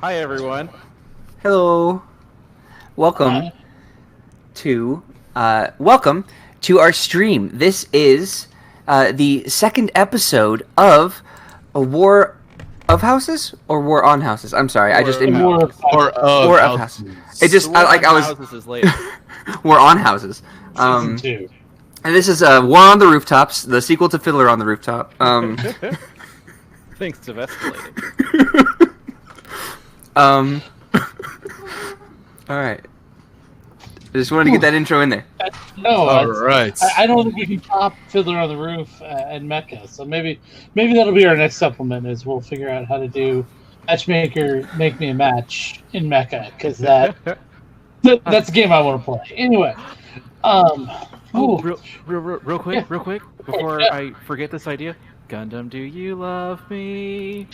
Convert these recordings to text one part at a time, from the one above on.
Hi, everyone. Hello. Welcome to our stream. This is the second episode of a War of Houses or War on Houses. I'm sorry, I just War of Or War of Houses. It just I was houses is later. War on Houses. Season 2. And this is War on the Rooftops, the sequel to Fiddler on the Rooftop. Things have escalated. All right. I just wanted to get that intro in there. No, All right. I don't think we can top Fiddler on the Roof and Mecha. So maybe that'll be our next supplement. Is we'll figure out how to do Matchmaker Make Me a Match in Mecha, because that's a game I want to play. Anyway, real quick, before I forget this idea. Gundam, do you love me?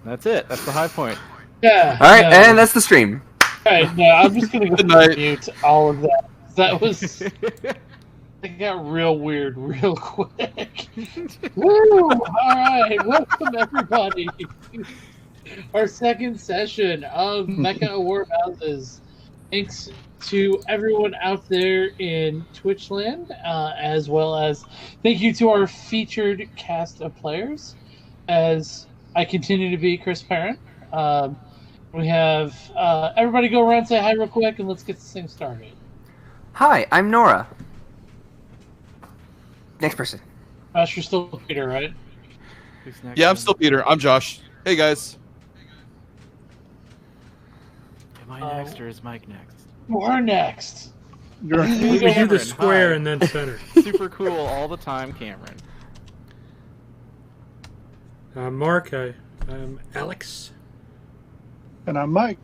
That's it. That's the high point. Yeah. All right, and that's the stream. All right, no, I'm just gonna go mute all of that. That was. It got real weird real quick. Woo! All right, welcome everybody. Our second session of Mecha War Houses. Thanks to everyone out there in Twitchland, as well as thank you to our featured cast of players. As I continue to be Chris Parent. We have everybody go around and say hi real quick, and let's get this thing started. Hi, I'm Nora. Next person. Josh, you're still Peter, right? Who's next? Yeah, I'm still Peter. I'm Josh. Hey, guys. Am I next or is Mike next? You are next. We do Cameron, the square hi. and then center. Super cool all the time, Cameron. Mark, I'm Alex. And I'm Mike.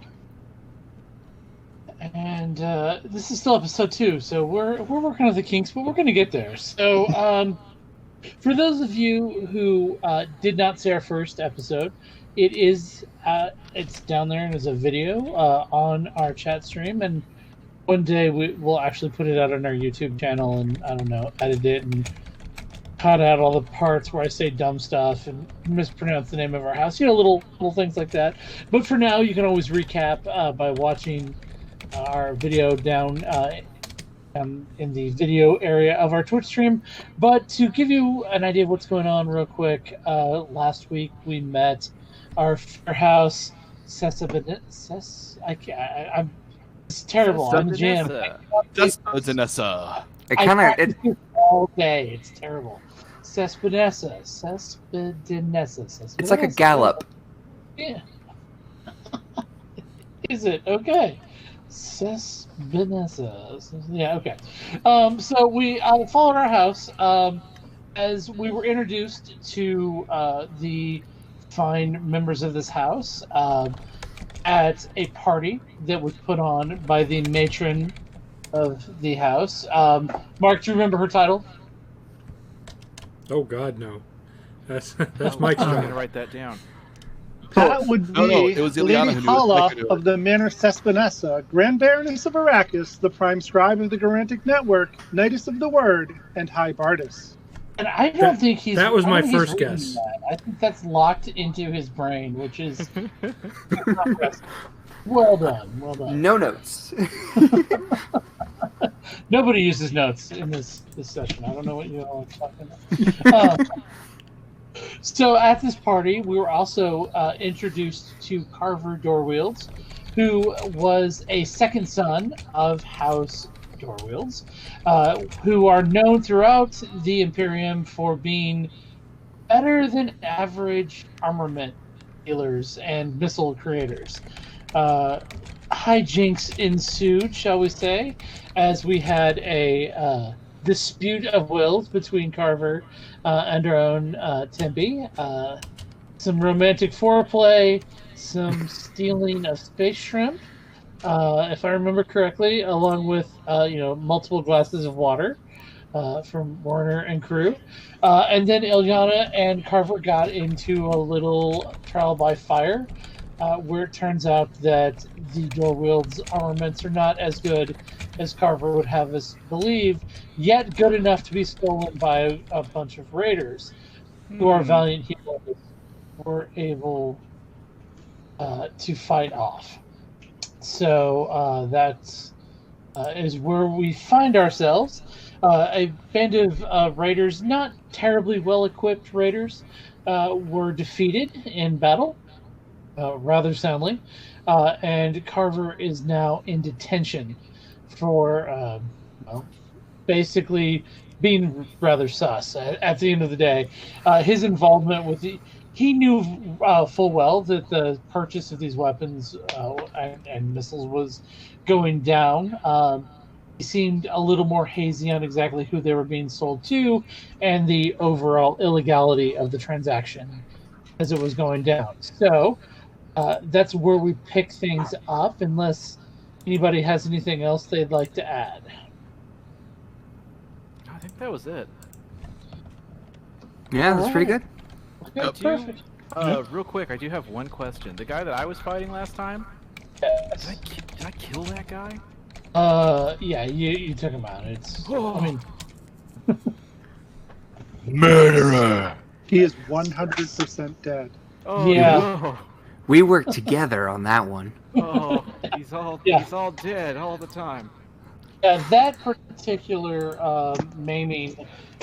And this is still episode 2, so we're working on the kinks, but we're going to get there. So, for those of you who did not see our first episode, it is it's down there and there's a video on our chat stream, and one day we'll actually put it out on our YouTube channel and I don't know, edit it and cut out all the parts where I say dumb stuff and mispronounce the name of our house, little things like that. But for now, you can always recap by watching our video down in the video area of our Twitch stream. But to give you an idea of what's going on real quick, last week we met our house, it's terrible. I'm jammed. Just Vanessa. It kind of practice all day. It's terrible. Cespinessa. It's like a gallop. Yeah. Is it? Okay. Cespinessa. Yeah, okay. So we followed our house as we were introduced to the fine members of this house at a party that was put on by the matron of the house. Mark, do you remember her title? Oh God, no. That's I'm Mike's going to job. write that down. That would be No, it was Ileana Lady who knew Hala Mecha knew it. of the Manor Cespinessa, Grand Baroness of Arrakis, the Prime Scribe of the Garantic Network, Knightess of the Word, and High Bardess. And I don't think he's. that was I my don't think first he's written guess. that. I think that's locked into his brain, which is well done. Well done. No notes. Nobody uses notes in this session. I don't know what you all are talking about. So at this party, we were also introduced to Carver Doorwields, who was a second son of House Doorwields, who are known throughout the Imperium for being better than average armament dealers and missile creators. Hijinks ensued, shall we say, as we had a dispute of wills between Carver and our own Tempe. Some romantic foreplay, some stealing of space shrimp, if I remember correctly, along with multiple glasses of water from Warner and crew. And then Ileana and Carver got into a little trial by fire, where it turns out that the Doorwield's armaments are not as good as Carver would have us believe, yet good enough to be stolen by a bunch of raiders who are valiant heroes were able to fight off. So that is where we find ourselves. A band of raiders, not terribly well-equipped raiders, were defeated in battle, rather soundly, and Carver is now in detention for, well, basically being rather sus at the end of the day. His involvement with he knew full well that the purchase of these weapons and missiles was going down. He seemed a little more hazy on exactly who they were being sold to and the overall illegality of the transaction as it was going down. So that's where we pick things up, unless anybody has anything else they'd like to add. I think that was it. Yeah, that's pretty Alright. good. Okay, perfect. Real quick, I do have one question. The guy that I was fighting last time, Yes. did I kill that guy? Yeah, you took him out. I mean, Murderer. He is 100% dead. Oh, Yeah. no. We worked together on that one. Oh, he's Yeah. all dead all the time. yeah, that particular maiming,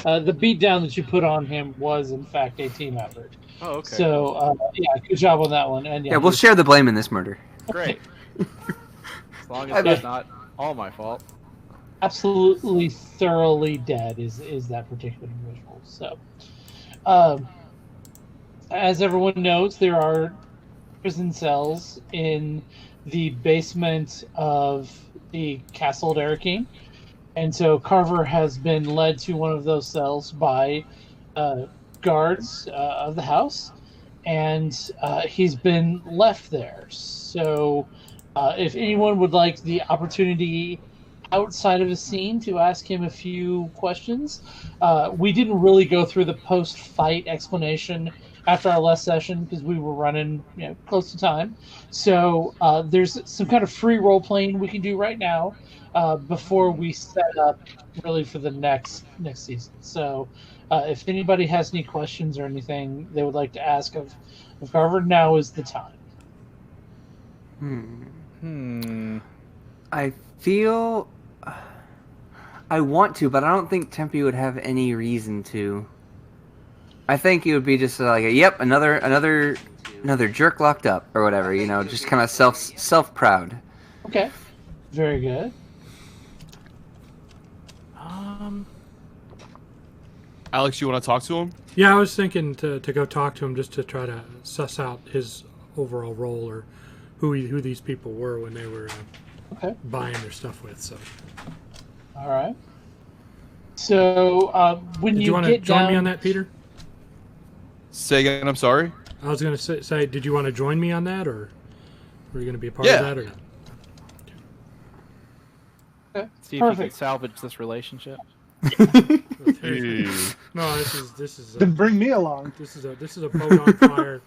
the beatdown that you put on him was in fact a team effort. Oh, okay. So yeah, good job on that one. And Yeah, we'll share the blame in this murder. Great. As long I as bet- it's not all my fault. absolutely thoroughly dead is that particular individual. So, as everyone knows, there are prison cells in the basement of the castle of Arrakis. And so Carver has been led to one of those cells by guards of the house, and he's been left there. So if anyone would like the opportunity outside of a scene to ask him a few questions, we didn't really go through the post-fight explanation after our last session because we were running close to time. So there's some kind of free role playing we can do right now before we set up really for the next season. So if anybody has any questions or anything they would like to ask of Carver, now is the time. I feel I want to, but I don't think Tempe would have any reason to. I think it would be just like, yep, another jerk locked up or whatever, just kind of self proud. Okay, very good. Alex, you want to talk to him? Yeah, I was thinking to go talk to him just to try to suss out his overall role or who these people were when they were Okay. buying their stuff with. So, All right. So when did you you want to get join down, me on that, Peter? Say again. I'm sorry. I was going to say, did you want to join me on that, or were you going to be a part Yeah. of that, or not? Okay, See if you can perfect. salvage this relationship. No, this is Then bring me along. this is a boat on fire,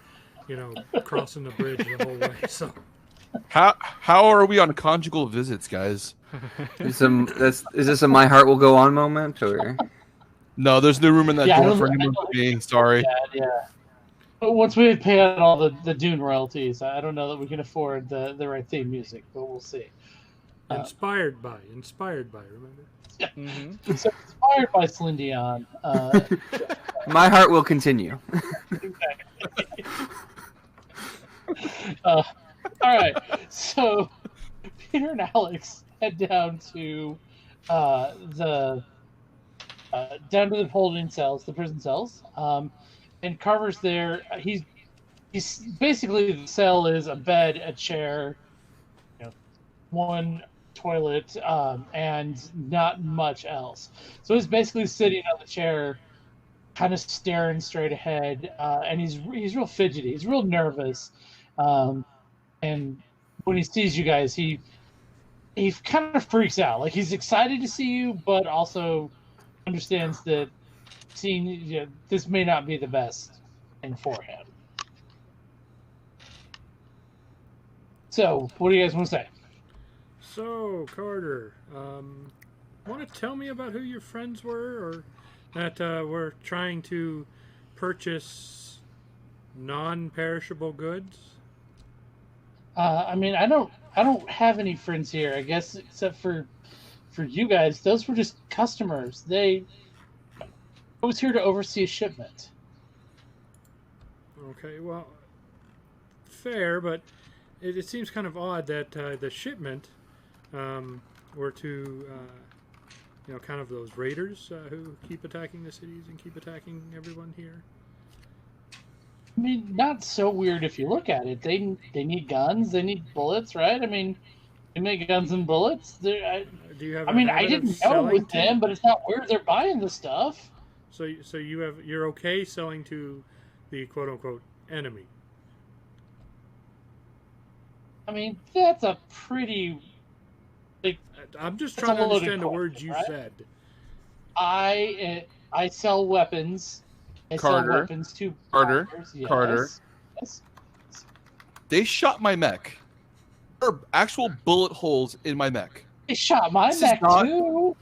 crossing the bridge the whole way. So How are we on conjugal visits, guys? Is this a My Heart Will Go On moment, or? No, there's no room in that Yeah, I door don't- for I anyone don't- but me. Sorry. Yeah. But once we pay out all the Dune royalties, I don't know that we can afford the right theme music, but we'll see. inspired by, remember? Mm-hmm. So inspired by Celine Dion. My Heart Will Continue. All right, so Peter and Alex head down to the holding cells, the prison cells, and Carver's there. He's basically, the cell is a bed, a chair, one toilet, and not much else. So he's basically sitting on the chair, kind of staring straight ahead, and he's real fidgety. He's real nervous, and when he sees you guys, he kind of freaks out. Like, he's excited to see you, but also understands that seeing this may not be the best thing for him. So, what do you guys want to say? So, Carter, want to tell me about who your friends were, or that were trying to purchase non-perishable goods? I mean, I don't have any friends here. I guess except for you guys. Those were just customers. I was here to oversee a shipment. Okay, well, fair, but it seems kind of odd that the shipment were to, kind of those raiders who keep attacking the cities and keep attacking everyone here. I mean, not so weird if you look at it. They need guns. They need bullets, right? I mean, they make guns and bullets. Do you have? I didn't know it was them, but it's not weird. They're buying the stuff. So you're okay selling to the quote unquote enemy. I mean, that's a pretty. I'm just trying to understand the words you said. I sell weapons. I sell weapons to Carter. Yes. Carter. Yes. They shot my mech. There are actual bullet holes in my mech. They shot my mech too.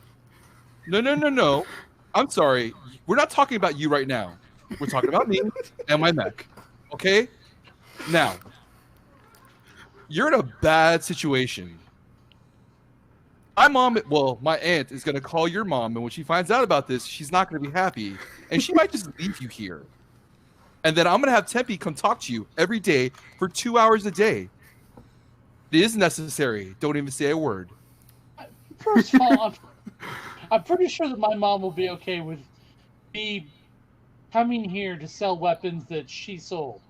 No. I'm sorry. We're not talking about you right now. We're talking about me and my mech. Okay? Now, you're in a bad situation. My aunt is going to call your mom, and when she finds out about this, she's not going to be happy, and she might just leave you here. And then I'm going to have Tempe come talk to you every day for 2 hours a day. It is necessary. Don't even say a word. First of all, I'm pretty sure that my mom will be okay with me coming here to sell weapons that she sold.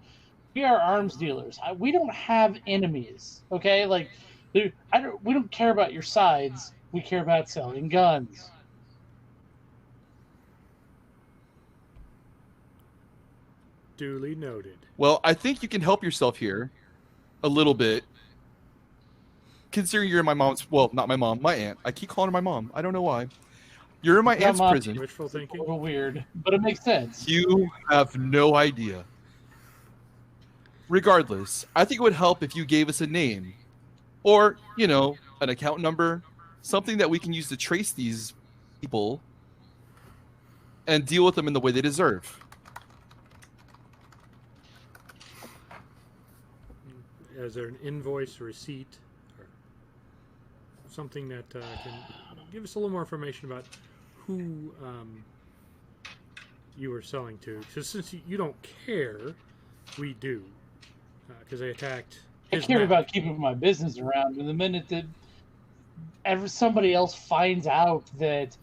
We are arms dealers. We don't have enemies, okay? We don't care about your sides. We care about selling guns. Duly noted. Well, I think you can help yourself here a little bit. Considering you're in my mom's, well, not my mom, my aunt. I keep calling her my mom. I don't know why. You're in my aunt's prison. Wishful thinking. A little weird, but it makes sense. You have no idea. Regardless, I think it would help if you gave us a name. Or, an account number. Something that we can use to trace these people and deal with them in the way they deserve. Is there an invoice, receipt, or something that can give us a little more information about who you were selling to? Because since you don't care, we do. Because they attacked. I care about keeping my business around, and the minute that somebody else finds out that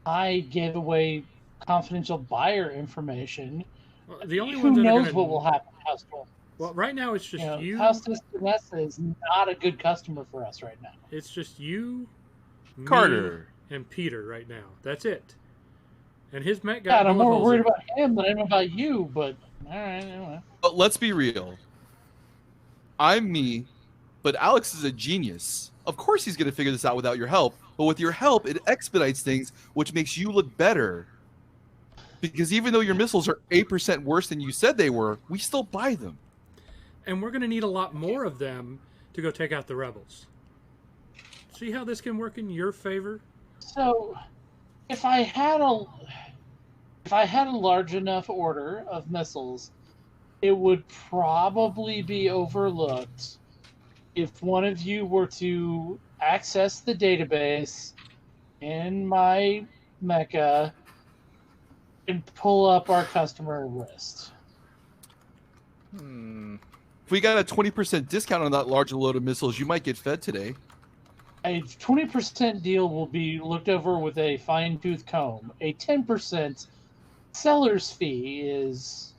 I gave away confidential buyer information, well, the only who knows what will happen to House 12. Well, right now it's just you. House Vanessa is not a good customer for us right now. It's just you, Carter, me, and Peter right now. That's it. And his mech got I'm more worried about him than I am about you, but all right, anyway. But let's be real. I'm me, but Alex is a genius. Of course he's going to figure this out without your help, but with your help, it expedites things, which makes you look better. Because even though your missiles are 8% worse than you said they were, we still buy them. And we're going to need a lot more of them to go take out the rebels. See how this can work in your favor? So, if I had a large enough order of missiles, it would probably be overlooked if one of you were to access the database in my Mecha and pull up our customer list. If we got a 20% discount on that large load of missiles, you might get fed today. A 20% deal will be looked over with a fine-tooth comb. A 10% seller's fee is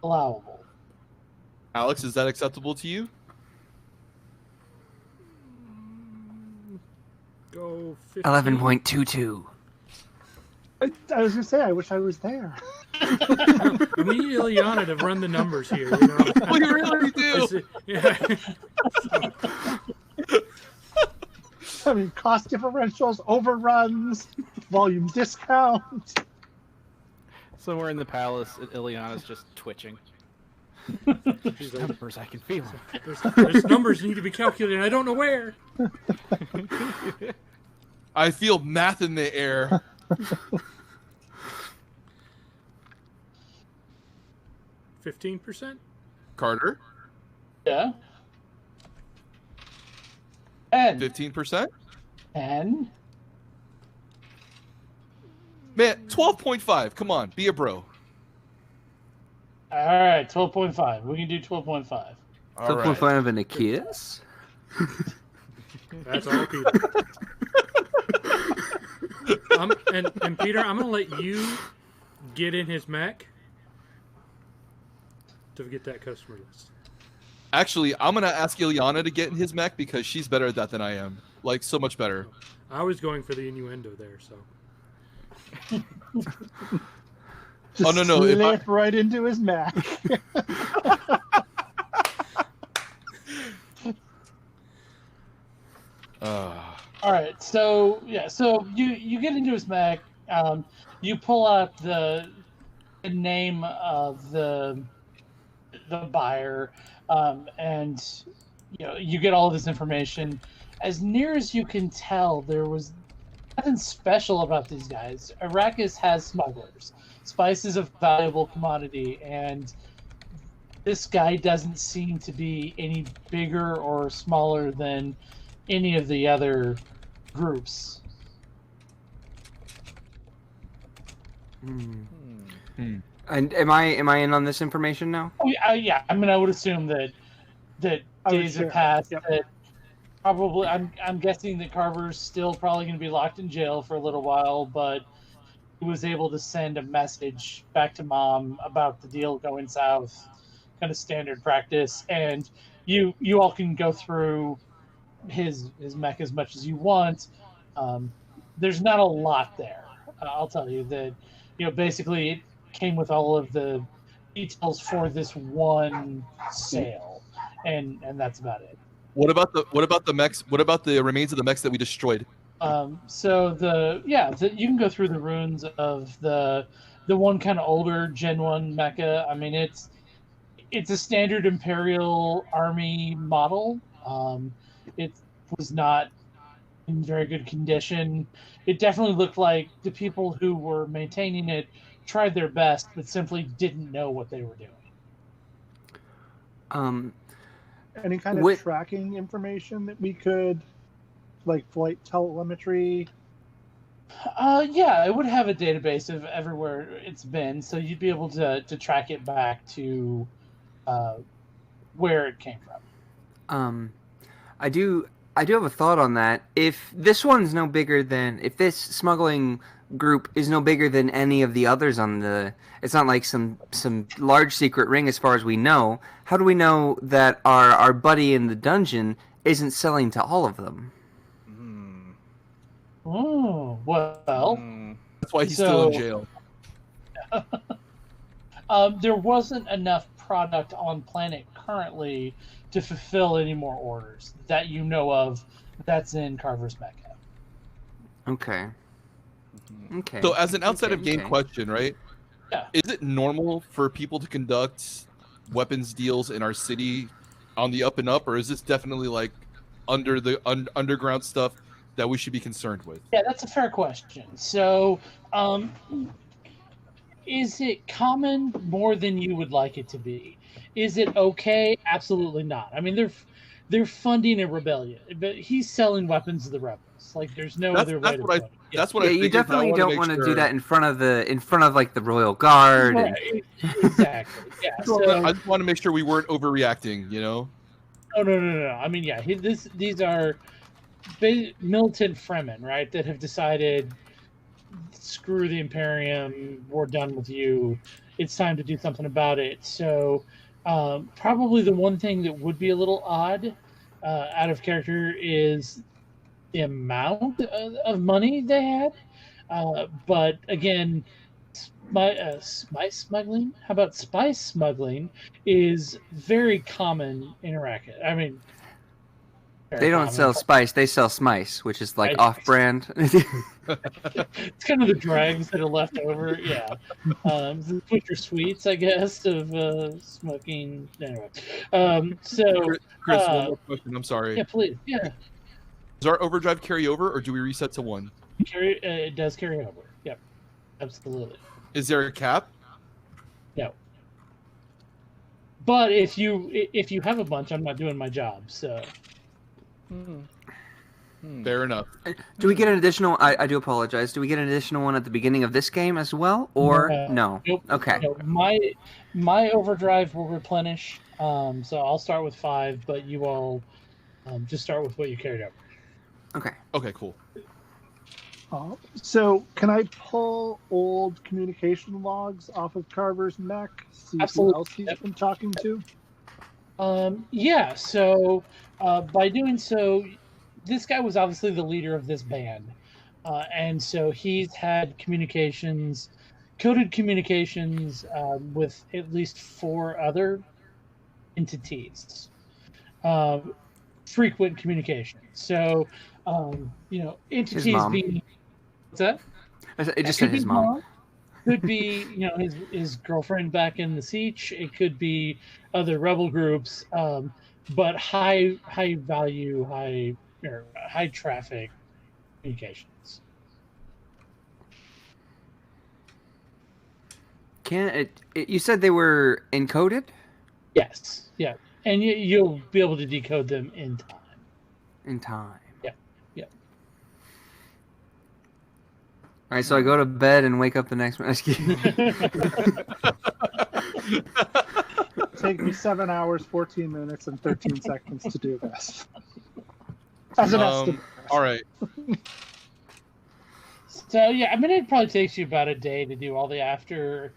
allowable. Alex, is that acceptable to you? Go 11.22. I was gonna say, I wish I was there. We need Ileana to run the numbers here. You know? We really do. Yeah. I mean, cost differentials, overruns, volume discount. Somewhere in the palace, Ileana's just twitching. She's like, Numbers, I can feel them. there's numbers need to be calculated. I don't know where. I feel math in the air. 15%. Carter, Yeah. 10. 15%. 10. Man, 12.5. Come on, be a bro. All right, 12.5. We can do 12.5. All Flip right. fun of a kiss. That's all, Peter. And Peter, I'm gonna let you get in his Mac to get that customer list. Actually, I'm gonna ask Ilyana to get in his mech because she's better at that than I am. Like, so much better. I was going for the innuendo there, so. Just no, no. slip right into his Mac. All right, so yeah, so you get into his Mac. You pull out the name of the buyer, and you get all of this information. As near as you can tell, there was nothing special about these guys. Arrakis has smugglers. Spice is a valuable commodity, and this guy doesn't seem to be any bigger or smaller than any of the other groups. And am I in on this information now? Oh, yeah. I mean, I would assume that days have passed. Yep. That probably, I'm guessing that Carver's still probably going to be locked in jail for a little while, but he was able to send a message back to Mom about the deal going south, kind of standard practice. And you all can go through his mech as much as you want. There's not a lot there. I'll tell you that, basically it came with all of the details for this one sale, and that's about it. What about the mechs? What about the remains of the mechs that we destroyed? So you can go through the runes of the one kind of older Gen 1 mecha. I mean, it's a standard Imperial Army model. It was not in very good condition. It definitely looked like the people who were maintaining it tried their best, but simply didn't know what they were doing. Any kind of With- tracking information that we could, like flight telemetry? Yeah, it would have a database of everywhere it's been, so you'd be able to track it back to where it came from. I do have a thought on that. If this smuggling group is no bigger than any of the others on the, it's not like some large secret ring as far as we know. How do we know that our buddy in the dungeon isn't selling to all of them? Oh, well. That's why he's still in jail. There wasn't enough product on planet currently to fulfill any more orders that you know of that's in Carver's Mecha. Okay. So, as an outside of game okay. question, right? Yeah. Is it normal for people to conduct weapons deals in our city on the up and up, or is this definitely like under the underground stuff that we should be concerned with? Yeah, that's a fair question. So, is it common more than you would like it to be? Is it okay? Absolutely not. I mean, they're funding a rebellion, but he's selling weapons to the rebels. Like, there's no other way to put it. That's what I Yeah, you figured, but I definitely wanna don't make want to sure. do that in front of like the royal guard. and- Right, exactly. Yeah. So, I just want to make sure we weren't overreacting, you know? no. I mean, yeah, these are militant Fremen, right, that have decided, screw the Imperium, we're done with you. It's time to do something about it. So, probably the one thing that would be a little odd, out of character, is the amount of money they had. But again, spice smuggling? How about spice smuggling? Is very common in Arrakis. I mean, very They don't common. sell spice; they sell smice, which is like Right. off-brand. It's kind of the dregs that are left over. Yeah, Butcher sweets, I guess, of smoking. Anyway, so Chris, one more question. I'm sorry. yeah, please, yeah, Does our overdrive carry over, or do we reset to 1? it does carry over. Yep, absolutely. Is there a cap? No. But if you have a bunch, I'm not doing my job. So Fair enough. Do we get an additional? I do apologize. Do we get an additional one at the beginning of this game as well, or no? Nope. Okay. No, my overdrive will replenish. So I'll start with 5, but you all just start with what you carried over. Okay. Okay, cool. So can I pull old communication logs off of Carver's mech? See Absolutely. who else he's been talking to? Yeah. So by doing so, this guy was obviously the leader of this band, and so he's had communications, coded communications with at least 4 other entities. Frequent communication. So, entities mom. being what's that? It just said his mom. Could be, his girlfriend back in the siege. It could be other rebel groups, but high value, high traffic communications. You said they were encoded? Yes, yeah, and you'll be able to decode them in time. In time. Yeah. All right, so I go to bed and wake up the next morning. Take me 7 hours, 14 minutes, and 13 seconds to do this. As an estimate. All right. So yeah, it probably takes you about a day to do all the after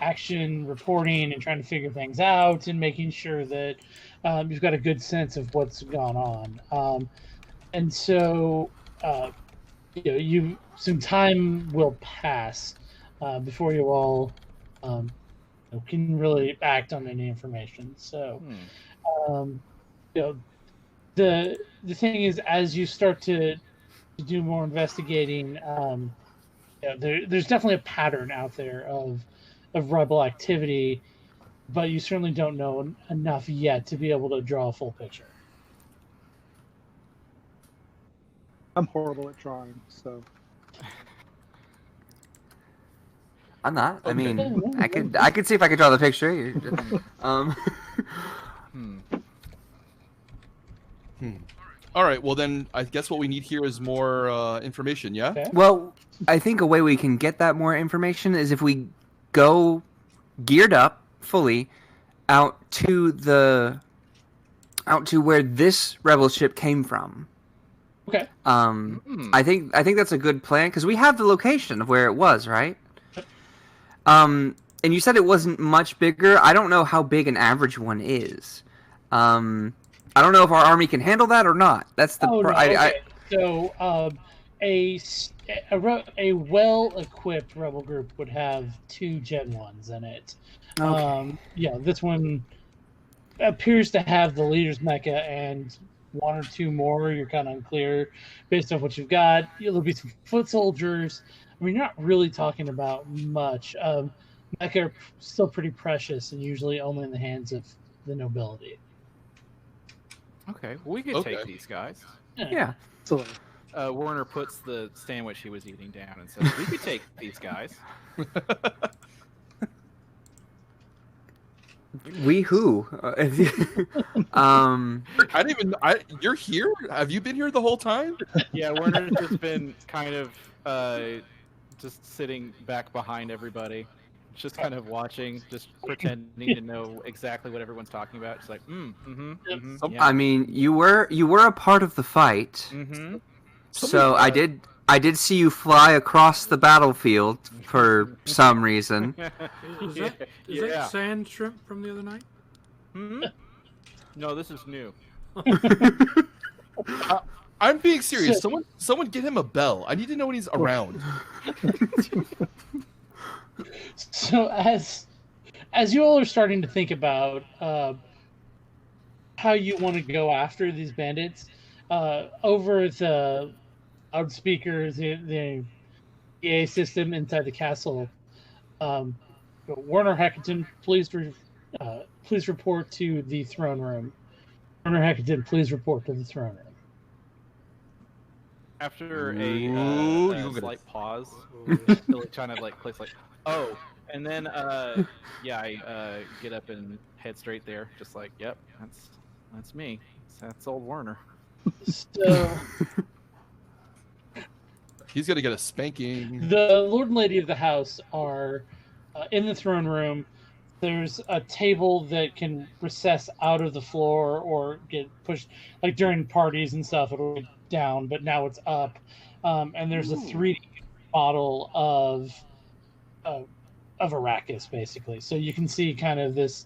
action reporting and trying to figure things out and making sure that you've got a good sense of what's gone on. And so some time will pass before you all can really act on any information. So the thing is, as you start to do more investigating, there's definitely a pattern out there of rebel activity, but you certainly don't know enough yet to be able to draw a full picture. I'm horrible at drawing, so. I'm not. I mean, I could see if I could draw the picture. All right. Well, then I guess what we need here is more information. Yeah. Okay. Well, I think a way we can get that more information is if we go geared up fully out to where this rebel ship came from. Okay. I think that's a good plan because we have the location of where it was, right? And you said it wasn't much bigger. I don't know how big an average one is. I don't know if our army can handle that or not. That's the. So a well-equipped rebel group would have 2 Gen 1s in it. Okay. This one appears to have the leader's mecha and 1 or 2 more. You're kind of unclear based on what you've got. There'll be some foot soldiers. You're not really talking about much. Mecha are still pretty precious and usually only in the hands of the nobility. Okay, well, we could take these guys. Yeah. Absolutely. Werner puts the sandwich he was eating down and says, "We could take these guys." We who? I didn't even. You're here? Have you been here the whole time? Yeah, Werner's just been kind of just sitting back behind everybody, just kind of watching, just pretending to know exactly what everyone's talking about. Just like, yeah. I mean, you were a part of the fight, so I did see you fly across the battlefield for some reason. Is that sand shrimp from the other night? No, this is new. I'm being serious. Someone get him a bell. I need to know when he's around. So as you all are starting to think about how you want to go after these bandits, over the loudspeakers, the PA system inside the castle, Werner Hackerton, please report to the throne room. Werner Hackerton, please report to the throne room. After Ooh, a you get slight pause, Oh, Billy kind of like clicks like, oh, and then yeah, I get up and head straight there, just like, yep, that's me. That's old Werner. So He's gonna get a spanking. the Lord and Lady of the house are in the throne room. There's a table that can recess out of the floor or get pushed, like during parties and stuff. It'll get down, but now it's up. And there's a 3D model of Arrakis, basically. So you can see kind of this.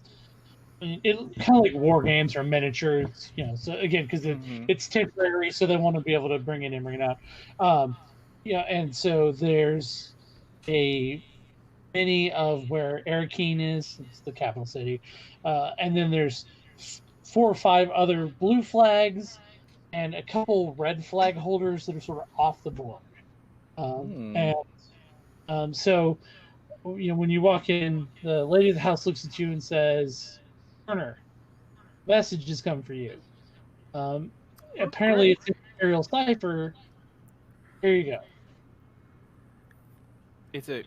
It kind of like war games or miniatures, So again, because it's temporary, so they want to be able to bring it in, bring it out. And so there's a mini of where Arrakeen is. It's the capital city, and then there's 4 or 5 other blue flags and a couple red flag holders that are sort of off the board. So when you walk in, the lady of the house looks at you and says, "Turner, message has come for you. Apparently, it's Imperial cipher. Here you go." It's an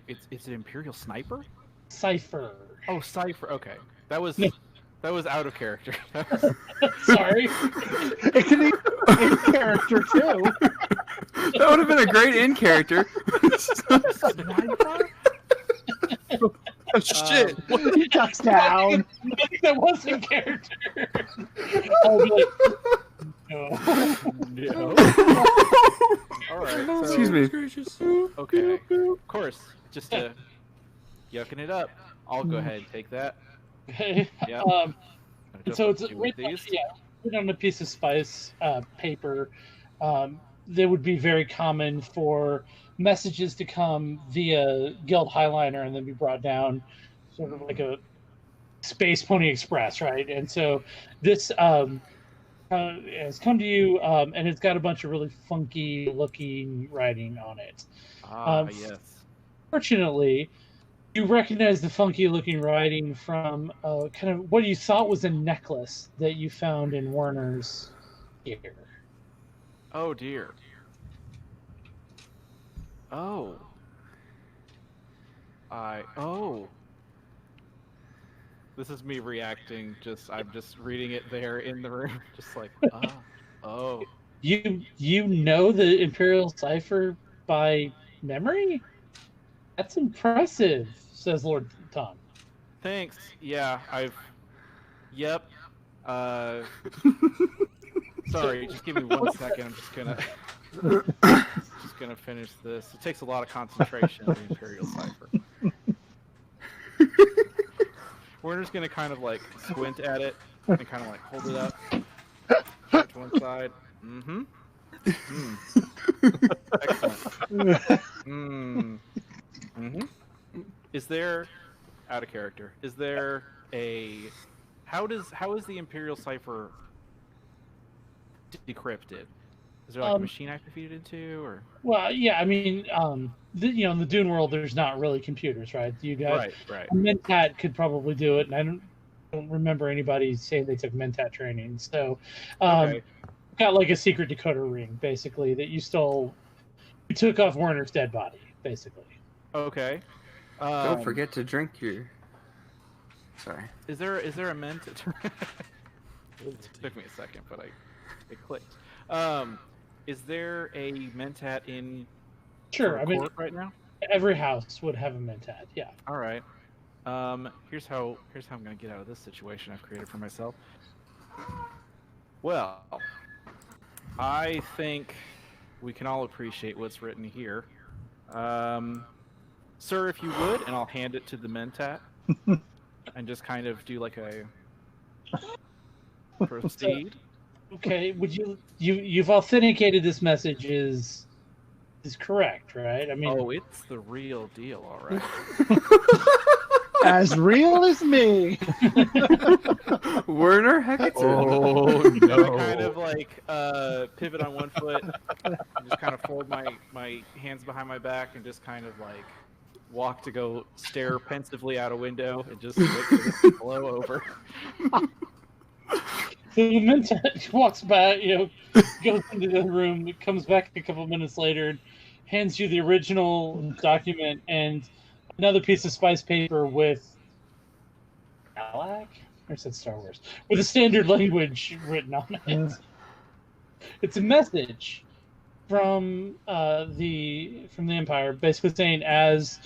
Imperial sniper. Cipher. Oh, cipher. Okay, that was out of character. Sorry. It can be in character too. That would have been a great in character. Sniper? Oh, shit! He ducks down. I think that was in character. I'll be like, no. No. All right. So, Excuse me. gracious. Okay. Of course, just yucking it up. I'll go ahead and take that. Okay. Yeah. So it's with these. written on a piece of spice paper. That would be very common for messages to come via Guild Highliner and then be brought down, sort of like a Space Pony Express, right? And so this has come to you, and it's got a bunch of really funky looking writing on it. Yes. Fortunately, you recognize the funky looking writing from kind of what you thought was a necklace that you found in Werner's ear. Oh dear. Oh. This is me reacting. I'm just reading it there in the room, just like, oh. You know the Imperial cipher by memory? That's impressive, says Lord Tom. Thanks. Yeah, Yep. Sorry, just give me 1 second. I'm just gonna finish this. It takes a lot of concentration, the Imperial cipher. Werner's gonna kind of like squint at it and kind of like hold it up to one side. Mm-hmm. Excellent. Mm-hmm. Is there, out of character, is there how is the Imperial cipher decrypted? Is there like a machine I can feed it into, or? Well, yeah, I mean, in the Dune world, there's not really computers, right? You got right. Mentat could probably do it, and I don't remember anybody saying they took Mentat training. So, got like a secret decoder ring, basically, that you stole. You took off Werner's dead body, basically. Okay. Don't forget to drink your. Sorry. Is there a Mentat? It took me a second, but it clicked. Is there a Mentat in? Sure. I mean, right now, every house would have a Mentat. Yeah. All right. Here's how I'm gonna get out of this situation I've created for myself. Well, I think we can all appreciate what's written here. Sir, if you would, and I'll hand it to the Mentat, and just kind of do like a proceed. Okay, would you've authenticated this message is correct, right? I mean, oh, it's the real deal, all right. As real as me. Werner Hector. Oh I no! kind of like pivot on one foot, and just kind of fold my hands behind my back, and just kind of like walk to go stare pensively out a window, and just blow over. the Mentat walks by, goes into the room, comes back a couple minutes later, and hands you the original document and another piece of spice paper with Alak? Or said Star Wars. With a standard language written on it. It's a message from the Empire, basically saying, as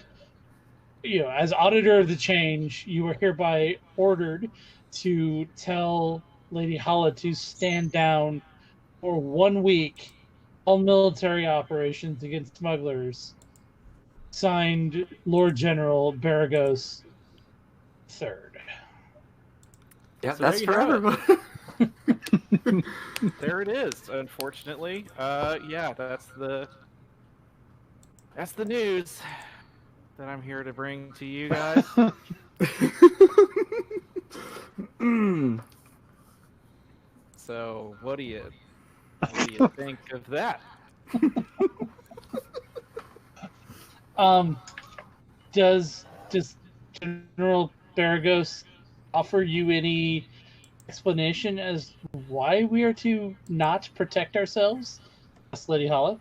auditor of the change, you are hereby ordered to tell Lady Hala to stand down for 1 week all military operations against smugglers. Signed, Lord General Baragos III. Yeah, So that's there you for have it. everybody. There it is. Unfortunately, yeah, that's the news that I'm here to bring to you guys. So, what do you think of that? Does General Baragos offer you any explanation as why we are to not protect ourselves? Asked Lady Hala.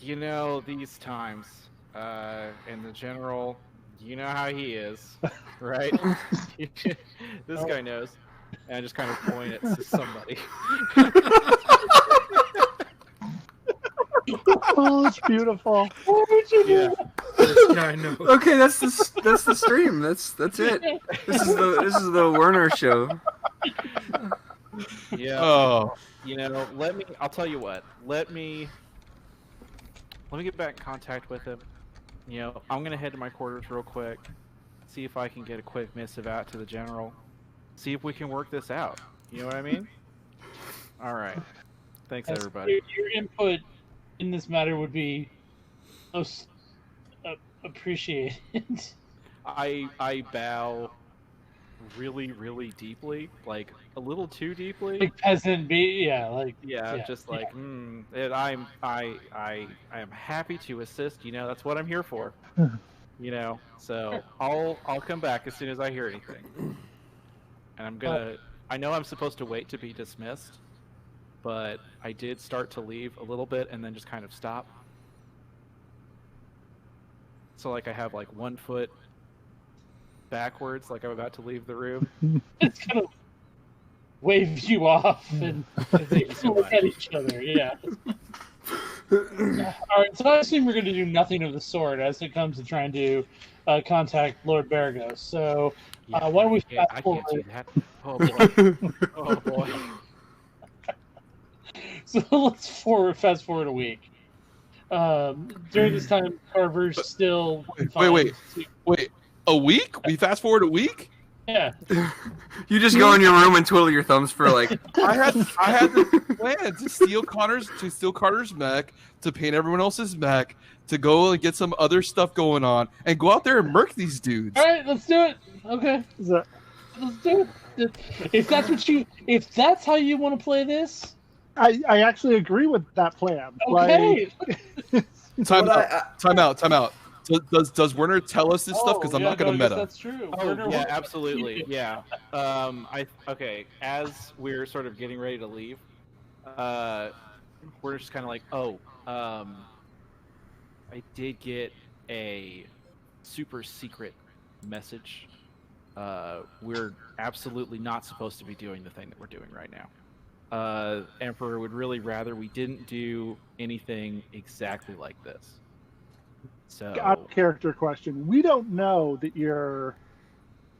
These times, and the general, you know how he is, right? This guy knows. And I just kind of point it to somebody. Oh, it's beautiful. Yeah. This guy knows. Okay, that's the stream. That's it. This is the Werner show. Yeah. Oh, I'll tell you what. Let me get back in contact with him. I'm gonna head to my quarters real quick, see if I can get a quick missive out to the general, see if we can work this out. You know what I mean? All right. Thanks, everybody. Your input in this matter would be most appreciated. I bow really, really deeply, like a little too deeply. Like peasant Just like and I am happy to assist. That's what I'm here for. So I'll come back as soon as I hear anything. And I know I'm supposed to wait to be dismissed, but I did start to leave a little bit and then just kind of stop. So like I have like 1 foot backwards, like I'm about to leave the room. It's kind of waves you off and they look at each other. Yeah. All right, so I assume we're going to do nothing of the sort as it comes to trying to contact Lord Baragos. So why don't we fast I forward? can't do that. Oh boy. Oh boy. So let's fast forward a week. During this time, Carver's still wait. A week? We fast forward a week? Yeah. You just go in your room and twiddle your thumbs for like. I had the plan to steal Carter's mech, to paint everyone else's mech, to go and get some other stuff going on, and go out there and murk these dudes. All right, let's do it. Okay, let's do it. If that's how you want to play this, I actually agree with that plan. okay. Time out. Does Werner tell us this stuff? Because I'm not going to meta. That's true. Oh, yeah, absolutely. Yeah. Okay. As we're sort of getting ready to leave, we're just kind of like, I did get a super secret message. We're absolutely not supposed to be doing the thing that we're doing right now. Emperor would really rather we didn't do anything exactly like this. So, Out of character question. We don't know that you're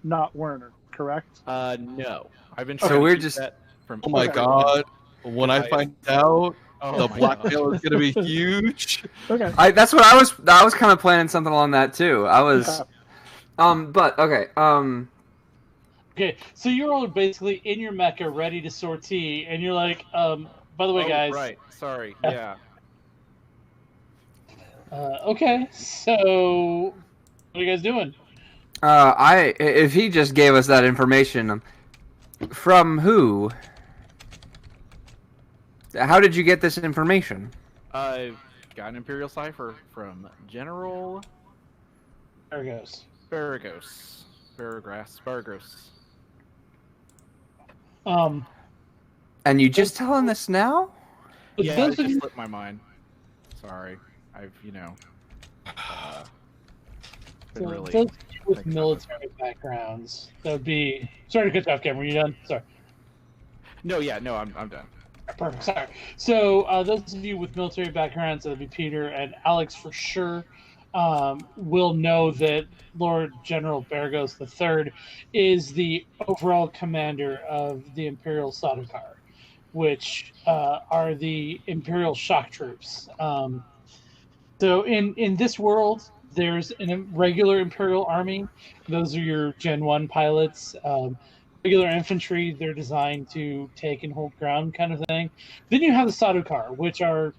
not Werner, correct? No. I've been So trying we're to keep just- that from. Oh my god! When I find out, Oh the my blackmail God. is going to be huge. Okay. That's what I was kind of planning something along that too. I was. But okay. Okay, so you're all basically in your mecha, ready to sortie, and you're like, by the way, guys. Right. Sorry. Yeah. Okay, so what are you guys doing? If he just gave us that information, from who? How did you get this information? Got an Imperial cipher from General There it goes. Baragos. And you just telling us now? But Yeah, those it of just you, slipped my mind. Sorry, I've been so really those of you with thinking about this. military backgrounds, that would be. Sorry to cut you off, Cameron. Are you done? Sorry. No, yeah, no, I'm done. Perfect. Sorry. So those of you with military backgrounds, that'd be Peter and Alex for sure, will know that Lord General Baragos III is the overall commander of the Imperial Sardaukar, which are the Imperial shock troops. So in this world, there's a regular Imperial army. Those are your Gen 1 pilots. Regular infantry, they're designed to take and hold ground kind of thing. Then you have the Sardaukar, which are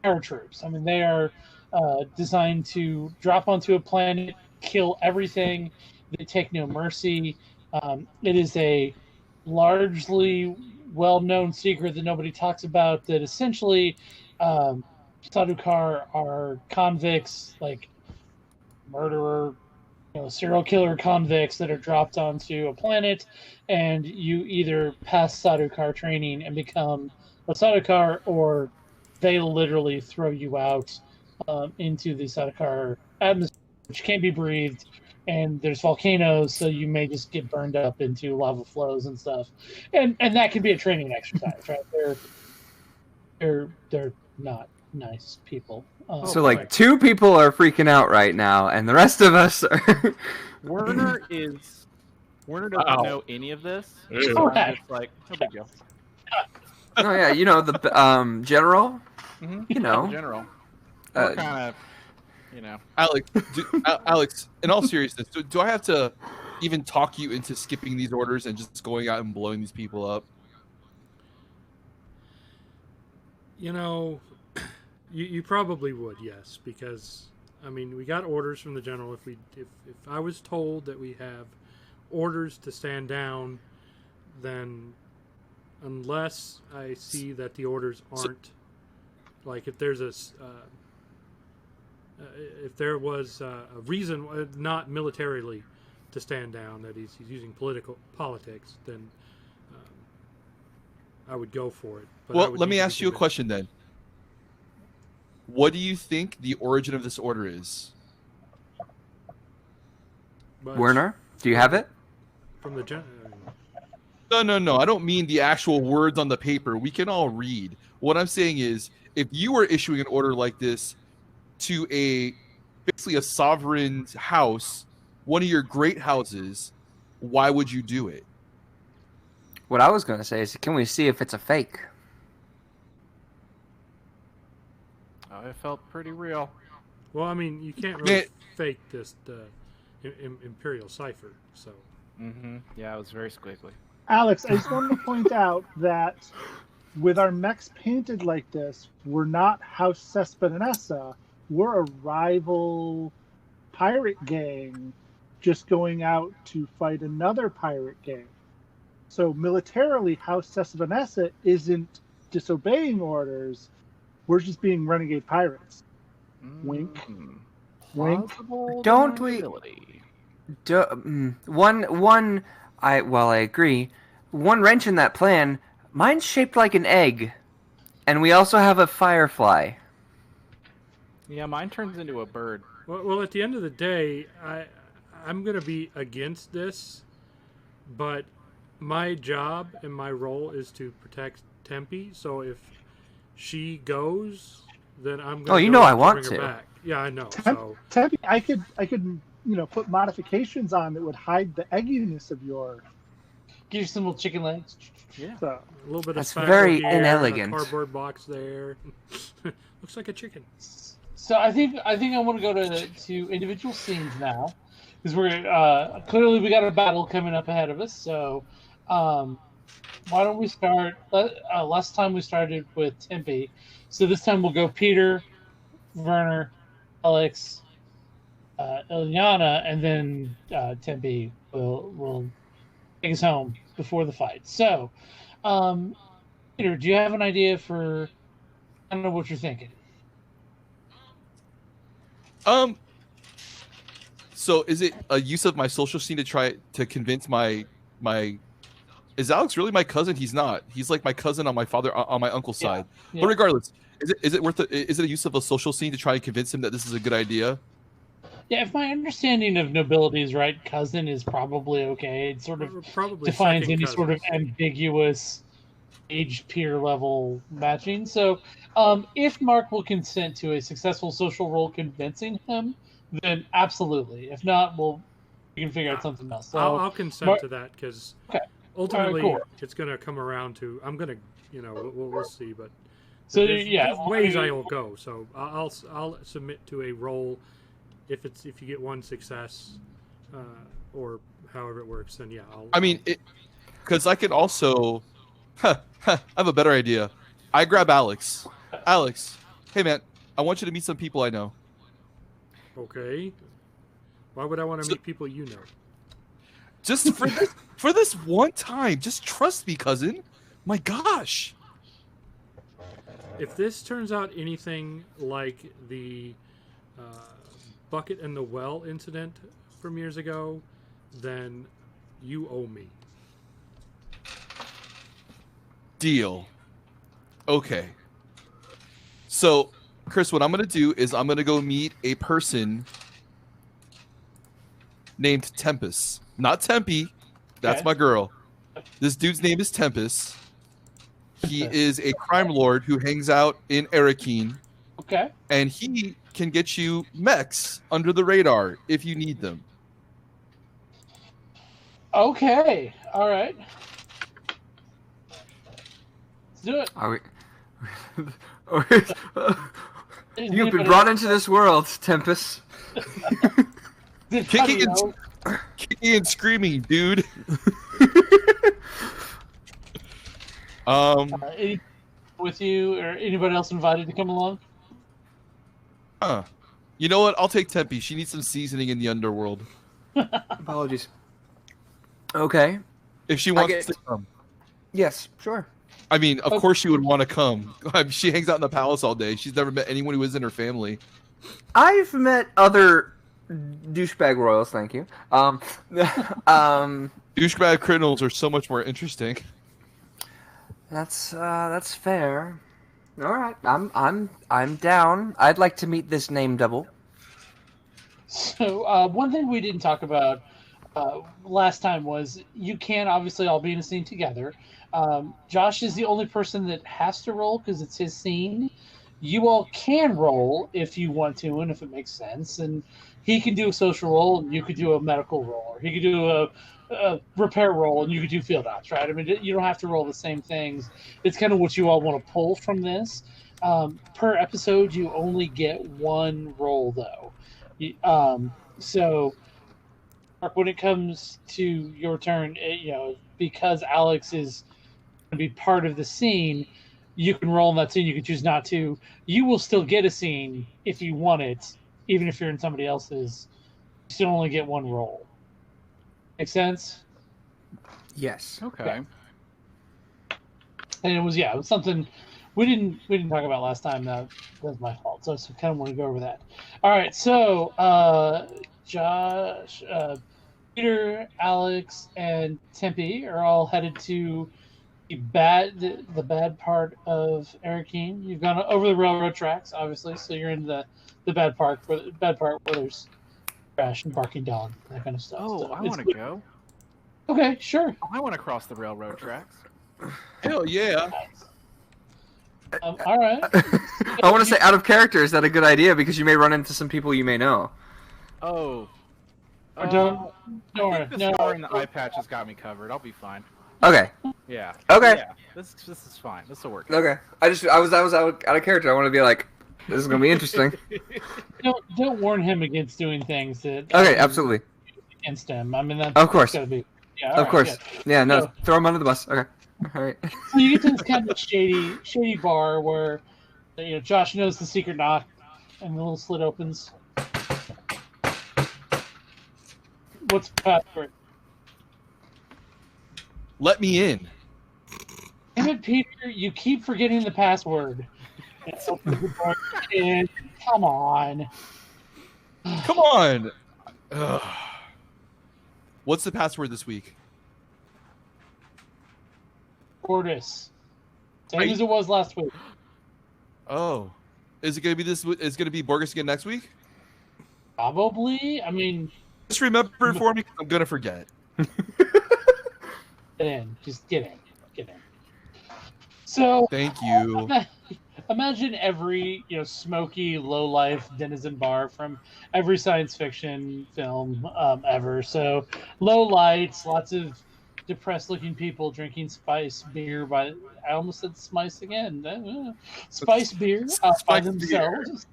paratroops. I mean, they are designed to drop onto a planet, kill everything. They take no mercy. It is a largely well-known secret that nobody talks about that essentially Sardaukar are convicts, like murderer, serial killer convicts that are dropped onto a planet, and you either pass Sardaukar training and become a Sardaukar, or they literally throw you out into the Sardaukar atmosphere, which can't be breathed, and there's volcanoes, so you may just get burned up into lava flows and stuff, and that can be a training exercise, right? They're not nice people. So like 2 people are freaking out right now, and the rest of us are. Werner doesn't Ow. know any of this. Ew. So I'm just like, no big deal. Oh yeah, the general. Mm-hmm. You know, General. uh, We're kind of, Alex, Alex, in all seriousness, do I have to even talk you into skipping these orders and just going out and blowing these people up? You probably would, yes, because I mean we got orders from the general. If I was told that we have orders to stand down, then unless I see that the orders aren't like if there's if there was a reason not militarily to stand down, that he's using politics, then I would go for it. But Well, let me ask you a question then. What do you think the origin of this order is? But Werner, do you have it? from the general? No. I don't mean the actual words on the paper. We can all read. What I'm saying is, if you were issuing an order like this to basically a sovereign house, one of your great houses, why would you do it? What I was going to say is, can we see if it's a fake? it felt pretty real. Well, I mean, you can't really fake this Imperial cipher, so. Mm-hmm. Yeah, it was very squiggly. Alex, I just wanted to point out that with our mechs painted like this, we're not House Cesperanessa. We're a rival pirate gang just going out to fight another pirate gang. So militarily, House Cesperanessa isn't disobeying orders. We're just being renegade pirates. Wink. Wink. Don't we? I agree. One wrench in that plan. Mine's shaped like an egg, and we also have a firefly. Yeah, mine turns into a bird. Well, at the end of the day, I'm going to be against this, but my job and my role is to protect Tempe. So if she goes, then I'm going to I want bring her to. back. Yeah, I know. Tempe, I could put modifications on that would hide the egginess of your. Give you some little chicken legs. Yeah. So. A little bit That's of very here, inelegant. A cardboard box there. Looks like a chicken. So I think I want to go to individual scenes now, because we're clearly we got a battle coming up ahead of us. So why don't we start? Last time we started with Tempe, so this time we'll go Peter, Werner, Alex, Ilyana, and then Tempe will take us home before the fight. So, Peter, do you have an idea for? I don't know what you're thinking. So is it a use of my social scene to try to convince my is Alex really my cousin? He's not. He's like my cousin on my uncle's side. Yeah. But regardless, is it worth it? Is it a use of a social scene to try and convince him that this is a good idea? Yeah, if my understanding of nobility is right, cousin is probably okay. It sort of Probably defines second any sort of cousins. ambiguous age peer level matching. So, if Mark will consent to a successful social role convincing him, then absolutely. If not, we can figure out something else. So, I'll consent Mark- to that because Okay. ultimately cool. it's going to come around to I'm going to we'll see, but So there's yeah, ways I will go. So I'll submit to a role if you get one success or however it works. Then yeah, I mean, because I can also. I have a better idea. I grab Alex. Alex, hey man, I want you to meet some people I know. Okay. Why would I want to meet people you know? Just for this one time, just trust me, cousin. My gosh. If this turns out anything like the bucket and the well incident from years ago, then you owe me. Deal. Okay. So, Chris, what I'm going to do is I'm going to go meet a person named Tempest. Not Tempe. That's Okay. my girl. This dude's name is Tempest. He is a crime lord who hangs out in Arrakis, Okay. and he can get you mechs under the radar if you need them. Okay. All right. Let's do it. Are we... You've been brought into this world, Tempest. Kicking and screaming, dude. Any with you or anybody else invited to come along? You know what? I'll take Tempe. She needs some seasoning in the underworld. Apologies. Okay. If she wants to come. Yes, sure. I mean, of course she would want to come. She hangs out in the palace all day. She's never met anyone who is in her family. I've met other douchebag royals, thank you. Douchebag criminals are so much more interesting. That's fair. All right, I'm down. I'd like to meet this name double. So one thing we didn't talk about last time was you can obviously all be in a scene together. Josh is the only person that has to roll because it's his scene. You all can roll if you want to and if it makes sense. And he can do a social roll and you could do a medical roll. Or he could do a repair roll and you could do field ops, right? I mean, you don't have to roll the same things. It's kind of what you all want to pull from this. Per episode, you only get one roll, though. So when it comes to your turn, because Alex is going to be part of the scene, you can roll in that scene. You can choose not to. You will still get a scene if you want it, even if you're in somebody else's. You still only get one roll. Make sense? Yes. Okay. Yeah. And it was something we didn't talk about last time. That was my fault. So I kind of want to go over that. All right. So Josh, Peter, Alex, and Tempe are all headed to the bad part of Arrakis. You've gone over the railroad tracks, obviously, so you're in the bad part where there's trash and barking dog, that kind of stuff. Oh, So I it's want to good. go. Okay, sure. I want to cross the railroad tracks. Hell yeah. All right. I want to say, out of character, is that a good idea? Because you may run into some people you may know. Oh. Don't worry. I think the No. scar and the eye patch has got me covered. I'll be fine. Okay. Yeah. Okay. Yeah. This is fine. This will work. Okay. I was out of character. I want to be like, this is gonna be interesting. Don't warn him against doing things that Okay, absolutely. against him. I mean, that's Of course. gotta be. Yeah, all Of right, course. good. Yeah. No. So- Throw him under the bus. Okay. All right. So you get to this kind of shady bar where Josh knows the secret knock, and the little slit opens. What's the password? Let me in. Damn it, Peter! You keep forgetting the password. It's opens the door, and come on. Come on. Ugh. What's the password this week? Cordis. Same as it was last week. Oh, is it gonna be this? Is it gonna be Borges again next week? Probably. I mean, Just remember it for me. 'Cause I'm gonna forget. get in. Just get in. Get in. So Thank you. imagine every smoky, low-life denizen bar from every science fiction film ever. So low lights, lots of depressed-looking people drinking spice beer by. I almost said spice again. Spice beer by Spice themselves.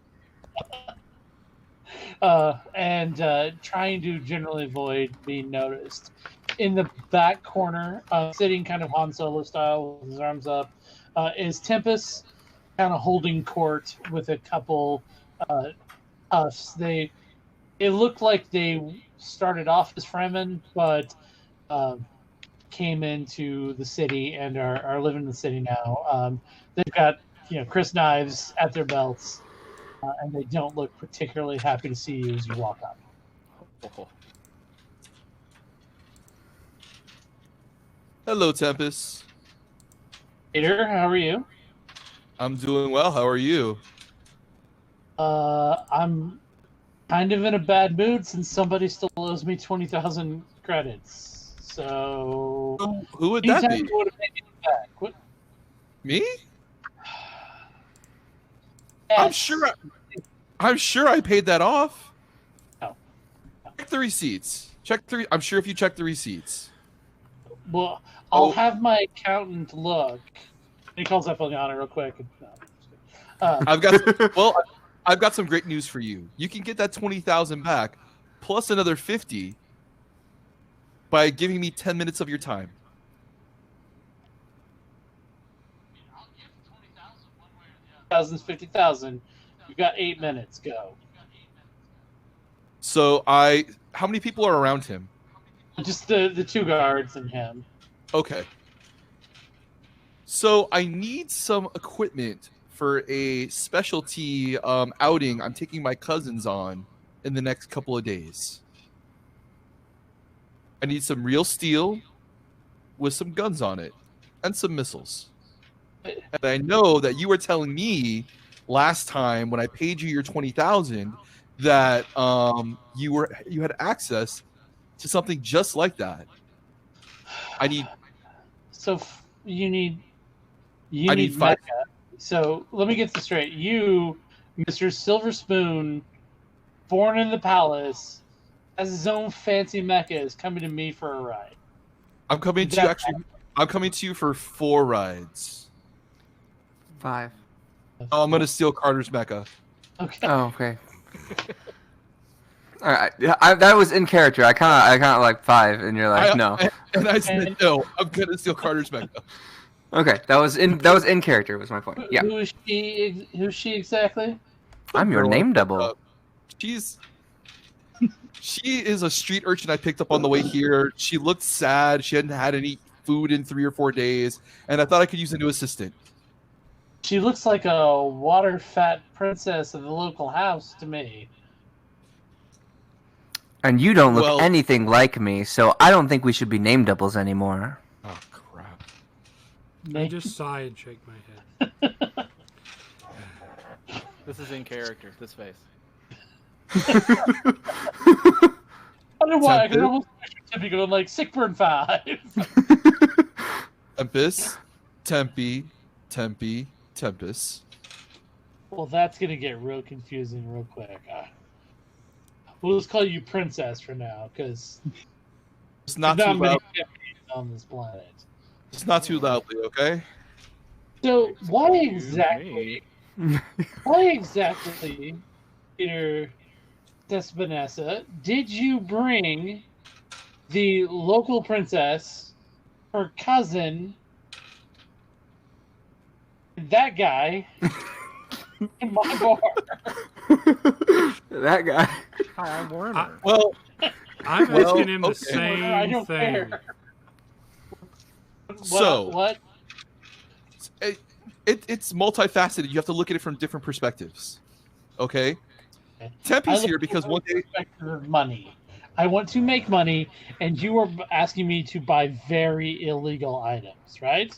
And trying to generally avoid being noticed. In the back corner, sitting kind of Han Solo style with his arms up, is Tempest, kind of holding court with a couple puffs. It looked like they started off as Fremen, but came into the city and are living in the city now. They've got Chris knives at their belts, and they don't look particularly happy to see you as you walk up. Oh. Hello, Tempest. Peter, how are you? I'm doing well. How are you? I'm kind of in a bad mood since somebody still owes me 20,000 credits. So Who would that be? would have made me back. What? Me? Yes. I'm sure I paid that off. No. Check the receipts. I'm sure if you check the receipts. Well, I'll have my accountant look. He calls up Eliana real quick. I've got some great news for you. You can get that 20,000 back, plus another 50, by giving me 10 minutes of your time. I'll give 20,000 one way or the other. 50,000. You've got 8 minutes. Go. So how many people are around him? Just the two guards and him. Okay. So I need some equipment for a specialty outing I'm taking my cousins on in the next couple of days. I need some real steel with some guns on it and some missiles. And I know that you were telling me last time when I paid you your 20,000 that you had access to something just like that. So you need five. Mecha. So let me get this straight. You, Mr. Silver Spoon, born in the palace, has his own fancy mecha, is coming to me for a ride. I'm coming to you for 4 rides. 5. Oh, I'm gonna steal Carter's mecha. Okay. Oh, okay. All right, that was in character. I kind of like 5, and you're like, no. And I said no. I'm gonna steal Carter's mecha. Okay, that was in character. Was my point. Yeah. Who's she exactly? I'm your name double. She is a street urchin I picked up on the way here. She looked sad. She hadn't had any food in 3 or 4 days, and I thought I could use a new assistant. She looks like a water-fat princess of the local house to me. And you don't look anything like me, so I don't think we should be name doubles anymore. Oh crap! I just sigh and shake my head. This is in character. This face. I don't know why. I can almost picture Tippy going like sick burn 5. Tempest, Tempe, Tempest. Well, that's gonna get real confusing real quick. We'll just call you Princess for now, because It's not too many loud. Tiffany's on this planet. It's not too loudly, okay? So why exactly, Peter Despinessa, did you bring the local princess, her cousin, that guy, in my bar? That guy. Hi, I'm Werner. Well, I'm asking him the okay. I same don't thing. care. So- what? it's multifaceted. You have to look at it from different perspectives. Okay? Tempe's here because one day. Perspective of money. I want to make money, and you are asking me to buy very illegal items, right?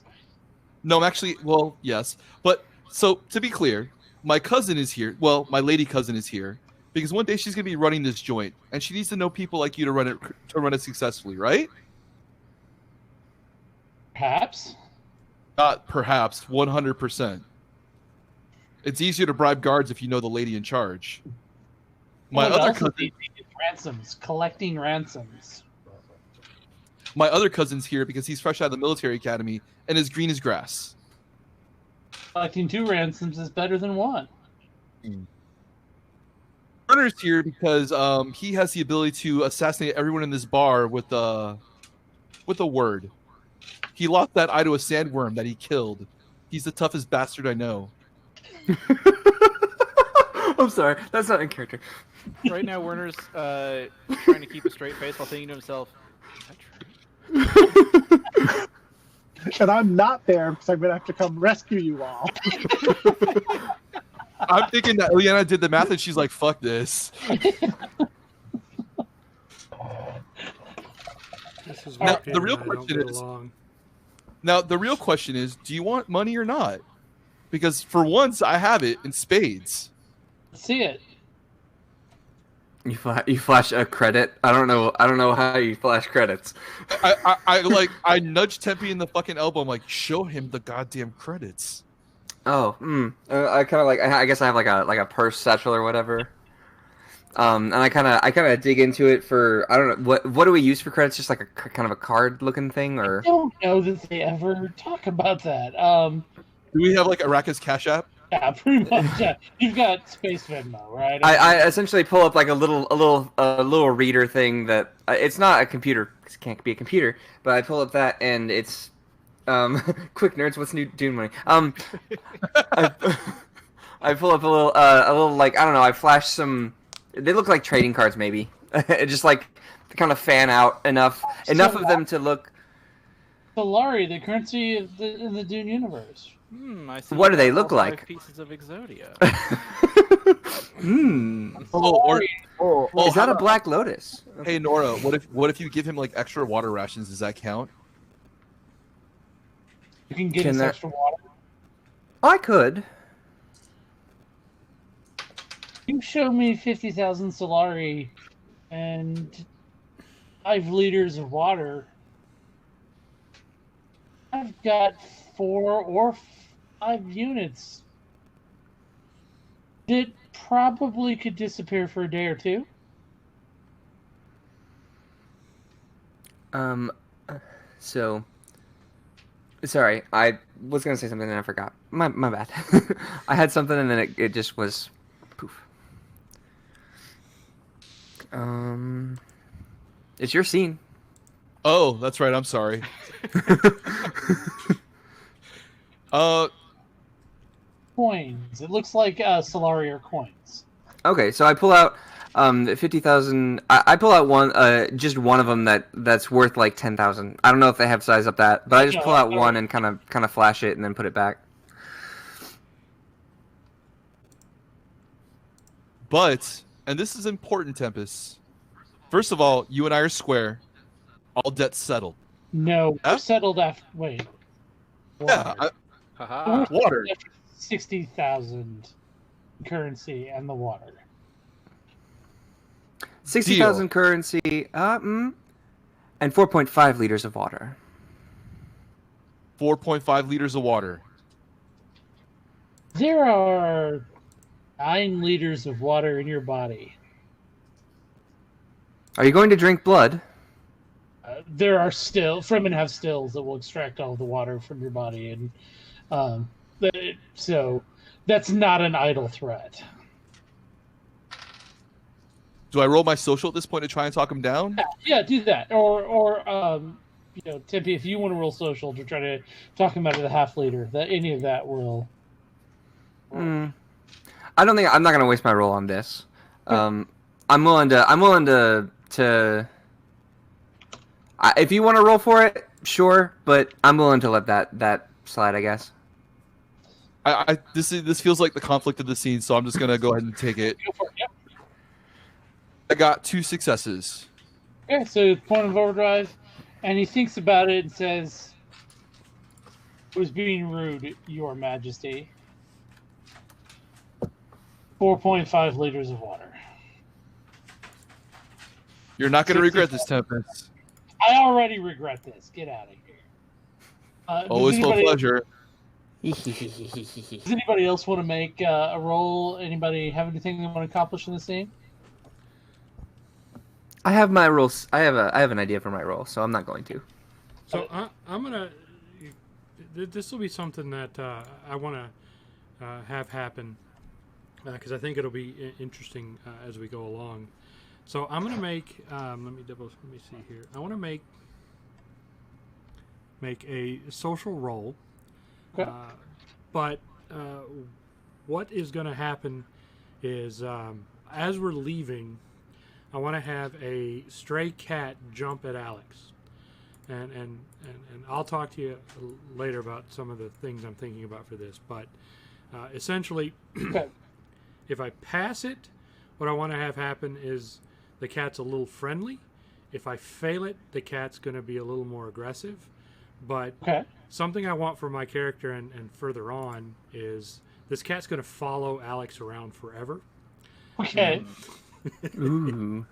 No, I'm actually. Well, yes, but so to be clear, my cousin is here. Well, my lady cousin is here because one day she's gonna be running this joint, and she needs to know people like you to run it successfully, right? Perhaps. Not perhaps, 100%. It's easier to bribe guards if you know the lady in charge. My What other else cousin, is he thinking? Ransoms, collecting ransoms. my other cousin's here because he's fresh out of the military academy and is green as grass. Collecting 2 ransoms is better than 1. Turner's here because he has the ability to assassinate everyone in this bar with a word. He lost that eye to a sandworm that he killed. He's the toughest bastard I know. I'm sorry, that's not in character. Right now, Werner's trying to keep a straight face while thinking to himself, "Is that true?" And I'm not there because I'm going to have to come rescue you all. I'm thinking that Ileana did the math and she's like, fuck this. This is Now, why the real Pam and I don't question get is- along. Now, the real question is, do you want money or not? Because for once, I have it in spades. Let's see it. You flash a credit. I don't know how you flash credits. I nudge Tempe in the fucking elbow. I'm like, show him the goddamn credits. Oh, I kind of like. I guess I have like a purse satchel or whatever. And I kind of dig into it for, I don't know, what do we use for credits? Just like a kind of a card looking thing, or? I don't know that they ever talk about that. Do we have like Arrakis Cash App? Yeah, pretty much. Yeah. You've got Space Venmo, right? I essentially pull up like a little reader thing that it's not a computer. It can't be a computer, but I pull up that and it's quick nerds. What's new Dune money? I pull up a little like, I don't know. I flash some. They look like trading cards, maybe. Just like kind of fan out enough of them to look. Solari, the currency in the Dune universe. I see What do they all look 5 like? Pieces of Exodia. Is that a Black Lotus? Hey Nora, what if you give him like extra water rations? Does that count? You can get Can us that- extra water. I could. You show me 50,000 Solari and 5 liters of water. I've got 4 or 5 units. It probably could disappear for a day or 2. So, sorry, I was gonna say something and I forgot. My bad. I had something and then it just was poof. It's your scene. Oh, that's right. I'm sorry. Coins. It looks like Solari are coins. Okay, so I pull out 50,000. I pull out one, just one of them that's worth like 10,000. I don't know if they have size up that, but I just pull out one and kind of flash it and then put it back. But, and this is important, Tempest. First of all, you and I are square. All debts settled. No, Huh? we're settled after. Wait. Yeah, Haha. water. 60,000 currency and the water. 60,000 currency, and 4.5 liters of water. 4.5 liters of water. There are 9 liters of water in your body. Are you going to drink blood? There are Fremen have stills that will extract all the water from your body, and so that's not an idle threat. Do I roll my social at this point to try and talk him down? Yeah, do that, or Tempe, if you want to roll social to try to talk him out of the half liter, that any of that will. I don't think I'm not gonna waste my roll on this. I'm willing to. If you want to roll for it, sure, but I'm willing to let that slide, I guess. This feels like the conflict of the scene, so I'm just gonna go ahead and take it. Go for it. Yep. I got 2 successes. Okay, so point of overdrive, and he thinks about it and says, was being rude, Your Majesty. 4.5 liters of water. You're not going to regret this, Tempest. I already regret this. Get out of here. Always full pleasure. Does anybody else want to make a roll? Anybody have anything they want to accomplish in the scene? I have my rules. I have an idea for my role, so I'm not going to. So I'm gonna. This will be something that I want to have happen because I think it'll be interesting as we go along. So I'm gonna make. Let me see here. I want to make a social role. Okay. But what is going to happen is as we're leaving, I want to have a stray cat jump at Alex, and I'll talk to you later about some of the things I'm thinking about for this. But essentially, if I pass it, what I want to have happen is the cat's a little friendly. If I fail it, the cat's going to be a little more aggressive. But something I want for my character and further on is this cat's going to follow Alex around forever. Okay. Ooh.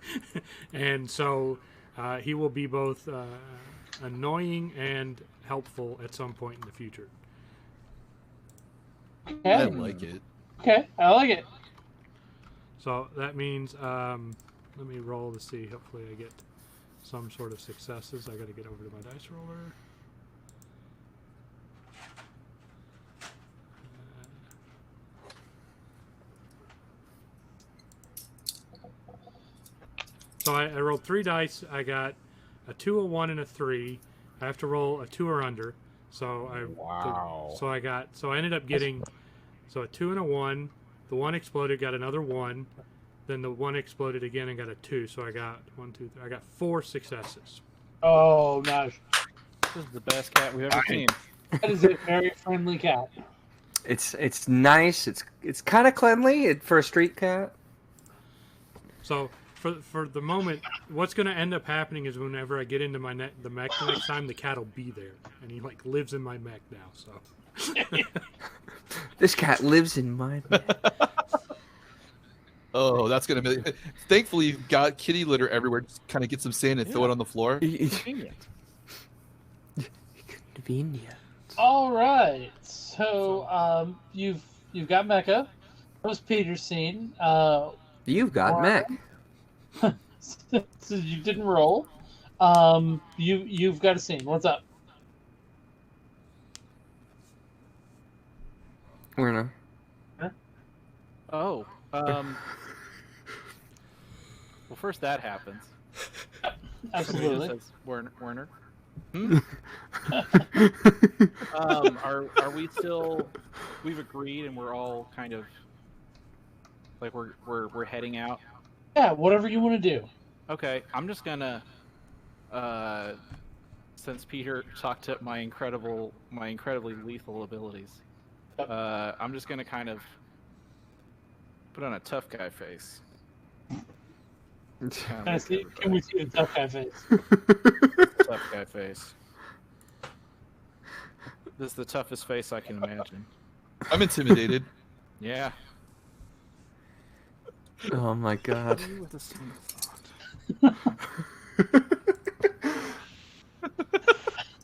And so he will be both annoying and helpful at some point in the future. Okay. I like it. Okay, I like it. So that means, let me roll to see. Hopefully I get some sort of successes. I got to get over to my dice roller. So I rolled 3 dice. I got a 2, a 1, and a 3. I have to roll a 2 or under. So I ended up getting a 2 and a 1. The 1 exploded, got another 1. Then the 1 exploded again and got a 2. So I got 1, 2, 3. I got 4 successes. Oh, nice. This is the best cat we've ever seen. That is a very friendly cat. It's nice. It's kind of cleanly for a street cat. So for the moment, what's going to end up happening is whenever I get into the mech the next time, the cat will be there, and he like lives in my mech now. So This cat lives in my mech. Oh, that's gonna be. Thankfully, you've got kitty litter everywhere. Just kind of get some sand and throw it on the floor. Convenient. Convenient. All right. So you've got Mecha. That was Peter's scene. You've got mech. So you didn't roll. You've got a scene. What's up? Werner. Oh. Well, first that happens. Absolutely. Says Werner. Are we still? We've agreed, and we're all kind of like we're heading out. Yeah, whatever you want to do. Okay, I'm just gonna. Since Peter talked up my incredibly lethal abilities, I'm just gonna kind of put on a tough guy face. Can we see the tough guy face? Tough guy face. This is the toughest face I can imagine. I'm intimidated. Yeah. Oh my god. With a single thought.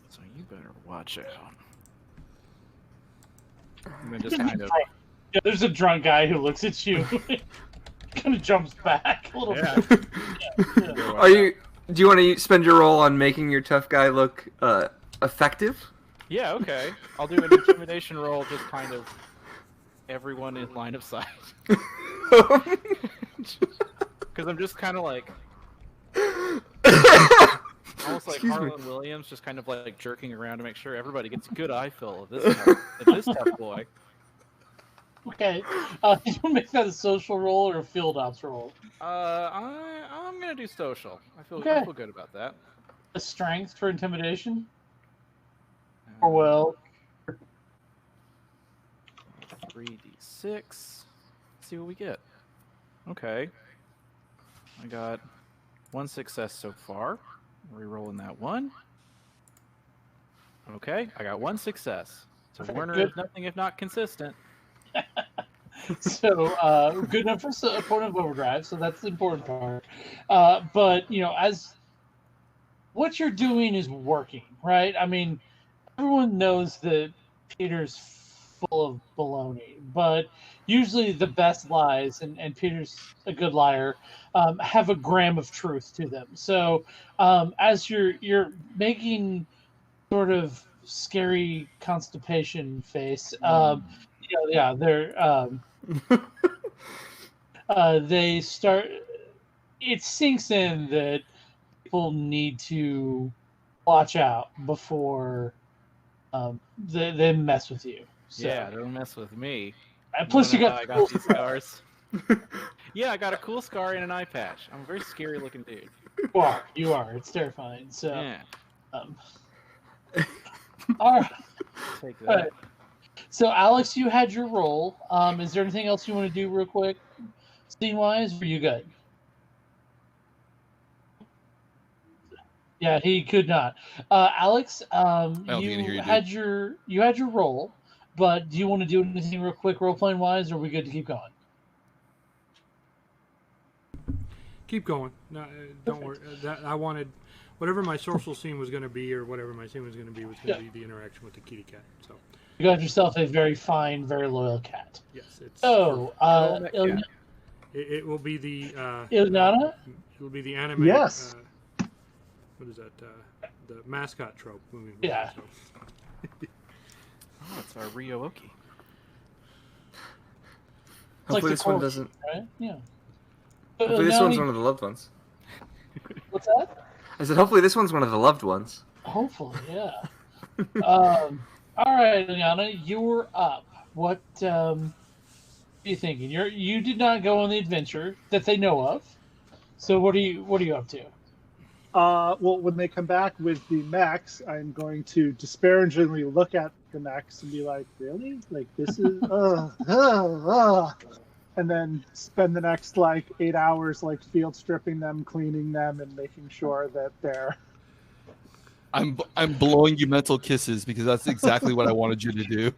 So you better watch out. And then just kind of. Yeah, there's a drunk guy who looks at you, kind of jumps back a little bit. Yeah. Do you want to spend your roll on making your tough guy look effective? Yeah, okay. I'll do an intimidation roll, just kind of everyone in line of sight. Because I'm just kind of like. Almost like Harlan Williams, just kind of like jerking around to make sure everybody gets a good eye fill of this tough boy. Okay. Do you want to make that a social roll or a field ops roll? I'm gonna do social. I feel good about that. A strength for intimidation? Or well? 3d6. See what we get. Okay. I got 1 success so far. Rerolling that one. Okay, I got one success. So Okay, Warner good. is nothing if not consistent. So good enough for a point of overdrive. So that's the important part. But as what you're doing is working, right? I mean, everyone knows that Peter's full of baloney, but usually the best lies, and Peter's a good liar, have a gram of truth to them. So as you're making sort of scary constipation face, yeah, they're they start. It sinks in that people need to watch out before they mess with you. So, Yeah, don't mess with me. and You plus wanna you know how got I the got cool these scar. scars? Yeah, I got a cool scar and an eye patch. I'm a very scary looking dude. You are. It's terrifying. So, Yeah, um, all right. take All that. right. So, Alex, you had your role. Is there anything else you want to do real quick, scene wise? Or are you good? Yeah, he could not. Alex, don't think he can hear you, dude. you had your role, but do you want to do anything real quick, role playing wise, or are we good to keep going? Keep going. No, don't worry. That I wanted, whatever my social scene was going to be, or whatever my scene was going to be the interaction with the kitty cat. So You got yourself a very fine, very loyal cat. yes, it's. So, Hello, Mecha. It will be the. Ileana? It will be the anime. Yes. What is that? The mascot trope movie. Yeah. So. Oh, it's our Ryooki. Hopefully the this one core- doesn't. Right? Yeah. Hopefully this one's one of the loved ones. What's that? I said, hopefully this one's one of the loved ones. Hopefully, yeah. All right, Ileana, you're up. What are you thinking? You did not go on the adventure that they know of. So what are you up to? Well, when they come back with the mechs, I'm going to disparagingly look at the mechs and be like, "Really? Like this is and then spend the next like 8 hours like field stripping them, cleaning them, and making sure that they're." I'm blowing you mental kisses because that's exactly what I wanted you to do.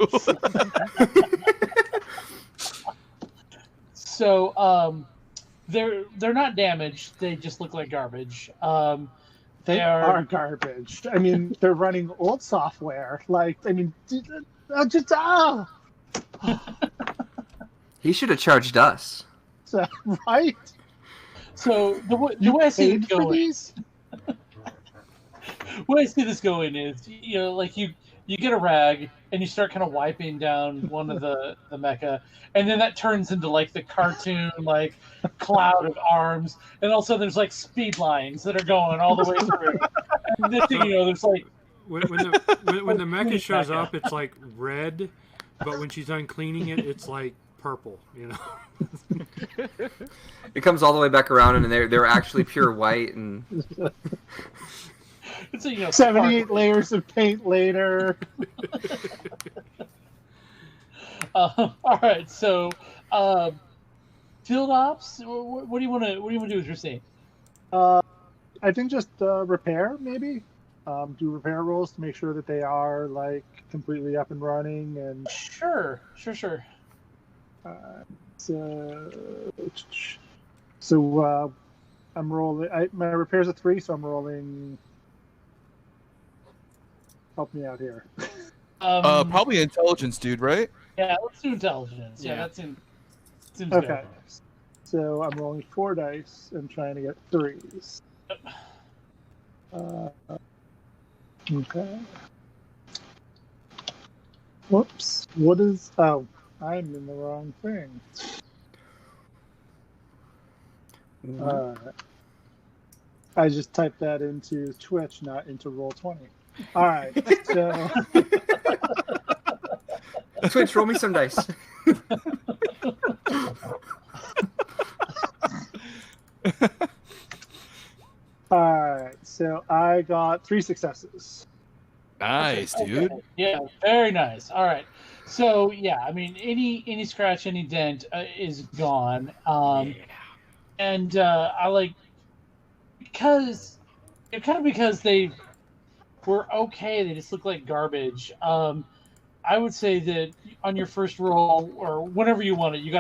So they're not damaged. They just look like garbage. They are garbage. I mean, they're running old software. Like, I mean, just He should have charged us. right. So the way I see this going, way I see this going is, like you get a rag and you start kind of wiping down one of the mecha, and then that turns into like the cartoon like cloud of arms, and also there's like speed lines that are going all the way through. And this thing, there's like When the mecha shows up, it's like red, but when she's done cleaning it, it's like purple. It comes all the way back around, and they're actually pure white. And it's a, 78 layers of paint later. All right, so field ops. What do you want to do with your scene? I think just repair, maybe. Do repair rolls to make sure that they are like completely up and running, and Sure. So I'm rolling. My repair's a 3, so I'm rolling. Help me out here. Probably intelligence, dude, right? Yeah, let's do intelligence. Yeah, Yeah. that seems Okay. good. So I'm rolling 4 dice and trying to get 3s. Okay. Whoops. What is... Oh, I'm in the wrong thing. I just typed that into Twitch, not into Roll20. All right. So... Twitch, roll me some dice. Alright, so I got 3 successes. Nice, dude. Okay. Yeah, very nice. All right. So yeah, I mean, any scratch, any dent is gone. And I like because they were okay. They just look like garbage. I would say that on your first roll or whenever you want it, you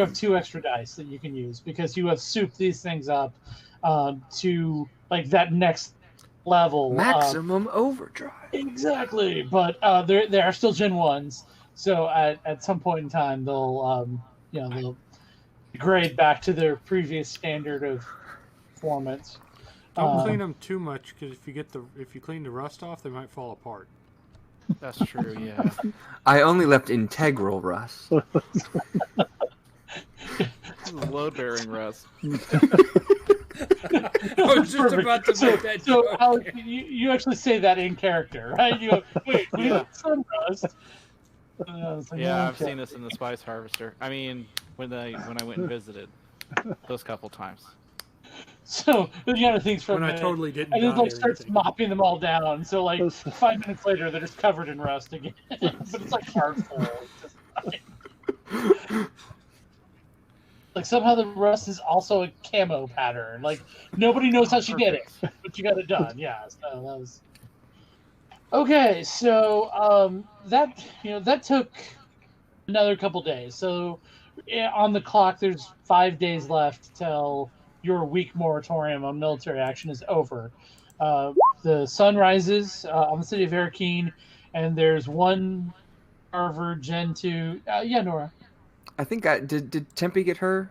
have 2 extra dice that you can use because you have souped these things up to like that next level. Maximum overdrive. Exactly, but they are still Gen 1s, so at some point in time they'll degrade back to their previous standard of performance. Don't clean them too much because if you clean the rust off, they might fall apart. That's true. Yeah. I only left integral rust. Load-bearing rust. I was just about to make that So, joke. Alex, you actually say that in character, right? You go, wait, we have sun rust. Yeah, I've seen this in the Spice Harvester. I mean, when I went and visited, those couple times. So the other things from When I totally didn't and then die like or starts anything. mopping them all down. So like 5 minutes later, they're just covered in rust again. But it's like hard full. Like somehow the rust is also a camo pattern. Like nobody knows how she did it, but you got it done. Yeah, so that was okay. So that took another couple days. So on the clock, there's 5 days left till your week moratorium on military action is over. The sun rises on the city of Arakeen, and there's one Harvard Gen 2. Yeah, Nora. I think did Tempe get her?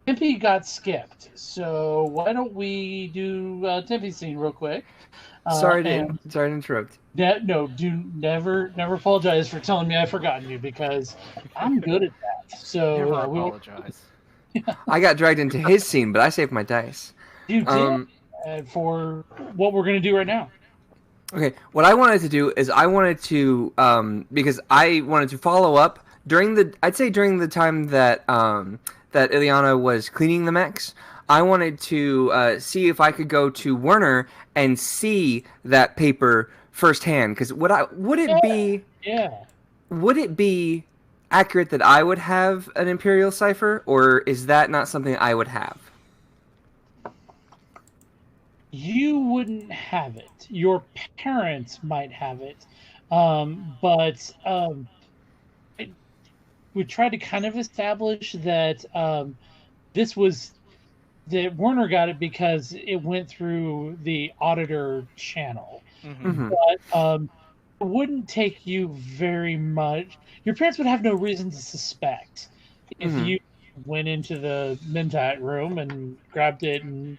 Tempe got skipped, so why don't we do Tempe's scene real quick? Sorry to interrupt. Never apologize for telling me I've forgotten you because I'm good at that. So Never apologize. I got dragged into his scene, but I saved my dice. You did for what we're gonna do right now. Okay, what I wanted to do is I wanted to because I wanted to follow up during the time that that Ileana was cleaning the mechs. I wanted to see if I could go to Werner and see that paper firsthand. Because would it be accurate that I would have an Imperial cipher, or is that not something I would have? You wouldn't have it. Your parents might have it, but we tried to kind of establish that that Werner got it because it went through the auditor channel. Mm-hmm. But it wouldn't take you very much. Your parents would have no reason to suspect if you went into the Mentite room and grabbed it and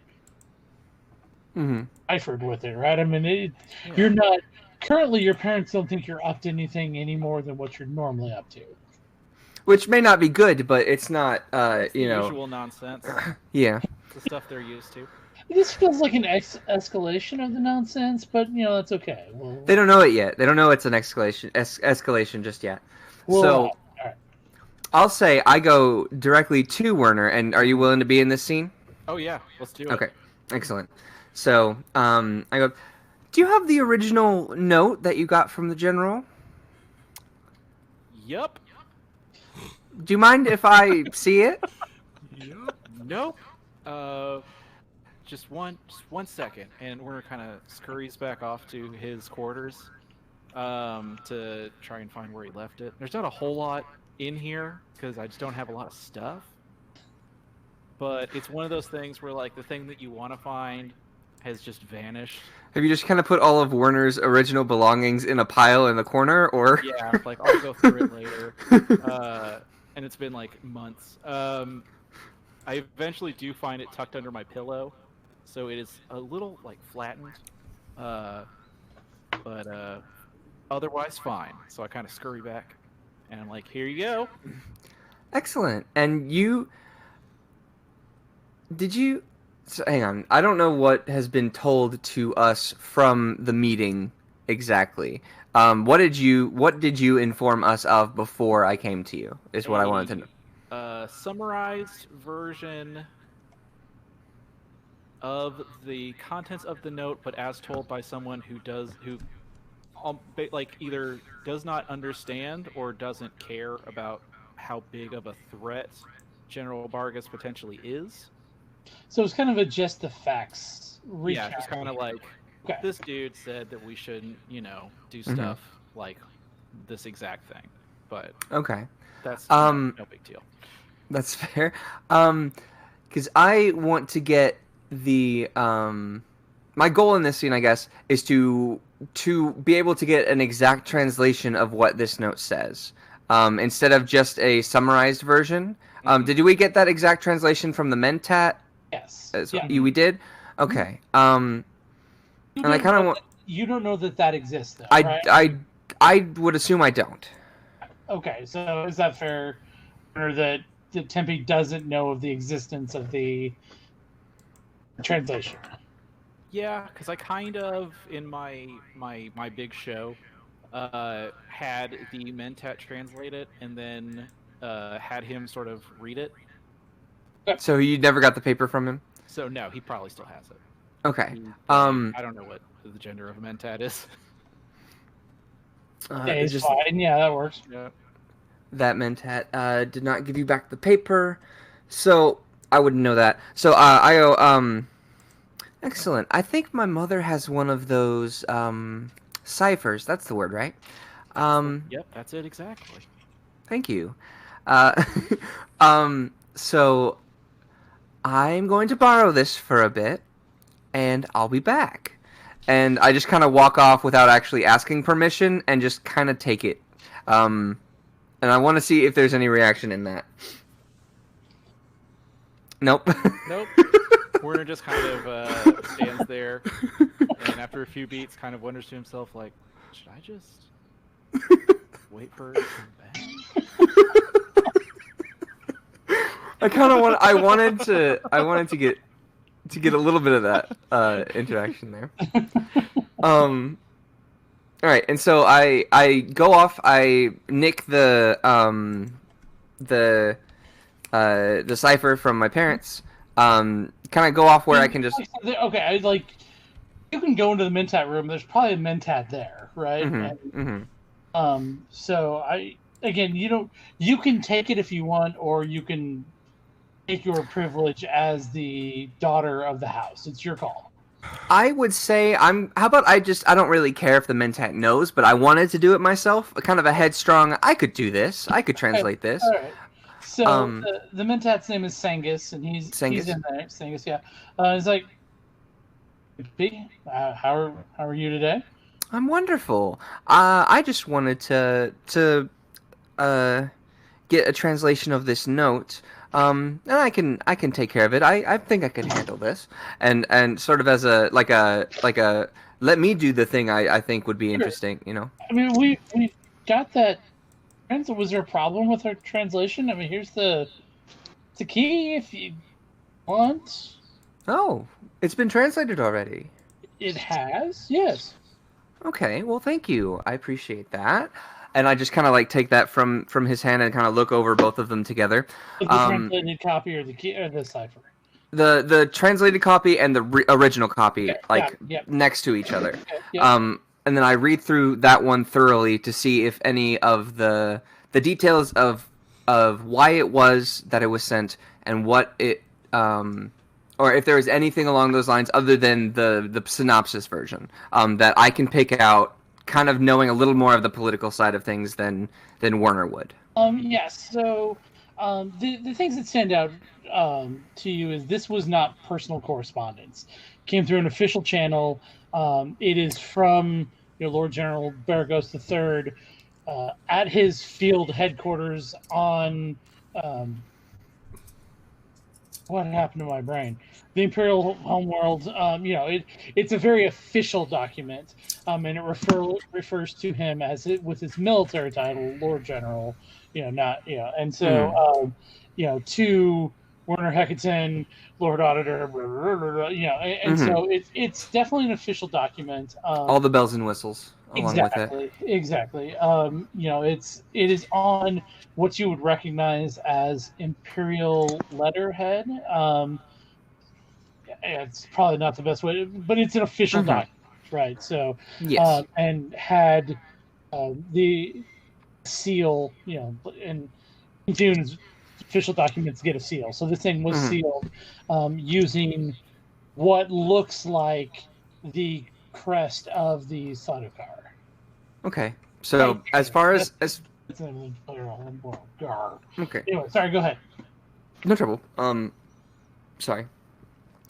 ciphered with it, right? I mean, you're not currently. Your parents don't think you're up to anything any more than what you're normally up to. Which may not be good, but it's not, usual nonsense. Yeah. The stuff they're used to. This feels like an escalation of the nonsense, but that's okay. They don't know it yet. They don't know it's an escalation just yet. So, all right. I'll say I go directly to Werner, and are you willing to be in this scene? Oh yeah, let's do it. Okay, excellent. So, I go, do you have the original note that you got from the general? Yup. Do you mind if I see it? Nope. Just one second, and Werner kind of scurries back off to his quarters to try and find where he left it. There's not a whole lot in here because I just don't have a lot of stuff. But it's one of those things where like the thing that you want to find has just vanished. Have you just kind of put all of Werner's original belongings in a pile in the corner, or? Yeah, like I'll go through it later. And it's been like months. I eventually do find it tucked under my pillow, so it is a little like flattened, but otherwise fine. So I kind of scurry back, and I'm like, "Here you go." Excellent. And so hang on. I don't know what has been told to us from the meeting exactly. What did you inform us of before I came to you? Is what I wanted to know. Summarized version of the contents of the note, but as told by someone who either does not understand or doesn't care about how big of a threat General Vargas potentially is. So it's kind of a just the facts recap. Yeah, just kind of like Okay. this dude said that we shouldn't, do Mhm. stuff like this exact thing. But Okay. that's Um, no big deal. That's fair. Because I want to get the my goal in this scene, I guess, is to be able to get an exact translation of what this note says, instead of just a summarized version. Mhm. Did we get that exact translation from the Mentat? Yes. Yeah. Yeah. We did. Okay. You And I don't kind of know want. you don't know that exists, though, I right? I would assume I don't. Okay, so is that fair? Or that Tempe doesn't know of the existence of the translation? Yeah, because I kind of in my big show had the Mentat translate it and then had him sort of read it. So you never got the paper from him? So no, he probably still has it. Okay. I don't know what the gender of a Mentat is. It's just fine. Yeah, that works. Yeah. that Mentat did not give you back the paper, so I wouldn't know that. So excellent. I think my mother has one of those ciphers. That's the word, right? Yep, that's it exactly. Thank you. So I'm going to borrow this for a bit, and I'll be back. And I just kind of walk off without actually asking permission, and just kind of take it. And I want to see if there's any reaction in that. Nope. Nope. Werner just kind of stands there, and after a few beats, kind of wonders to himself, like, should I just wait for her to come back? I wanted to get a little bit of that interaction there. All right, and so I go off. I nick the cipher from my parents. Can I go off where I can just? Okay, you can go into the Mentat room. There's probably a Mentat there, right? So you can take it if you want, or you can take your privilege as the daughter of the house. It's your call. I would say how about I don't really care if the Mentat knows, but I wanted to do it myself. Kind of a headstrong, I could do this. I could translate this. All right. So the Mentat's name is Sangus, and he's in there. Sangus, yeah. He's like, how are you today? I'm wonderful. I just wanted to get a translation of this note. And I can take care of it. I think I can handle this. And sort of as a let me do the thing I think would be interesting, I mean, we got that. Was there a problem with our translation? I mean, here's the key if you want. Oh, it's been translated already. It has, yes. Okay, well, thank you. I appreciate that. And I just kind of take that from his hand and kind of look over both of them together. The translated copy or the key or the cipher? The translated copy and the original copy, next to each other. Okay, and then I read through that one thoroughly to see if any of the details of why it was that it was sent and what it or if there was anything along those lines other than the synopsis version that I can pick out, kind of knowing a little more of the political side of things than Werner would. Yes. So the things that stand out to you is this was not personal correspondence. Came through an official channel. It is from Lord General Baragos III at his field headquarters on what happened to my brain? The Imperial Homeworld. It's a very official document, and it refers to him with his military title, Lord General. And so to Werner Heckerton, Lord Auditor, and so it's definitely an official document. All the bells and whistles along with it. Exactly. It is on what you would recognize as Imperial letterhead. It's probably not the best way, but it's an official document, right? So, yes, and had the seal, and in Dune's official documents get a seal. So this thing was sealed using what looks like the crest of the Sadokar. Okay. So as far as okay, Anyway, sorry. Go ahead. no trouble. Sorry.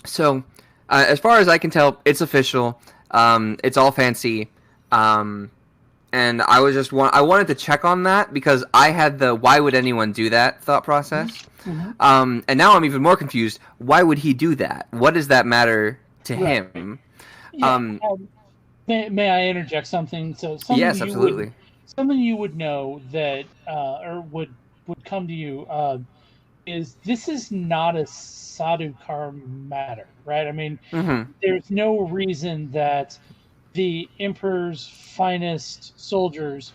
So as far as I can tell, it's official. It's all fancy. And I wanted to check on that because I had the why would anyone do that thought process. Mm-hmm. And now I'm even more confused. Why would he do that? What does that matter to him? Yeah, may I interject something? So something Yes, absolutely. Something you would know that or would come to you is this is not a Sadukar matter, right? I mean, there's no reason that the Emperor's finest soldiers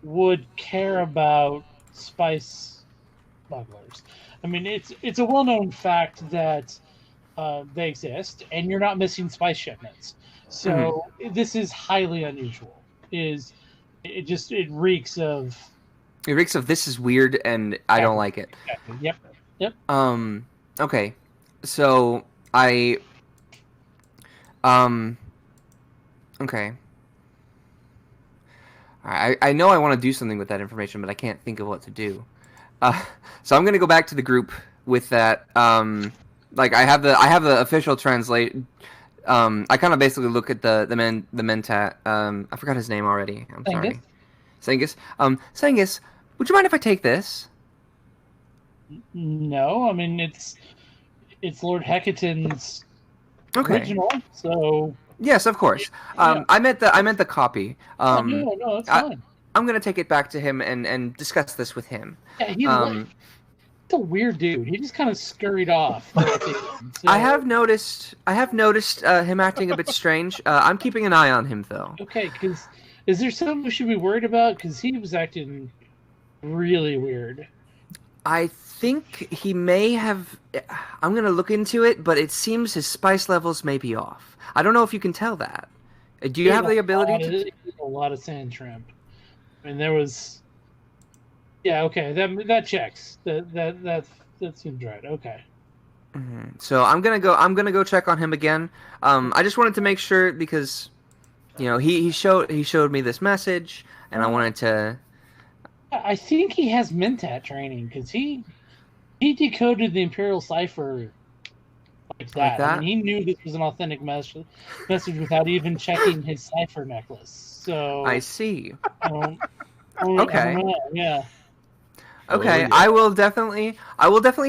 would care about spice smugglers. I mean, it's a well-known fact that they exist, and you're not missing spice shipments. So this is highly unusual. It reeks of. It reeks of this is weird, and I don't like it. Exactly. Yep. Okay. So I. Okay. I know I want to do something with that information, but I can't think of what to do. So I'm gonna go back to the group with that. Like I have the official translate. I kind of basically look at the mentat. I forgot his name already. I'm sorry. Sengus. Sengus, would you mind if I take this? No, I mean it's Lord Hecaton's original, so. Yes, of course. Yeah. I meant the copy. No, that's fine. I'm gonna take it back to him and discuss this with him. Yeah, he's a weird dude. He just kind of scurried off. So, I have noticed him acting a bit strange. I'm keeping an eye on him though. Okay, because is there something we should be worried about? Because he was acting really weird. I think he may have. I'm gonna look into it, but it seems his spice levels may be off. I don't know if you can tell that. Do you have the ability to? A lot of sand shrimp, and there was. Yeah. Okay. That checks. That seems right. Okay. So I'm gonna go check on him again. I just wanted to make sure because, he showed me this message, and I wanted to. I think he has Mentat training because he decoded the Imperial cipher like that. I mean, he knew this was an authentic message without even checking his cipher necklace. So I see. Okay. I don't know. Yeah. Okay, I will definitely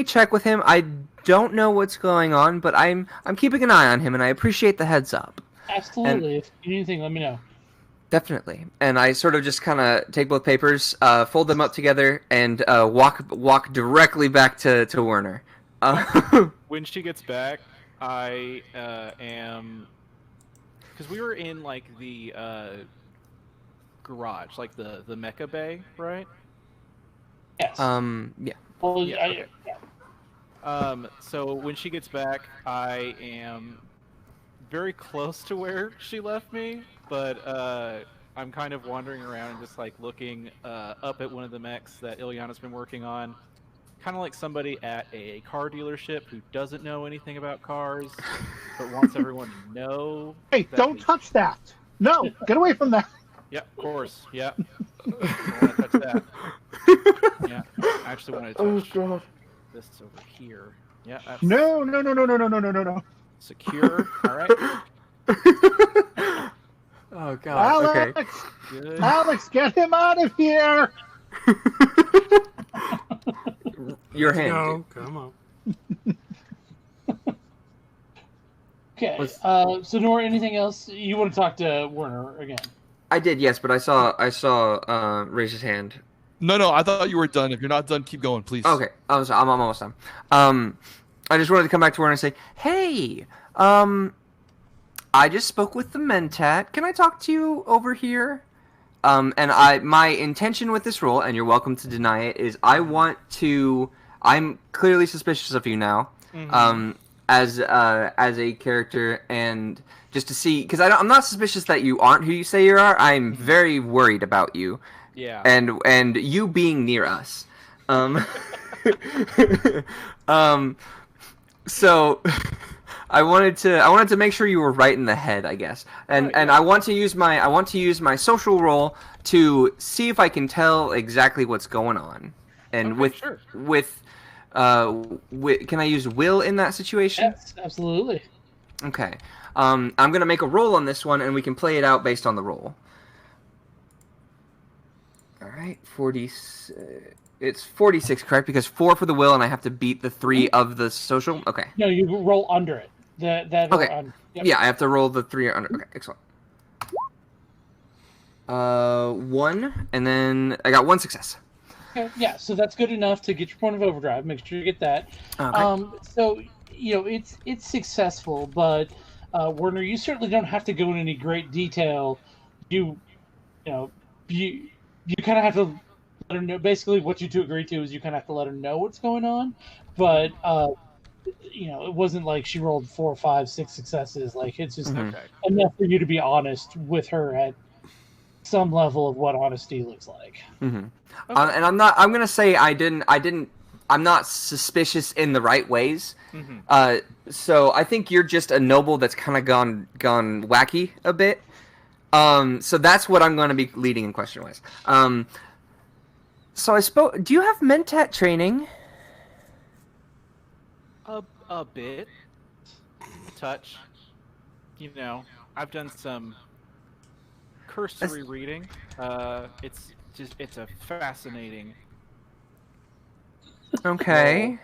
check with him. I don't know what's going on, but I'm keeping an eye on him, and I appreciate the heads up. Absolutely. If you need anything, let me know. Definitely. And I sort of just kind of take both papers, fold them up together, and walk directly back to Werner. When she gets back, I am, because we were in like the garage, like the Mecha bay, right? Yes. Yeah. Well, Yeah, okay. So when she gets back, I am very close to where she left me, but I'm kind of wandering around and just like looking up at one of the mechs that Ilyana's been working on. Kind of like somebody at a car dealership who doesn't know anything about cars, but wants everyone to know. Hey, don't touch that. No, get away from that. Yeah, of course. Yeah. Don't want to touch that. Yeah. I actually want to touch this over here. Yeah. That's No. secure. All right. Oh God. Alex, Okay. Good. Alex, get him out of here. Your hand. No, come on. Okay. So Nora, anything else you want to talk to Werner again? I did, yes, but I saw raise his hand. No, I thought you were done. If you're not done, keep going, please. Okay, I'm almost done. I just wanted to come back to Werner and say, hey, I just spoke with the Mentat. Can I talk to you over here? And my intention with this role, and you're welcome to deny it, is I'm clearly suspicious of you now, as a character, and just to see, because I'm not suspicious that you aren't who you say you are. I'm very worried about you. Yeah. And you being near us. So I wanted to make sure you were right in the head, I guess. And Right, and yeah. I want to use my social roll to see if I can tell exactly what's going on. And Okay, sure. can I use will in that situation? Yes, absolutely. Okay. I'm gonna make a roll on this one, and we can play it out based on the roll. All right, 40. It's 46, correct? Because 4 for the will, and I have to beat the 3 of the social. Okay. No, you roll under it. That Okay. or under. Yep. Yeah, I have to roll the 3 or under. Okay, excellent. 1, and then I got 1 success. Okay, yeah, so that's good enough to get your point of overdrive. Make sure you get that. Okay. So it's successful, but Werner, you certainly don't have to go into any great detail. You know you kind of have to let her know. Basically, what you two agreed to is you kind of have to let her know what's going on. But it wasn't like she rolled 4, 5, 6 successes. Like it's just Mhm. Okay. enough for you to be honest with her at some level of what honesty looks like. Mm-hmm. Okay. And I'm gonna say I'm not suspicious in the right ways. Mm-hmm. So I think you're just a noble that's kind of gone wacky a bit. So that's what I'm going to be leading in question wise. So do you have Mentat training? A bit. Touch. I've done some cursory reading. It's a fascinating. Okay.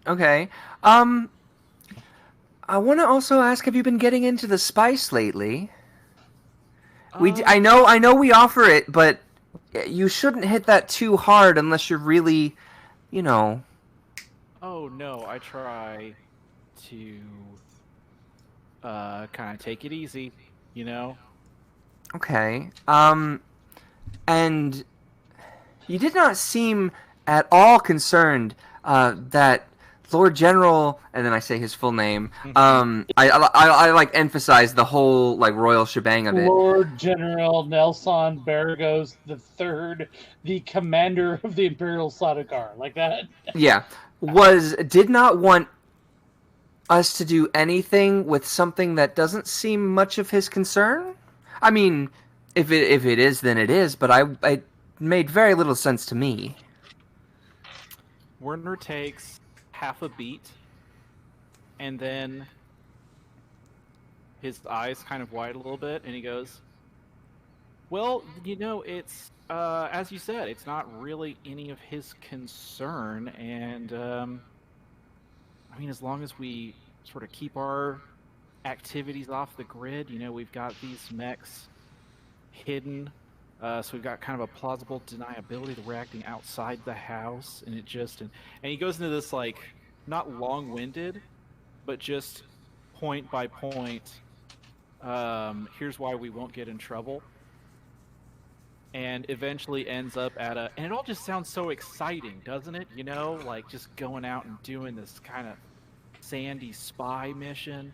Okay. I want to also ask, have you been getting into the spice lately? I know we offer it, but you shouldn't hit that too hard unless you're really, Oh no, I try to kind of take it easy, Okay. And you did not seem at all concerned that Lord General, and then I say his full name. I like emphasize the whole like royal shebang of it. Lord General Nelson Baragos III, the commander of the Imperial Sardaukar, like that. Yeah, did not want us to do anything with something that doesn't seem much of his concern. I mean, if it is, then it is. But it made very little sense to me. Werner takes half a beat, and then his eyes kind of widen a little bit, and he goes, "Well, it's as you said, it's not really any of his concern, and I mean, as long as we sort of keep our activities off the grid, we've got these mechs hidden, so we've got kind of a plausible deniability that we're acting outside the house, and and he goes into this like not long-winded, but just point by point. Here's why we won't get in trouble." And eventually ends up and it all just sounds so exciting, doesn't it? Like just going out and doing this kind of sandy spy mission,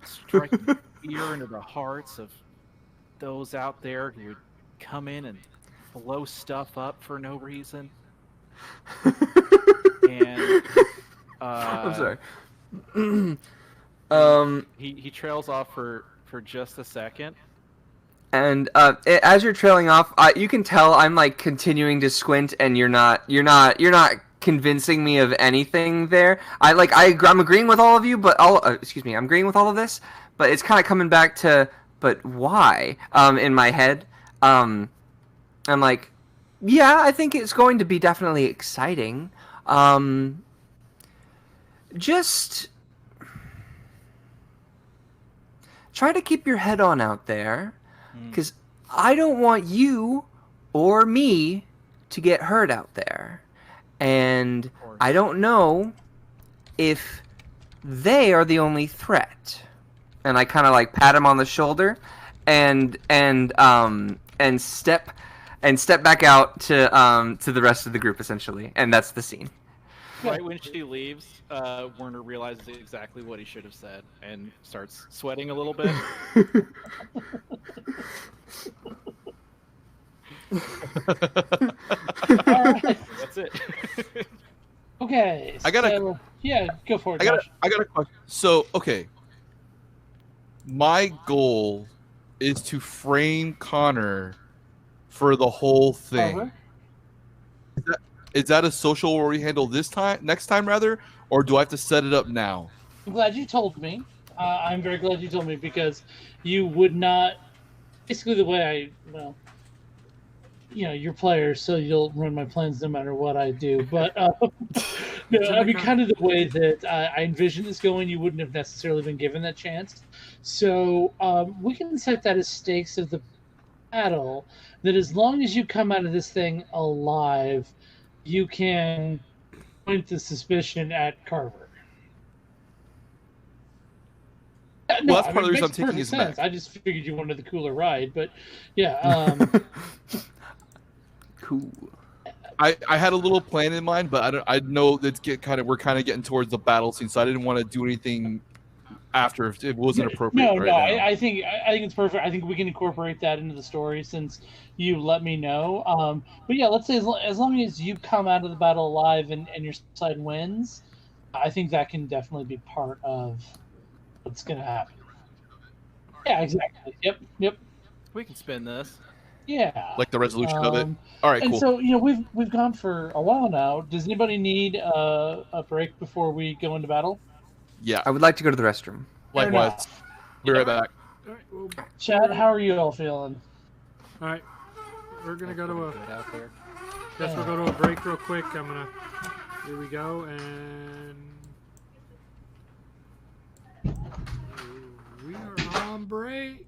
striking fear into the hearts of those out there who would come in and blow stuff up for no reason. And I'm sorry. He trails off for just a second. And as you're trailing off, you can tell I'm like continuing to squint, and you're not convincing me of anything there. I'm agreeing with all of you, but I'm agreeing with all of this, but it's kind of coming back to, but why? In my head, I'm like, yeah, I think it's going to be definitely exciting. Just try to keep your head on out there. Because I don't want you or me to get hurt out there. And I don't know if they are the only threat. And I kind of like pat him on the shoulder and step back out to the rest of the group, essentially. And that's the scene. Right when she leaves, Werner realizes exactly what he should have said and starts sweating a little bit. All right. That's it. Okay. I gotta- So yeah, go for it, Josh. I got a question. So, okay, my goal is to frame Connor for the whole thing. Carver? Is that a social where we handle next time rather, or do I have to set it up now? I'm glad you told me. I'm very glad you told me because you would not. Basically, the way you're players, so you'll run my plans no matter what I do. But no, I mean, kind of the way that I envision this going, you wouldn't have necessarily been given that chance. So we can set that as stakes of the battle. That as long as you come out of this thing alive, you can point the suspicion at Carver. No, Well, that's I part mean, of the it reason I'm makes taking perfect his sense. mech. I just figured you wanted the cooler ride, but yeah. Cool. I had a little plan in mind, but I know that we're kind of getting towards the battle scene, so I didn't want to do anything after if it wasn't appropriate No, right now. I think it's perfect. I think we can incorporate that into the story since you let me know. But yeah, let's say as long as you come out of the battle alive and your side wins, I think that can definitely be part of what's going to happen. Yeah, exactly. Yep. We can spin this. Yeah. Like the resolution of it. All right, And cool. so we've gone for a while now. Does anybody need a break before we go into battle? Yeah, I would like to go to the restroom. Fair likewise. enough. Be right back. All right, well, Chad, how are you all feeling? all right, we're gonna go to a. Good out there. Guess we'll go to a break real quick. Here we go, and we are on break.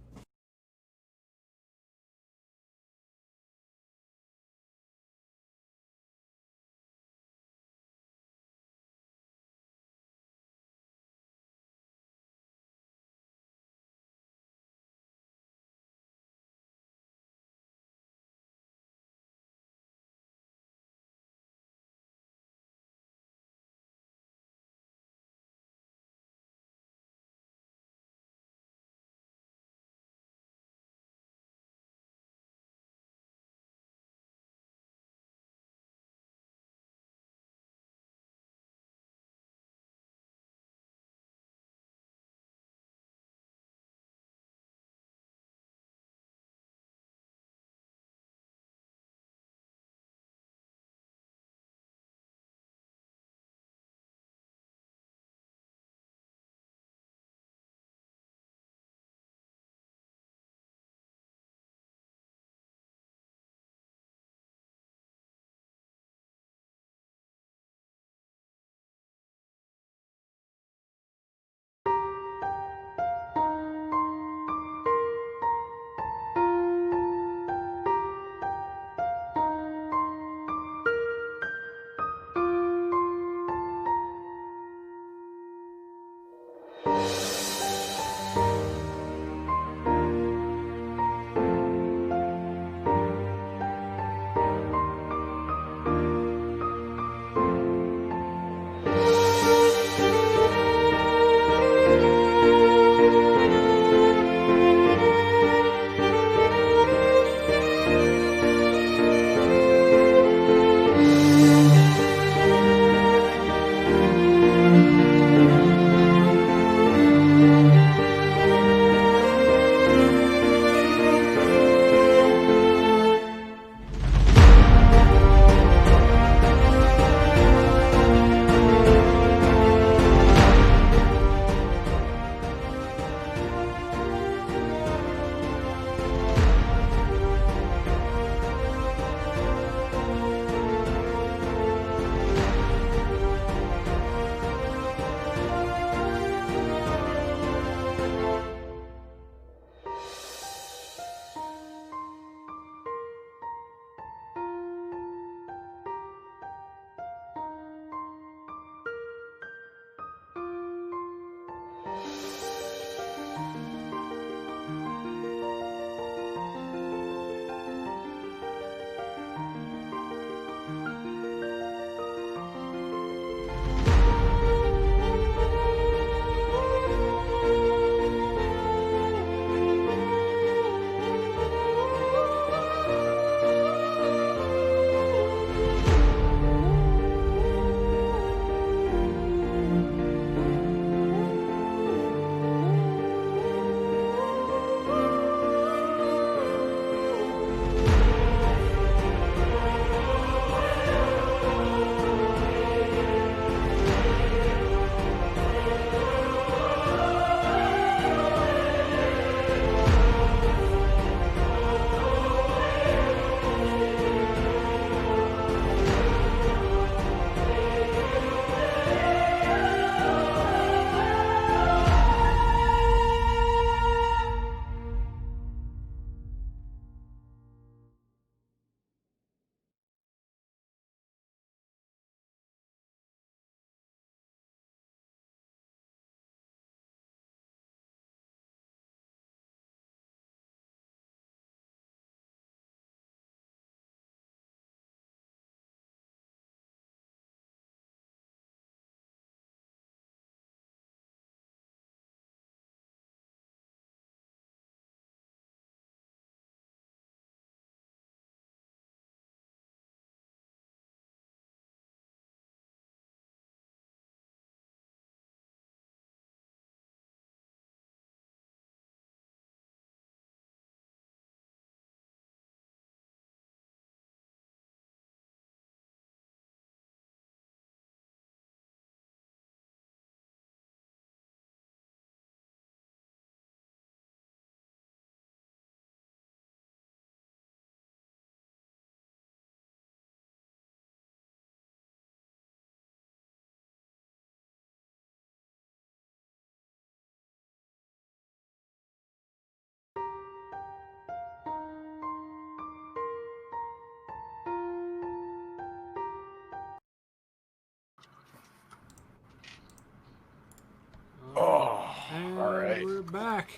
And All right. we're back.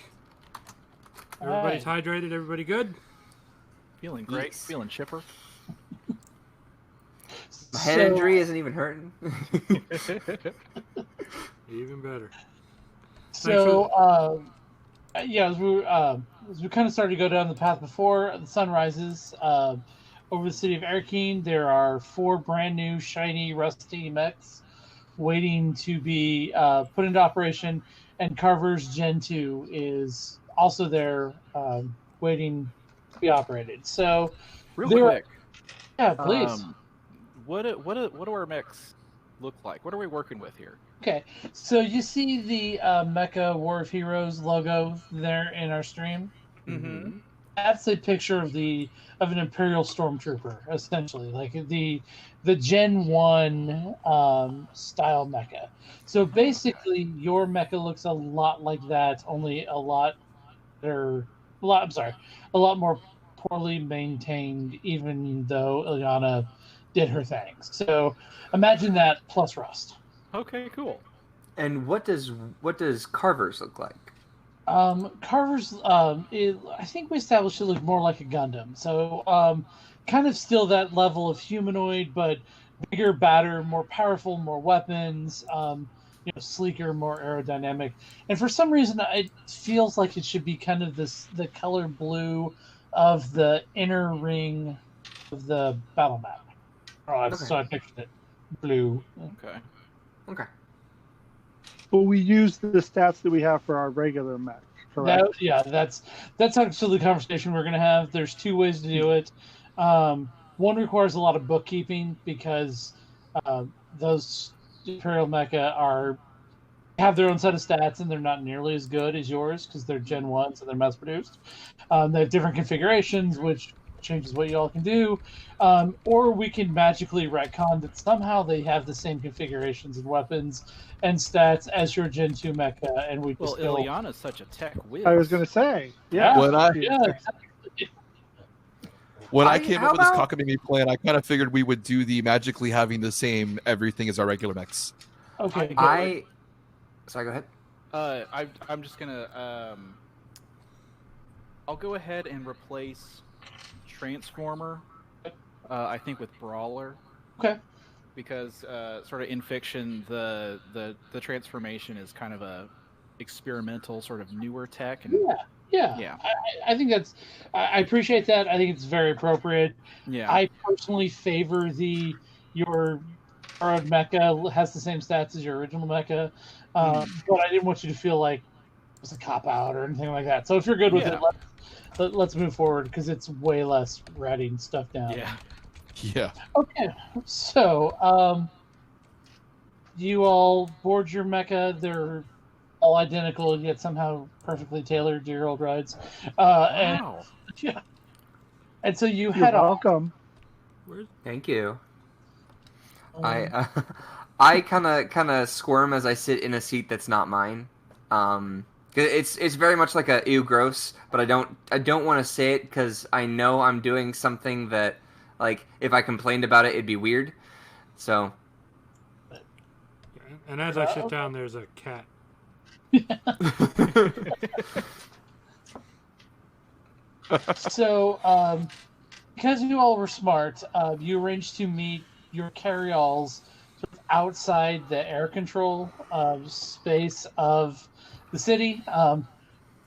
All Everybody's right. hydrated. Everybody good? Feeling great. Yes. Feeling chipper. My head injury isn't even hurting. Even better. So, yeah, as we kind of started to go down the path before the sun rises, over the city of Arakeen, there are 4 brand new, shiny, rusty mechs waiting to be put into operation, and Carver's Gen 2 is also there, waiting to be operated. So, Real there, quick. yeah, please. What do our mechs look like? What are we working with here? Okay, so you see the Mecha War of Heroes logo there in our stream. Mm-hmm. That's a picture of an Imperial Stormtrooper, essentially, like the Gen 1 style mecha. So basically, your mecha looks a lot like that, only a lot better. I'm sorry, a lot more poorly maintained. Even though Ilyana did her thing, so imagine that plus Rust. Okay, cool. And what does Carver's look like? Carver's, I think we established it looked more like a Gundam. So, kind of still that level of humanoid, but bigger, badder, more powerful, more weapons, sleeker, more aerodynamic. And for some reason, it feels like it should be kind of the color blue of the inner ring of the battle map. Oh, so I pictured it. Blue. Okay. Okay. But we use the stats that we have for our regular mech, correct? That's actually the conversation we're going to have. There's 2 ways to do it. One requires a lot of bookkeeping because those Imperial Mecha have their own set of stats, and they're not nearly as good as yours because they're Gen 1s and they're mass produced. They have different configurations, which changes what you all can do. Or we can magically retcon that somehow they have the same configurations and weapons and stats as your Gen 2 mecha, and we Well, just go. Ilyana's such a tech whiz. I was going to say, yeah. When I came up with this cockamamie plan, I kind of figured we would do the magically having the same everything as our regular mechs. Okay. Sorry, go ahead. I'm just gonna I'll go ahead and replace Transformer. I think with Brawler. Okay. Because sort of in fiction, the transformation is kind of a experimental, sort of newer tech. And, yeah. I think that's. I appreciate that. I think it's very appropriate. Yeah. I personally favor your borrowed mecha has the same stats as your original mecha, but I didn't want you to feel like it was a cop out or anything like that. So if you're good with it, let's move forward because it's way less ratting stuff down. Yeah. Okay, so you all board your mecha. They're all identical yet somehow perfectly tailored to your old rides. Wow. And so you You're head off. welcome. Thank you. I kind of squirm as I sit in a seat that's not mine. It's very much like a ew gross, but I don't want to say it because I know I'm doing something that, like, if I complained about it, it'd be weird. So. And as I sit down, there's a cat. So, because you all were smart, you arranged to meet your carry-alls sort of outside the air control space of the city.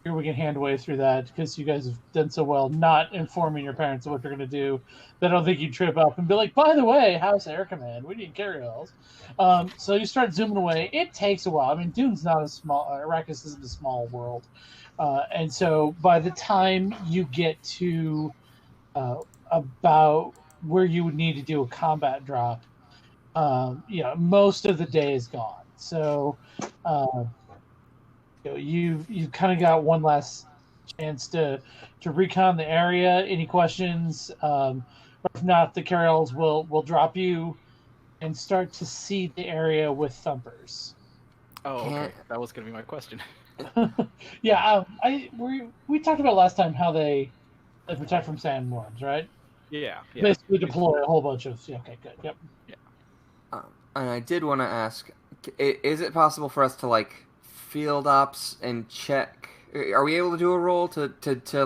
Here we can hand wave through that because you guys have done so well not informing your parents of what you're going to do. They don't think you'd trip up and be like, by the way, how's Air Command? We need carry-alls. So you start zooming away. It takes a while. I mean, Dune's not a small, Arrakis isn't a small world. And so by the time you get to about where you would need to do a combat drop, most of the day is gone. So you've kind of got one last chance to recon the area. Any questions? Or if not, the carry-alls will drop you and start to see the area with thumpers. Oh, okay. That was going to be my question. Yeah, we talked about last time how they protect from sandworms, right? Yeah. Basically deploy a whole bunch of. Yeah, okay, good. Yep. Yeah. And I did want to ask, is it possible for us to field ops and check. Are we able to do a roll to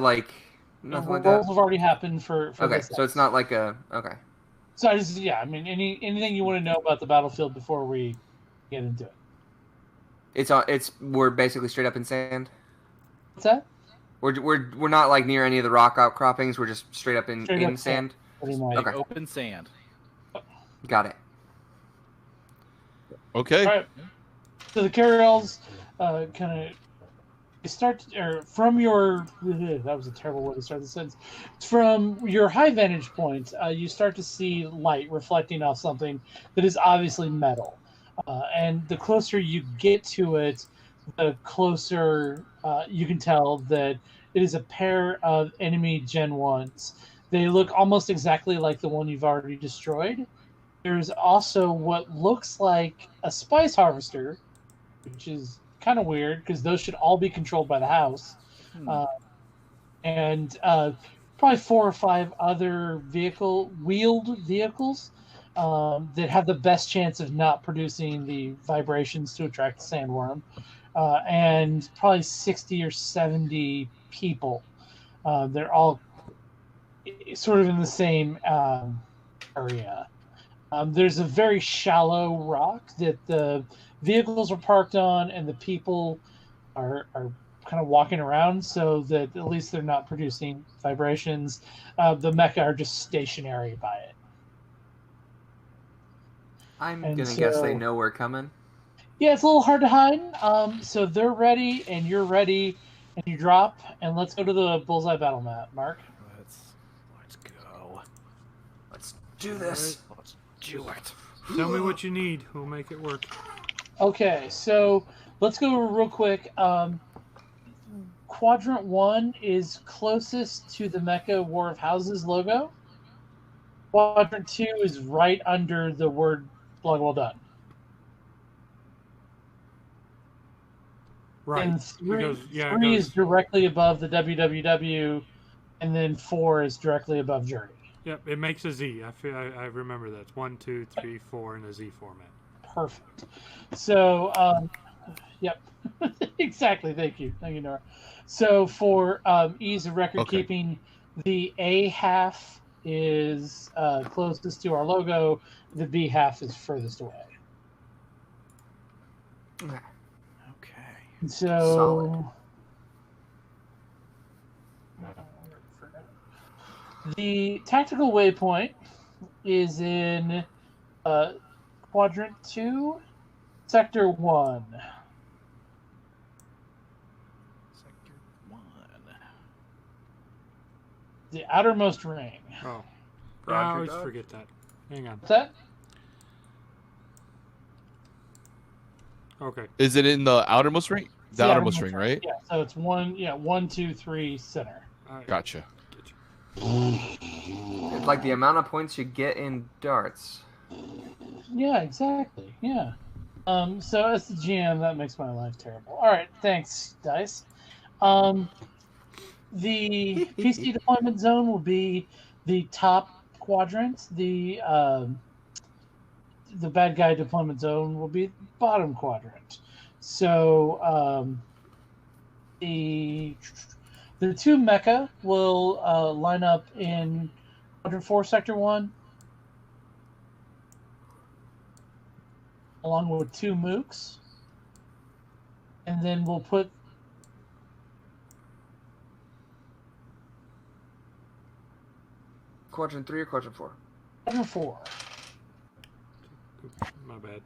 like nothing like Rolls that? have already happened for Okay, this. so it's not like a okay. So I mean, anything you want to know about the battlefield before we get into it? We're basically straight up in sand. What's that? We're not like near any of the rock outcroppings. We're just straight up in Straight up sand. Pretty much. Okay. Open sand. Got it. Okay. All right. So the carryalls kind of start, or from your, that was a terrible way to start the sentence. From your high vantage point, you start to see light reflecting off something that is obviously metal. And the closer you get to it, the closer you can tell that it is a pair of enemy Gen 1s. They look almost exactly like the one you've already destroyed. There's also what looks like a spice harvester, which is kind of weird because those should all be controlled by the house. And probably 4 or 5 other wheeled vehicles that have the best chance of not producing the vibrations to attract the sandworm. And probably 60 or 70 people. They're all sort of in the same area. There's a very shallow rock that the vehicles are parked on, and the people are kind of walking around, so that at least they're not producing vibrations. The mecha are just stationary by it. I'm gonna guess they know we're coming. Yeah, it's a little hard to hide. So they're ready, and you're ready, and you drop, and let's go to the bullseye battle map, Mark. Let's go. Let's do this. Let's do it. Tell me what you need. We'll make it work. Okay, so let's go real quick. Quadrant 1 is closest to the Mecha War of Houses logo. Quadrant 2 is right under the word "Blood Well Done." Right. And 3, Because, yeah, three is directly above the www, and then 4 is directly above Journey. Yep, it makes a Z. I remember that. It's 1, 2, 3, 4 in a Z format. Perfect. So, yep, exactly. Thank you, Nora. So for ease of record keeping, the A half is closest to our logo. The B half is furthest away. Okay. So. Solid. The tactical waypoint is in Quadrant 2, Sector 1. Sector 1. The outermost ring. Oh. Roger I always that. forget that. Hang on. What's that? Okay. Is it in the outermost ring? The outermost ring, right? Yeah, so it's 1, 2, 3, center. All right. Gotcha. It's like the amount of points you get in darts. Yeah, exactly. Yeah. So as the GM, that makes my life terrible. All right, thanks, Dice. The PC deployment zone will be the top quadrant. The bad guy deployment zone will be bottom quadrant. So the two mecha will line up in Quadrant 4, Sector 1, along with 2 mooks. And then we'll put Quadrant 3 or Quadrant 4? Quadrant 4. Oops, my bad.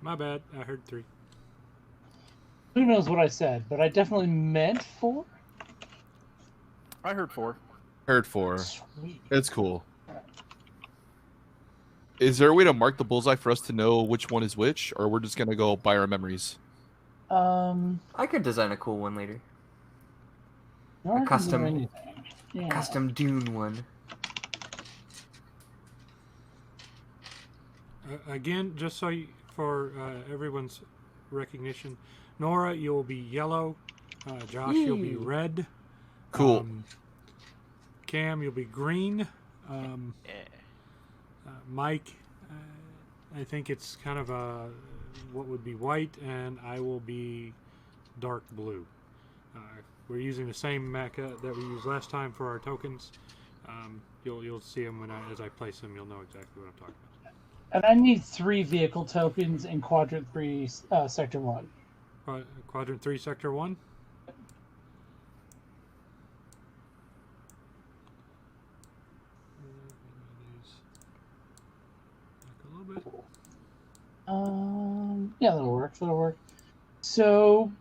My bad. I heard 3. Who knows what I said, but I definitely meant 4. I heard 4. Heard 4. Sweet. It's cool. Is there a way to mark the bullseye for us to know which one is which, or we're just gonna go by our memories? I could design a cool one later. A custom Dune one. Again, just so for everyone's recognition, Nora, you'll be yellow. Josh, you'll be red. Cool. Cam, you'll be green. Mike, I think it's kind of a what would be white, and I will be dark blue. We're using the same mecha that we used last time for our tokens. You'll see them as I place them. You'll know exactly what I'm talking about. And I need 3 vehicle tokens in Quadrant 3, Sector 1. Quadrant 3, Sector 1? A little bit. Yeah, that'll work. That'll work. So,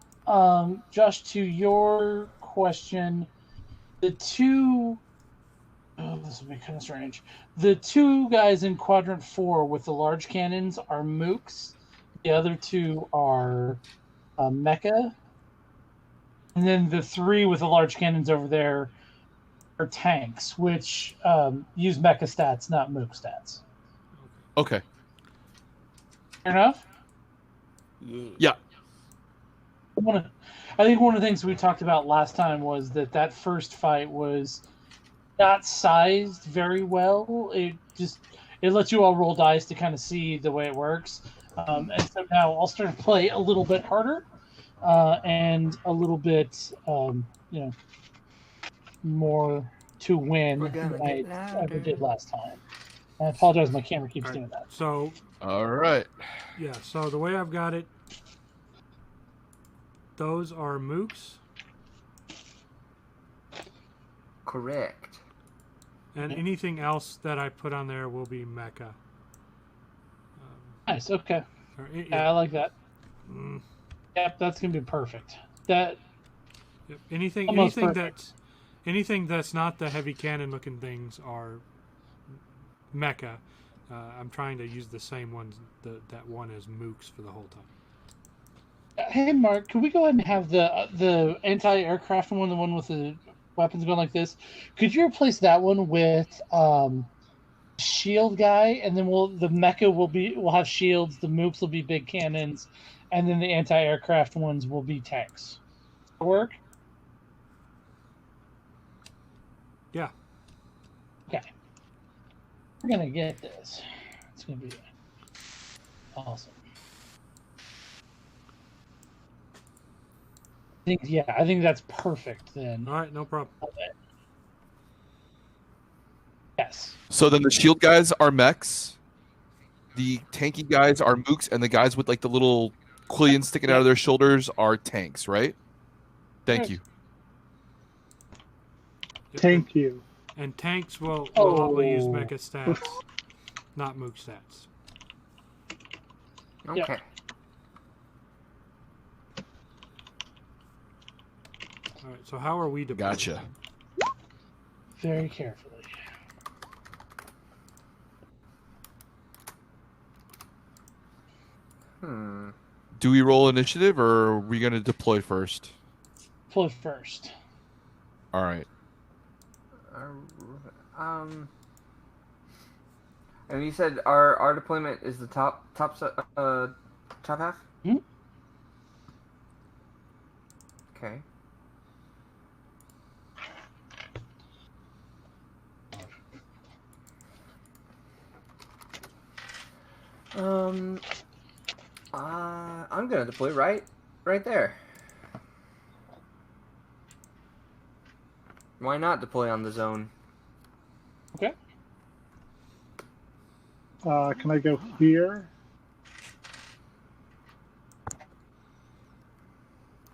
Josh, to your question, the two... Oh, this will be kind of strange. The 2 guys in Quadrant 4 with the large cannons are mooks. The other 2 are Mecha. And then the 3 with the large cannons over there are tanks, which use Mecha stats, not mook stats. Okay. Fair enough? Yeah. I think one of the things we talked about last time was that first fight was not sized very well. It lets you all roll dice to kind of see the way it works. And so now I'll start to play a little bit harder and a little bit, more to win than I ever did last time. I apologize, my camera keeps doing that. So, All right. yeah, so the way I've got it, those are mooks. Correct. And anything else that I put on there will be mecha. Nice, okay. Yeah. Yeah, I like that. Mm. Yep, that's gonna be perfect. That Yep. Anything perfect. that's not the heavy cannon looking things are mecha. I'm trying to use the same ones that one as mooks for the whole time. Hey, Mark, could we go ahead and have the anti-aircraft one, the one with the weapons going like this? Could you replace that one with shield guy, and then the mecha will have shields, the mooks will be big cannons, and then the anti-aircraft ones will be tanks. Work? Yeah. Okay. We're gonna get this. It's gonna be awesome. I think that's perfect then. All right, no problem. Yes. So then the shield guys are mechs, the tanky guys are mooks, and the guys with like the little quillions sticking out of their shoulders are tanks, right? Thank you. Thank you. And tanks will use mecha stats, not mook stats. Okay. Yep. All right, so how are we deploying? Gotcha. Very carefully. Do we roll initiative or are we going to deploy first? Deploy first. All right. And you said our deployment is the top half? Hmm? Okay. I'm gonna deploy right there. Why not deploy on the zone? Okay. Can I go here?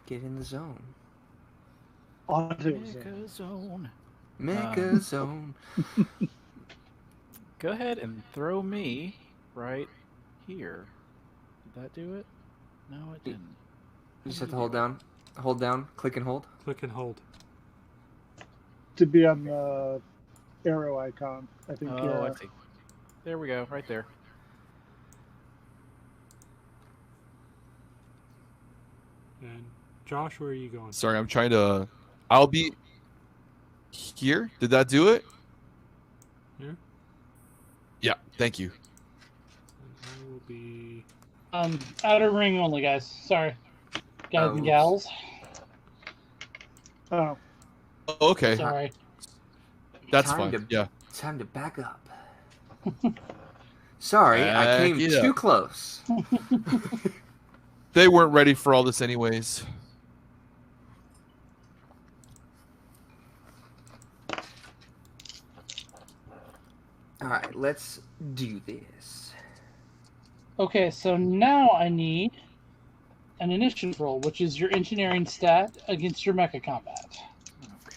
Get in the zone. Auto Mecha zone. Mecha zone. Go ahead and throw me right here. Did that do it? No, it didn't. You just have to hold down. Hold down. Click and hold. Click and hold. to be on the arrow icon. I think. Oh, I see. There we go, right there. And Josh, where are you going? Sorry, I'm trying to. I'll be here. Did that do it? Here? Yeah. Thank you. And I will be. Outer ring only, guys. Sorry, guys and gals. Oh, Okay. Sorry. That's Time fine. to- Yeah. Time to back up. Sorry, I Back came it too up. close. They weren't ready for all this anyways. All right, let's do this. Okay, so now I need an initiative roll, which is your engineering stat against your mecha combat.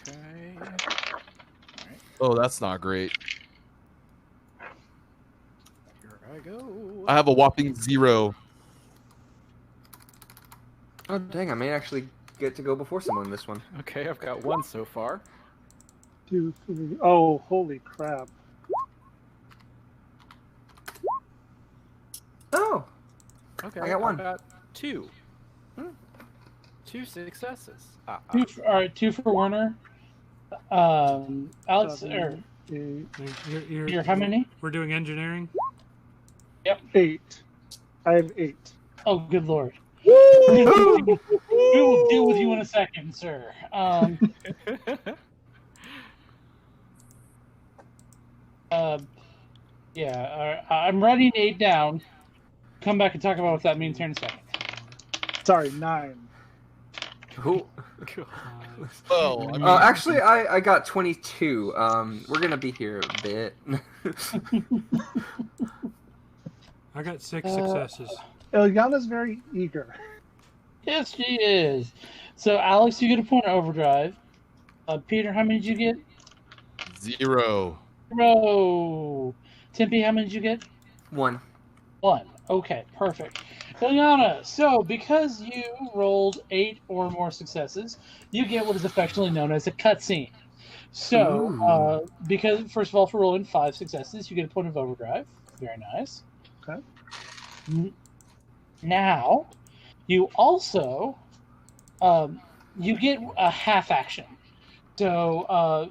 Okay. Oh, that's not great. Here I go. I have a whopping 0. Oh, dang, I may actually get to go before someone in this one. Okay, I've got 1 so far. 2, 3. Oh, holy crap! Oh, Okay, I got 1. I've got 2. 2 successes. All right, 2 for Warner. Alex, 7, or 8, you're how many? We're doing engineering. 8. I have 8. Oh, good lord. We will deal with you in a second, sir. Yeah, I'm writing 8 down. Come back and talk about what that means here in a second. Sorry, 9. Cool. Well, I mean, Actually, I got 22. We're gonna be here a bit. I got 6 successes. Ilyana's very eager. Yes, she is. So, Alex, you get a point of overdrive. Peter, how many did you get? 0. 0. Tempe, how many did you get? 1. 1. Okay, perfect. Ilyana, so because you rolled 8 or more successes, you get what is affectionately known as a cutscene. So, because, first of all, for rolling 5 successes, you get a point of overdrive. Very nice. Okay. Now, you also you get a half action. So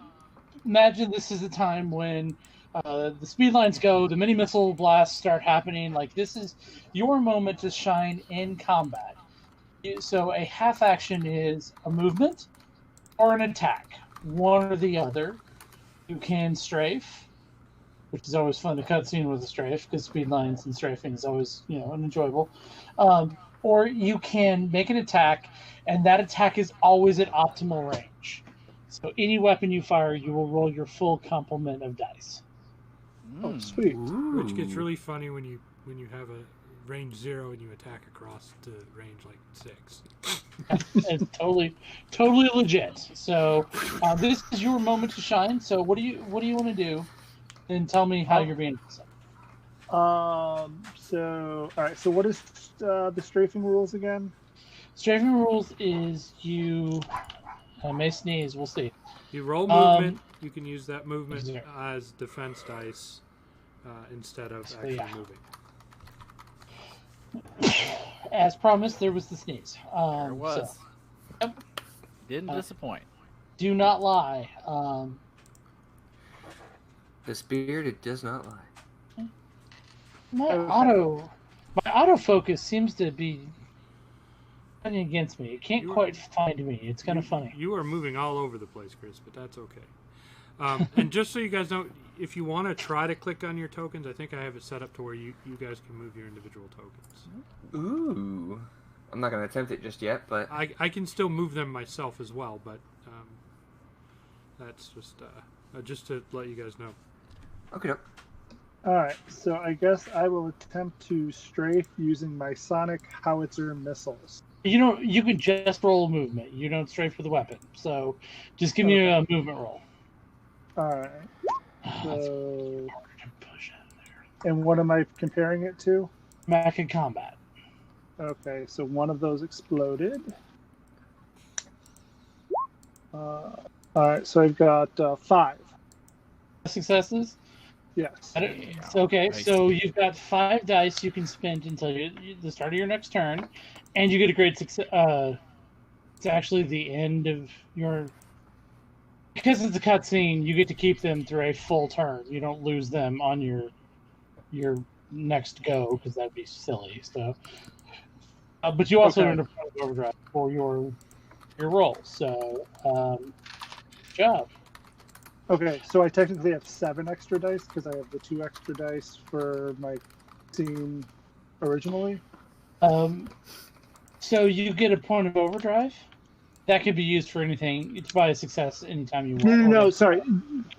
imagine this is the time when the speed lines go, the mini missile blasts start happening. Like, this is your moment to shine in combat. So a half action is a movement or an attack, one or the other. You can strafe, which is always fun to cutscene with a strafe because speed lines and strafing is always, enjoyable. Or you can make an attack, and that attack is always at optimal range. So any weapon you fire, you will roll your full complement of dice. Oh, sweet. Which gets really funny when you have a range 0 and you attack across to range like 6. It's totally legit. So this is your moment to shine. So what do you want to do? And tell me how you're being. So, all right. So, what is the strafing rules again? Strafing rules is I may sneeze. We'll see. You roll movement. You can use that movement as defense dice instead of actually moving. As promised, there was the sneeze. There was. So, yep. Didn't disappoint. Do not lie. The spirit, it does not lie. My autofocus seems to be running against me. It can't quite find me. It's kind of funny. You are moving all over the place, Chris, but that's okay. And just so you guys know, if you want to try to click on your tokens, I think I have it set up to where you guys can move your individual tokens. Ooh. I'm not going to attempt it just yet, but... I can still move them myself as well, but that's just to let you guys know. Okay. All right. So, I guess I will attempt to strafe using my sonic howitzer missiles. You can just roll a movement. You don't strafe for the weapon. So, just give me a movement roll. All right. So, and what am I comparing it to? Mecha combat. Okay, so one of those exploded. All right, so I've got 5 successes. Yes. Okay, Nice. so you've got 5 dice you can spend until the start of your next turn, and you get a great success. It's actually the end of your. Because it's a cutscene, you get to keep them through a full turn. You don't lose them on your next go, because that'd be silly. So, but you also earn a point of overdrive for your roll. So, good job. Okay, so I technically have 7 extra dice because I have the 2 extra dice for my scene originally. So you get a point of overdrive. That could be used for anything. It's by a success anytime you want. No, sorry.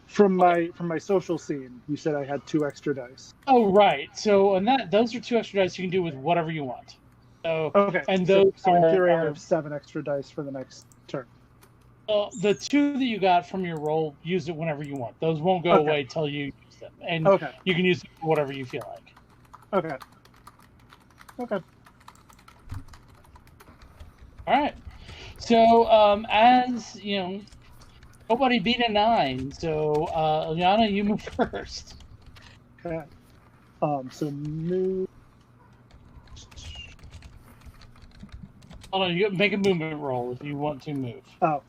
From my social scene, you said I had 2 extra dice. Oh, right. So on those are 2 extra dice you can do with whatever you want. So Okay, and so those in theory, I are have 7 extra dice for the next turn. the 2 that you got from your roll. Use it whenever you want. Those won't go away till you use them, and Okay. you can use them for whatever you feel like. Okay. All right. So as you know, nobody beat a 9. So Liana, you move first. Okay. So move. Hold on, you make a movement roll if you want to move. Oh,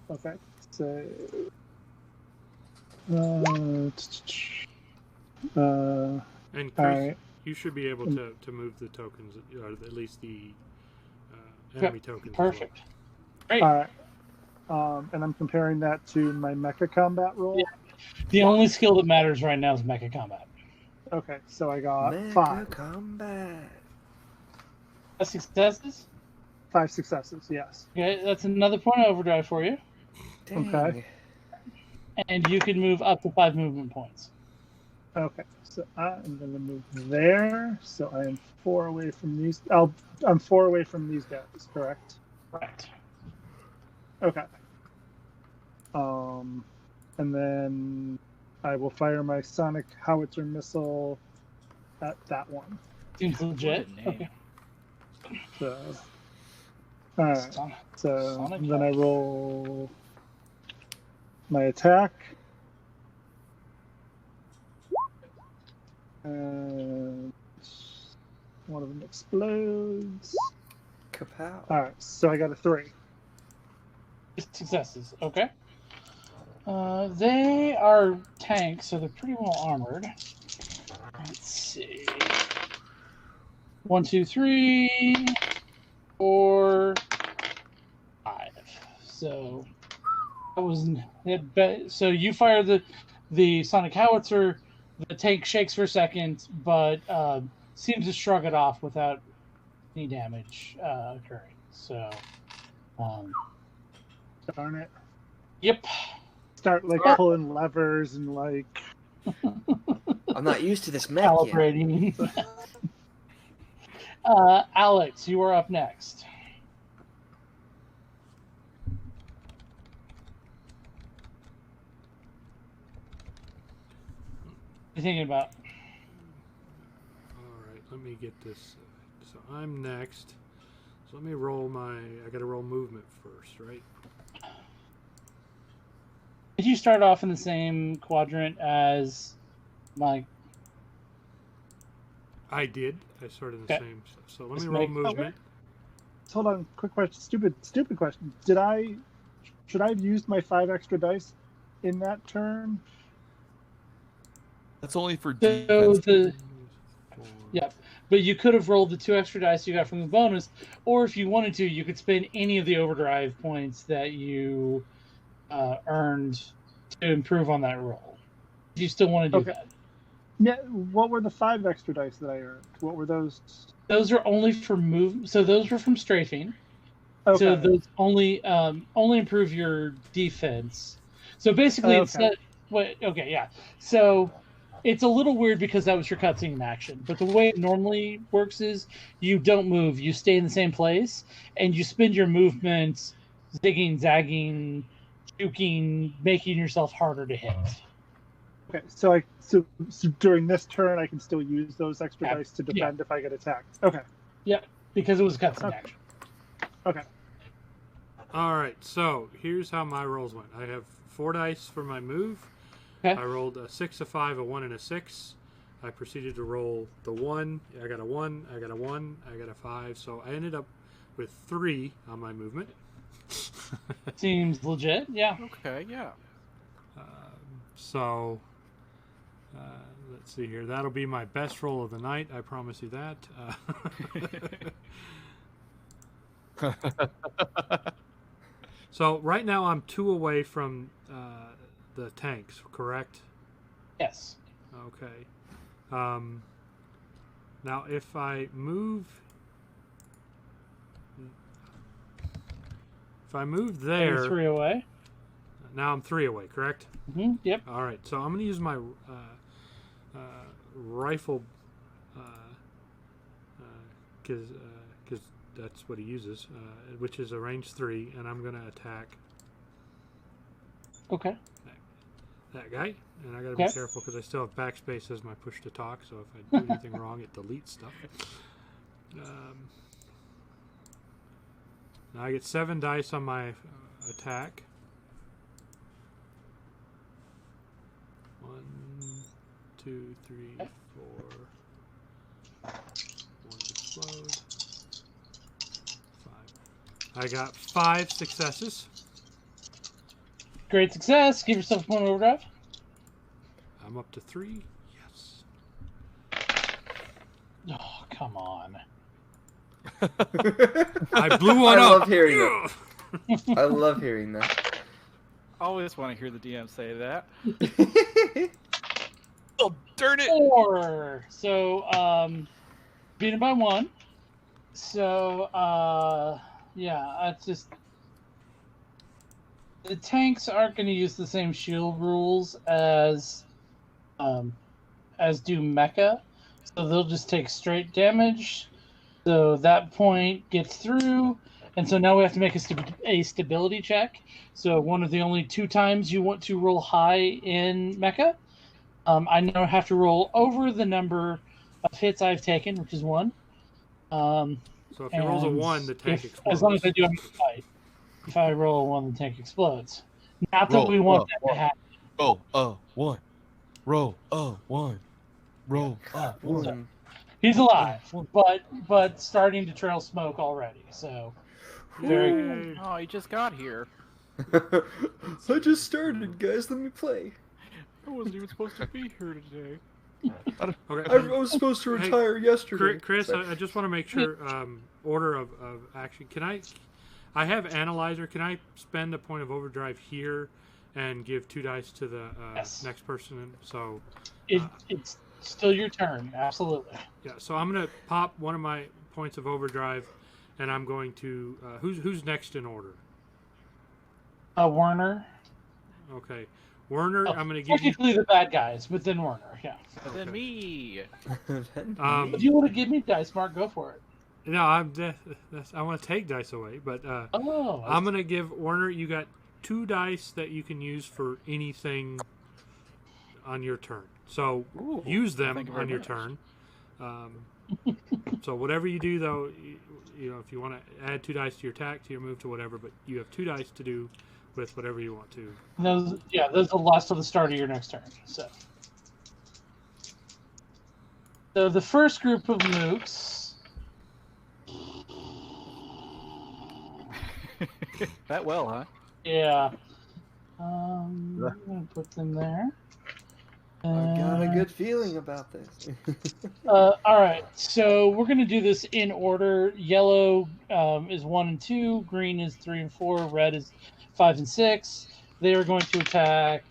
okay. So. And Chris, Alright. you should be able to move the tokens, or at least the enemy tokens. Perfect. As Great. All right. And I'm comparing that to my mecha combat roll. Yeah. The only skill that matters right now is Mecha Combat. Okay, so I got Mecha 5. combat. Successes? 5 successes, yes. Okay, that's another point of overdrive for you. Dang. Okay. And you can move up to 5 movement points. Okay, so I'm going to move there. So I am 4 away from these. I'm 4 away from these guys, correct? Right. Okay. And then I will fire my sonic howitzer missile at that one. Seems legit. What a name. Okay. So, all right. So Sonic then I roll my attack. And one of them explodes. Kapow. All right, so I got a 3. Successes. Okay. They are tanks, so they're pretty well armored. Let's see. 1, 2, 3, 4, 5. So that was so you fire the sonic howitzer. The tank shakes for a second, but seems to shrug it off without any damage occurring. So, Darn it. yep. Start like pulling levers and like. I'm not used to this mech yet. Calibrating. Alex, you are up next. What are you thinking about? All right, let me get this. So I'm next. So let me roll I got to roll movement first, right? Did you start off in the same quadrant as Mike? I did. I started in the Okay. same. So let me roll movement. Hold on, quick question. Stupid question. Should I have used my 5 extra dice in that turn? That's only for So defense. yeah, but you could have rolled the 2 extra dice you got from the bonus, or if you wanted to, you could spend any of the overdrive points that you earned to improve on that roll. If you still want to do that. Yeah. What were the 5 extra dice that I earned? What were those? Those are only for move. So those were from strafing. Okay. So those only improve your defense. So basically, instead, yeah. So it's a little weird because that was your cutscene action. But the way it normally works is you don't move, you stay in the same place, and you spend your movements zigging, zagging, juking, making yourself harder to hit. Okay, so during this turn, I can still use those extra Yeah. dice to defend if I get attacked. Okay. Yep, because it was cutscene action. Okay. All right, so here's how my rolls went. I have 4 dice for my move. Okay. I rolled a 6, a 5, a 1, and a 6. I proceeded to roll the 1. I got a 1. I got a 1. I got a 5. So I ended up with 3 on my movement. Seems legit, yeah. Okay, yeah. So let's see here. That'll be my best roll of the night. I promise you that. So right now I'm 2 away from the tanks, correct? Yes. Okay. Now, if I move there, You're 3 away. now I'm 3 away, correct? Yep. All right. So I'm going to use my rifle because that's what he uses, which is a range 3, and I'm going to attack Okay. that guy. And I got to be Okay. careful because I still have backspace as my push to talk. So if I do anything wrong, it deletes stuff. Now I get 7 dice on my attack. 1, 2, 3, 4. 1 explode. 5. I got 5 successes. Great success. Give yourself a point of overdrive. I'm up to 3. Yes. Oh, come on. I blew one I up. love hearing it. I love hearing that. Always want to hear the DM say that. Oh, darn it! 4. So, beaten by 1. So, yeah, that's just. The tanks aren't going to use the same shield rules as do Mecha, so they'll just take straight damage. So that point gets through, and so now we have to make a stability check. So one of the only 2 times you want to roll high in Mecha, I now have to roll over the number of hits I've taken, which is 1. So if he rolls a And 1, the tank explodes. as long as I do, I'm fight. If I roll a 1, the tank explodes. Not that Roll, we want roll, that to happen. Roll 1. Roll 1. Roll 1. He's alive, but starting to trail smoke already. So very. Oh, he just got here. I just started, guys. Let me play. I wasn't even supposed to be here today. Okay. I was supposed to retire yesterday. Chris, I just want to make sure order of action. Can I have analyzer. Can I spend a point of overdrive here and give 2 dice to the Yes. next person? So It's still your turn, absolutely. yeah. So I'm gonna pop one of my points of overdrive, and I'm going to who's next in order? Werner. Okay, Werner. Oh, I'm gonna give you. technically the bad guys, but then Werner. Yeah. And then me. If you want to give me dice, Mark, go for it. No, I want to take dice away, but Oh. I'm gonna give Werner. You got 2 dice that you can use for anything on your turn. So Ooh, use them thank you very on your much. turn. So whatever you do, though, you know, if you want to add 2 dice to your attack, to your move, to whatever, but you have 2 dice to do with whatever you want to. Those will last till the start of your next turn. So the first group of mooks. That well, huh? Yeah. I'm gonna put them there. I've got a good feeling about this. All right, so we're going to do this in order. Yellow is 1 and 2, green is 3 and 4, red is 5 and 6. They are going to attack.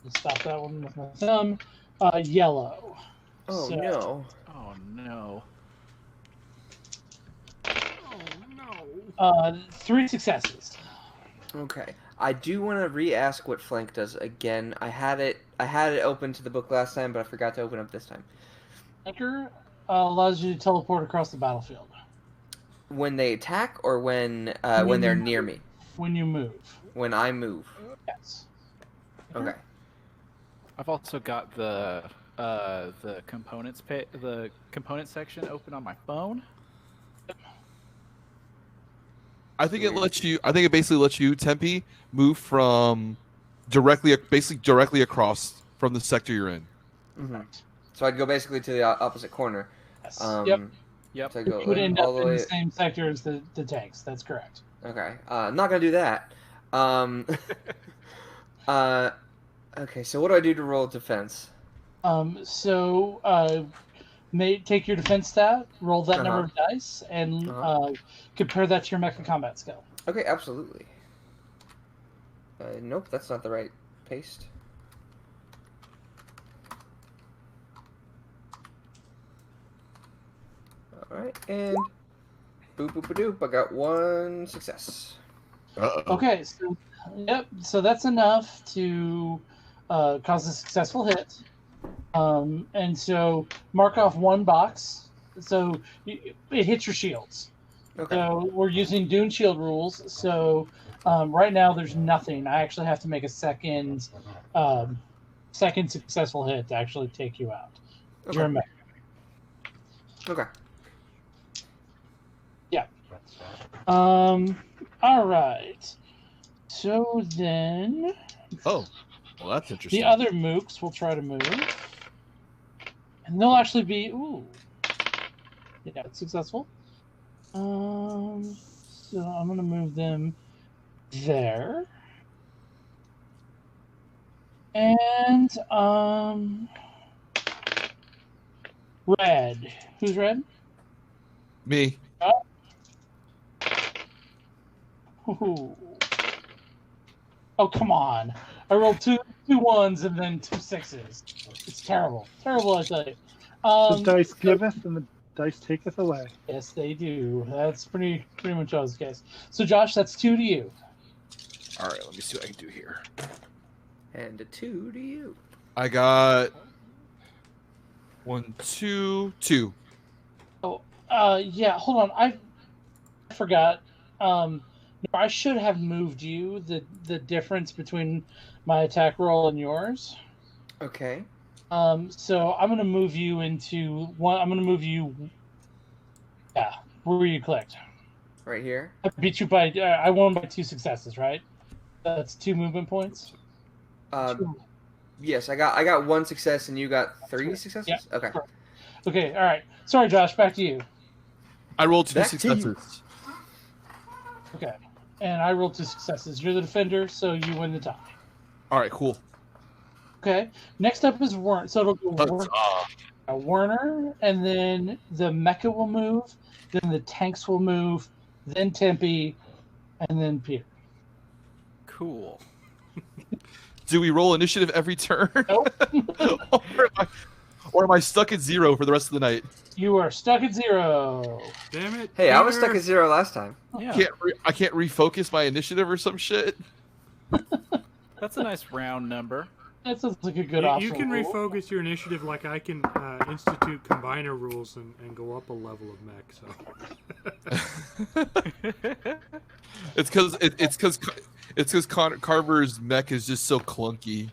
Let's stop that one with my thumb. Yellow. Oh So- no. Oh no. Oh no! 3 successes. Okay. I do want to re-ask what flank does again. I had it open to the book last time, but I forgot to open up this time. Anchor allows you to teleport across the battlefield When they attack, or when they're near me. when you move. When I move. Yes. Okay. I've also got the components the component section open on my phone. I think it basically lets you, Tempe, move from basically directly across from the sector you're in. Mm-hmm. So I'd go basically to the opposite corner. Yes. Yep. So I go You would end all up the in way. the same sector as the tanks. That's correct. Okay. I'm not gonna do that. Okay. So what do I do to roll defense? Take your defense stat, roll that number Uh-huh. of dice, and Uh-huh. compare that to your mecha combat skill. Okay, absolutely. Nope, that's not the right paste. All right, and boop boop doop. I got 1 success. Uh-oh. Okay, so yep, so that's enough to cause a successful hit. And so mark off 1 box. So it hits your shields. Okay. So we're using Dune Shield rules. So right now there's nothing. I actually have to make a second successful hit to actually take you out. Okay. You're a mech. Okay. Yeah. All right. So then Oh, well, that's interesting. the other mooks will try to move. And they'll actually be yeah, it's successful. So I'm gonna move them there. And red. Who's red? Me. Ooh. Oh, come on. I rolled two 1s and then 2 6s. It's terrible. Terrible, I tell you. The dice giveth and the dice taketh away. Yes, they do. That's pretty much always the case. So, Josh, that's 2 to you. All right, let me see what I can do here. And a 2 to you. I got 1, 2, 2. Oh, yeah. Hold on. I forgot. I should have moved you. The difference between my attack roll and yours. Okay. So I'm gonna move you into one. I'm gonna move you. Yeah, where you clicked. Right here. I beat you by. I won by 2 successes, right? That's 2 movement points. Yes, I got 1 success and you got 3 successes. Yeah. Okay. Okay. All right. Sorry, Josh. Back to you. I rolled 2 Back to you. successes. Okay. And I rolled 2 successes. You're the defender, so you win the tie. All right, cool. Okay. Next up is Werner. So it'll go Werner, and then the Mecha will move, then the tanks will move, then Tempe, and then Peter. Cool. Do we roll initiative every turn? Nope. or am I stuck at 0 for the rest of the night? You are stuck at 0. Damn it. Hey, I was Peter. stuck at 0 last time. Yeah, I can't refocus my initiative or some shit. that's a nice round number. That sounds like a good You option. can refocus your initiative like I can institute combiner rules and go up a level of mech. So It's because Carver's mech is just so clunky.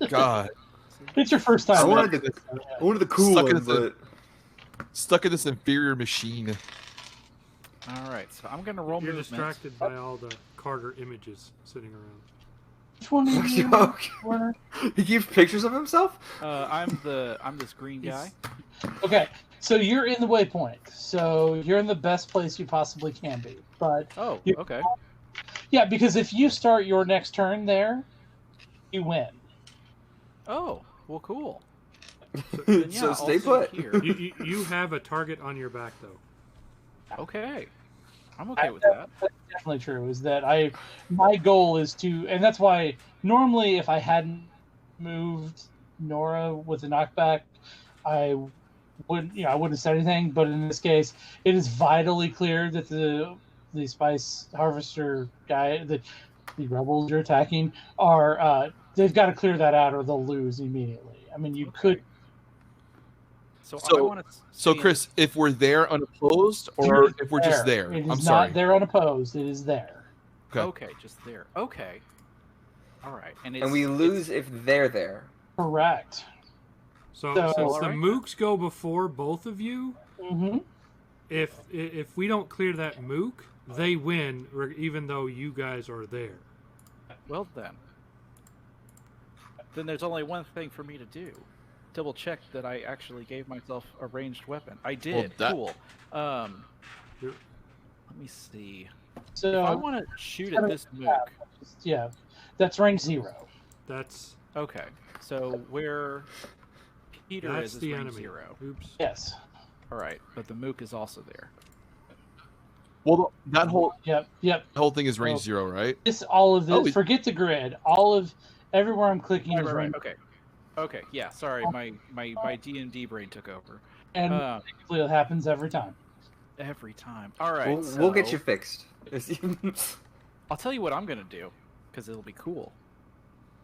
God, It's your first time. I right? wanted the cool Stuck in one, the- but stuck in this inferior machine. All right, so I'm gonna roll you're movement. distracted by all the Carter images sitting around. Which one are you, Okay. Werner? he keeps pictures of himself. I'm this green guy. Okay, so you're in the waypoint. So you're in the best place you possibly can be. But Oh, you- okay. yeah, because if you start your next turn there, you win. Oh, well, cool. So, Then, yeah, I'll stay stay put. here. You have a target on your back though. Okay, I'm okay with that. That's definitely true. Is that my goal is to, and that's why normally if I hadn't moved Nora with a knockback, I wouldn't have said anything. But in this case, it is vitally clear that the spice harvester guy, the rebels you're attacking, are they've got to clear that out or they'll lose immediately. I mean, you could. So, So- I want to. So, Chris, if we're there unopposed, or if we're just there, It is I'm not sorry. there unopposed. It is there. Okay. Okay, just there. Okay. All right, and we lose if they're there. Correct. So So- since the Alright. mooks go before both of you, Mm-hmm. if we don't clear that mook, they win, even though you guys are there. Well then. Then there's only one thing for me to do. Double check that I actually gave myself a ranged weapon. I did. that- Cool. Let Here. me see. So If I want to shoot at this mook. yeah, that's range 0. That's Okay. So where Peter that's is the range enemy. 0. Oops. Yes. All right, but the mook is also there. Well, that whole Yep. thing is range Oh. 0, right? All of this. Oh, Forget the grid. All of Everywhere I'm clicking Right, is right, right. rainbow. Okay. Okay. Yeah. Sorry, my D&D brain took over. And it happens every time. Every time. All right. We'll get you fixed. I'll tell you what I'm gonna do, because it'll be cool.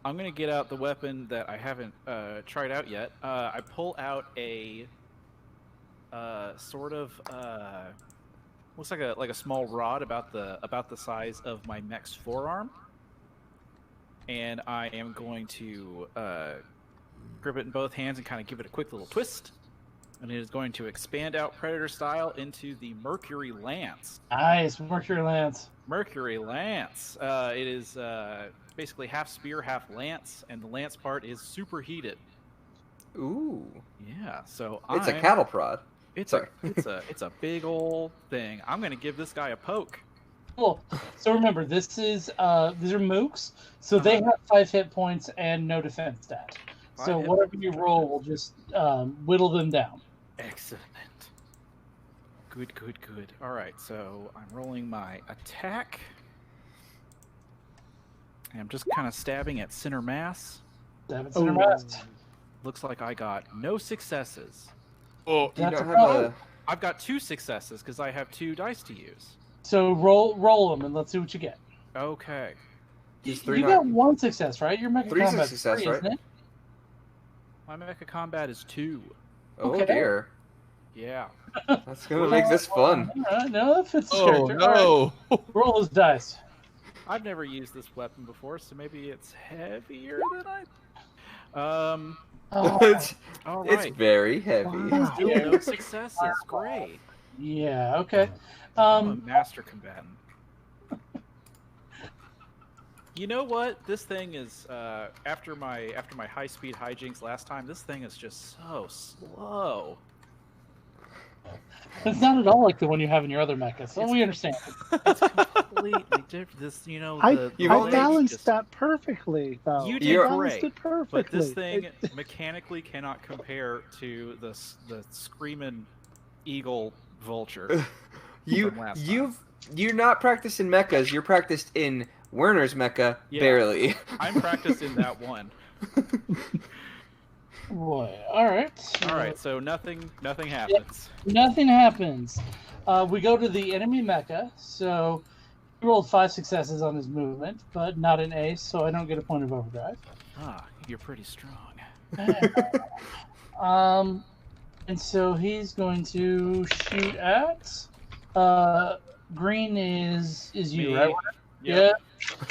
I'm gonna get out the weapon that I haven't tried out yet. I pull out a sort of looks like a small rod about the size of my mech's forearm, and I am going to grip it in both hands and kind of give it a quick little twist, and it is going to expand out Predator style into the Mercury Lance. Nice, Mercury Lance. Mercury Lance. It is basically half spear, half lance, and the lance part is superheated. Ooh. Yeah, so It's a cattle prod. It's a big old thing. I'm gonna give this guy a poke. Cool. So remember, these are mooks, so they have 5 hit points and no defense stat. So whatever you roll will just whittle them down. Excellent. Good. All right, so I'm rolling my attack. And I'm just kind of stabbing at center mass. Stab at center mass. Looks like I got no successes. Oh, You That's don't a have a. I've got 2 successes because I have 2 dice to use. So roll them and let's see what you get. Okay. Use You 3 got 1 success, right? Your Mecha 3's a combat success, 3, right? isn't it? My mecha combat is 2. Oh Okay. dear. Yeah. That's gonna make this fun. No, that fits the oh character. no! All right, roll those dice. I've never used this weapon before, so maybe it's heavier than I. Oh, it's All it's right. very heavy. Wow. Still no successes. Great. yeah, okay. I'm a master combatant. You know what? This thing is after my high speed hijinks last time. This thing is just so slow. It's not at all like the one you have in your other mecha, so we understand. It's completely different. This, I only balanced just, that perfectly, though. You did I great, balanced it perfectly. but this thing mechanically cannot compare to the screaming eagle vulture. You're not practicing mechas. You're practiced in Werner's mecha, Yeah. barely. I'm practicing that one. Boy, all right. All right, so nothing happens. Nothing happens. We go to the enemy mecha. So he rolled 5 successes on his movement, but not an ace, so I don't get a point of overdrive. Ah, you're pretty strong. And so he's going to shoot at. Green is you, Me. right? Yep.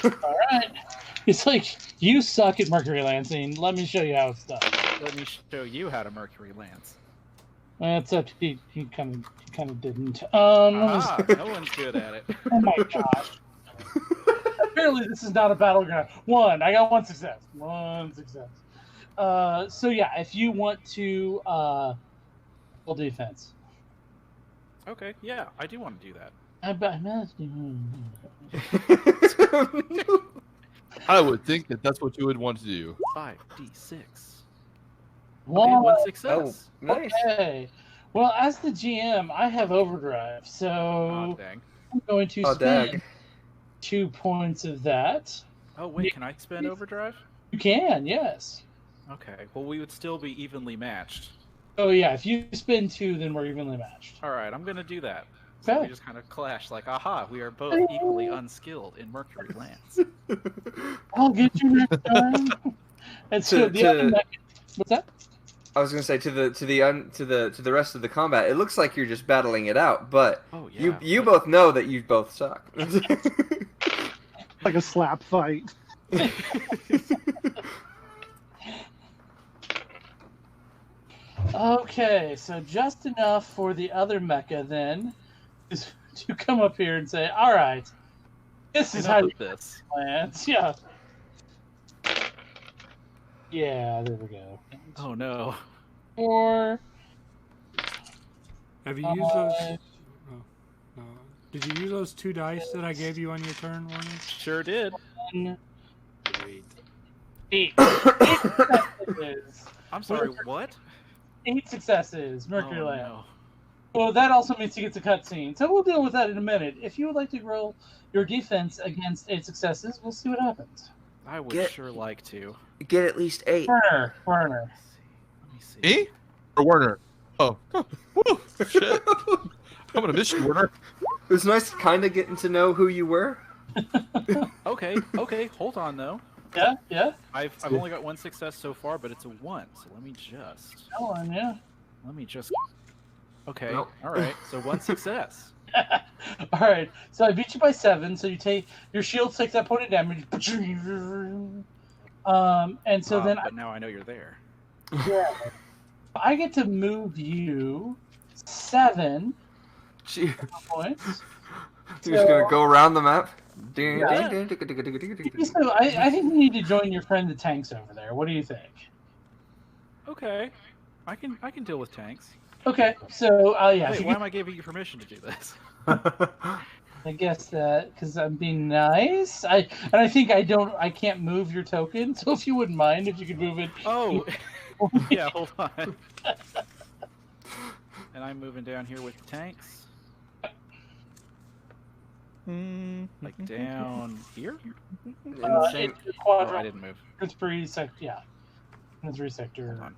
Yeah. All right. It's like, you suck at Mercury Lancing. Let me show you how it's done. Let me show you how to Mercury Lance. Except he kind of didn't. Ah, no one's good at it. Oh my gosh. Apparently this is not a battleground. I got 1 success. 1 success. So yeah, if you want to full defense. Okay, yeah, I do want to do that. I would think that that's what you would want to do. 5d6. Okay, One. 1 Oh, success. nice. Okay. Well, as the GM, I have overdrive, so Oh, dang. I'm going to Oh, spend dag. 2 points of that. Oh, wait, can I spend overdrive? You can, yes. Okay, well, we would still be evenly matched. Oh yeah, if you spend 2, then we're evenly matched. All right, I'm going to do that. So Okay. we just kind of clash, like, aha, we are both equally unskilled in Mercury Lance. I'll get you next time. And so the other what's that? I was gonna say to the rest of the combat, it looks like you're just battling it out, but Oh, yeah. you both know that you both suck. Like a slap fight. Okay, so just enough for the other mecha then is to come up here and say, all right, this is how Enough you of this. plans. Yeah. Yeah, there we go. Oh, no. 4. Have you used those? Oh, no. Did you use those 2 dice that I gave you on your turn, Warner? Sure did. 1, Great. 8. 8 successes. I'm sorry, what? 8 successes. Mercury Oh, Land. no. Well, that also means he gets a cutscene. So we'll deal with that in a minute. If you would like to roll your defense against 8 successes, we'll see what happens. I would Get- sure like to. Get at least 8. Werner. Let me see. Me or Werner? Oh, woo, shit! I'm gonna miss you, Werner. It was nice kind of getting to know who you were. Okay, hold on though. Yeah. I've only got 1 success so far, but it's a 1. So let me just. Ellen, yeah. Let me just. Okay. Nope. All right. So 1 success. All right. So I beat you by 7. So you take your shield takes that point of damage. And so then But now I know you're there. I get to move you 7 She, points. You're just gonna go around the map. Yeah. So I think you need to join your friend the tanks over there. What do you think? Okay. I can deal with tanks. Okay. So yeah. Wait, if you why get- am I giving you permission to do this? I guess that because I'm being nice. I think I can't move your token. So if you wouldn't mind, if you could move it. Oh. Yeah. Hold on. And I'm moving down here with the tanks. Like down here? In the same- It's the Oh, I quadrille. didn't move. It's 3 sector. Yeah. It's 3 sector. Hold on.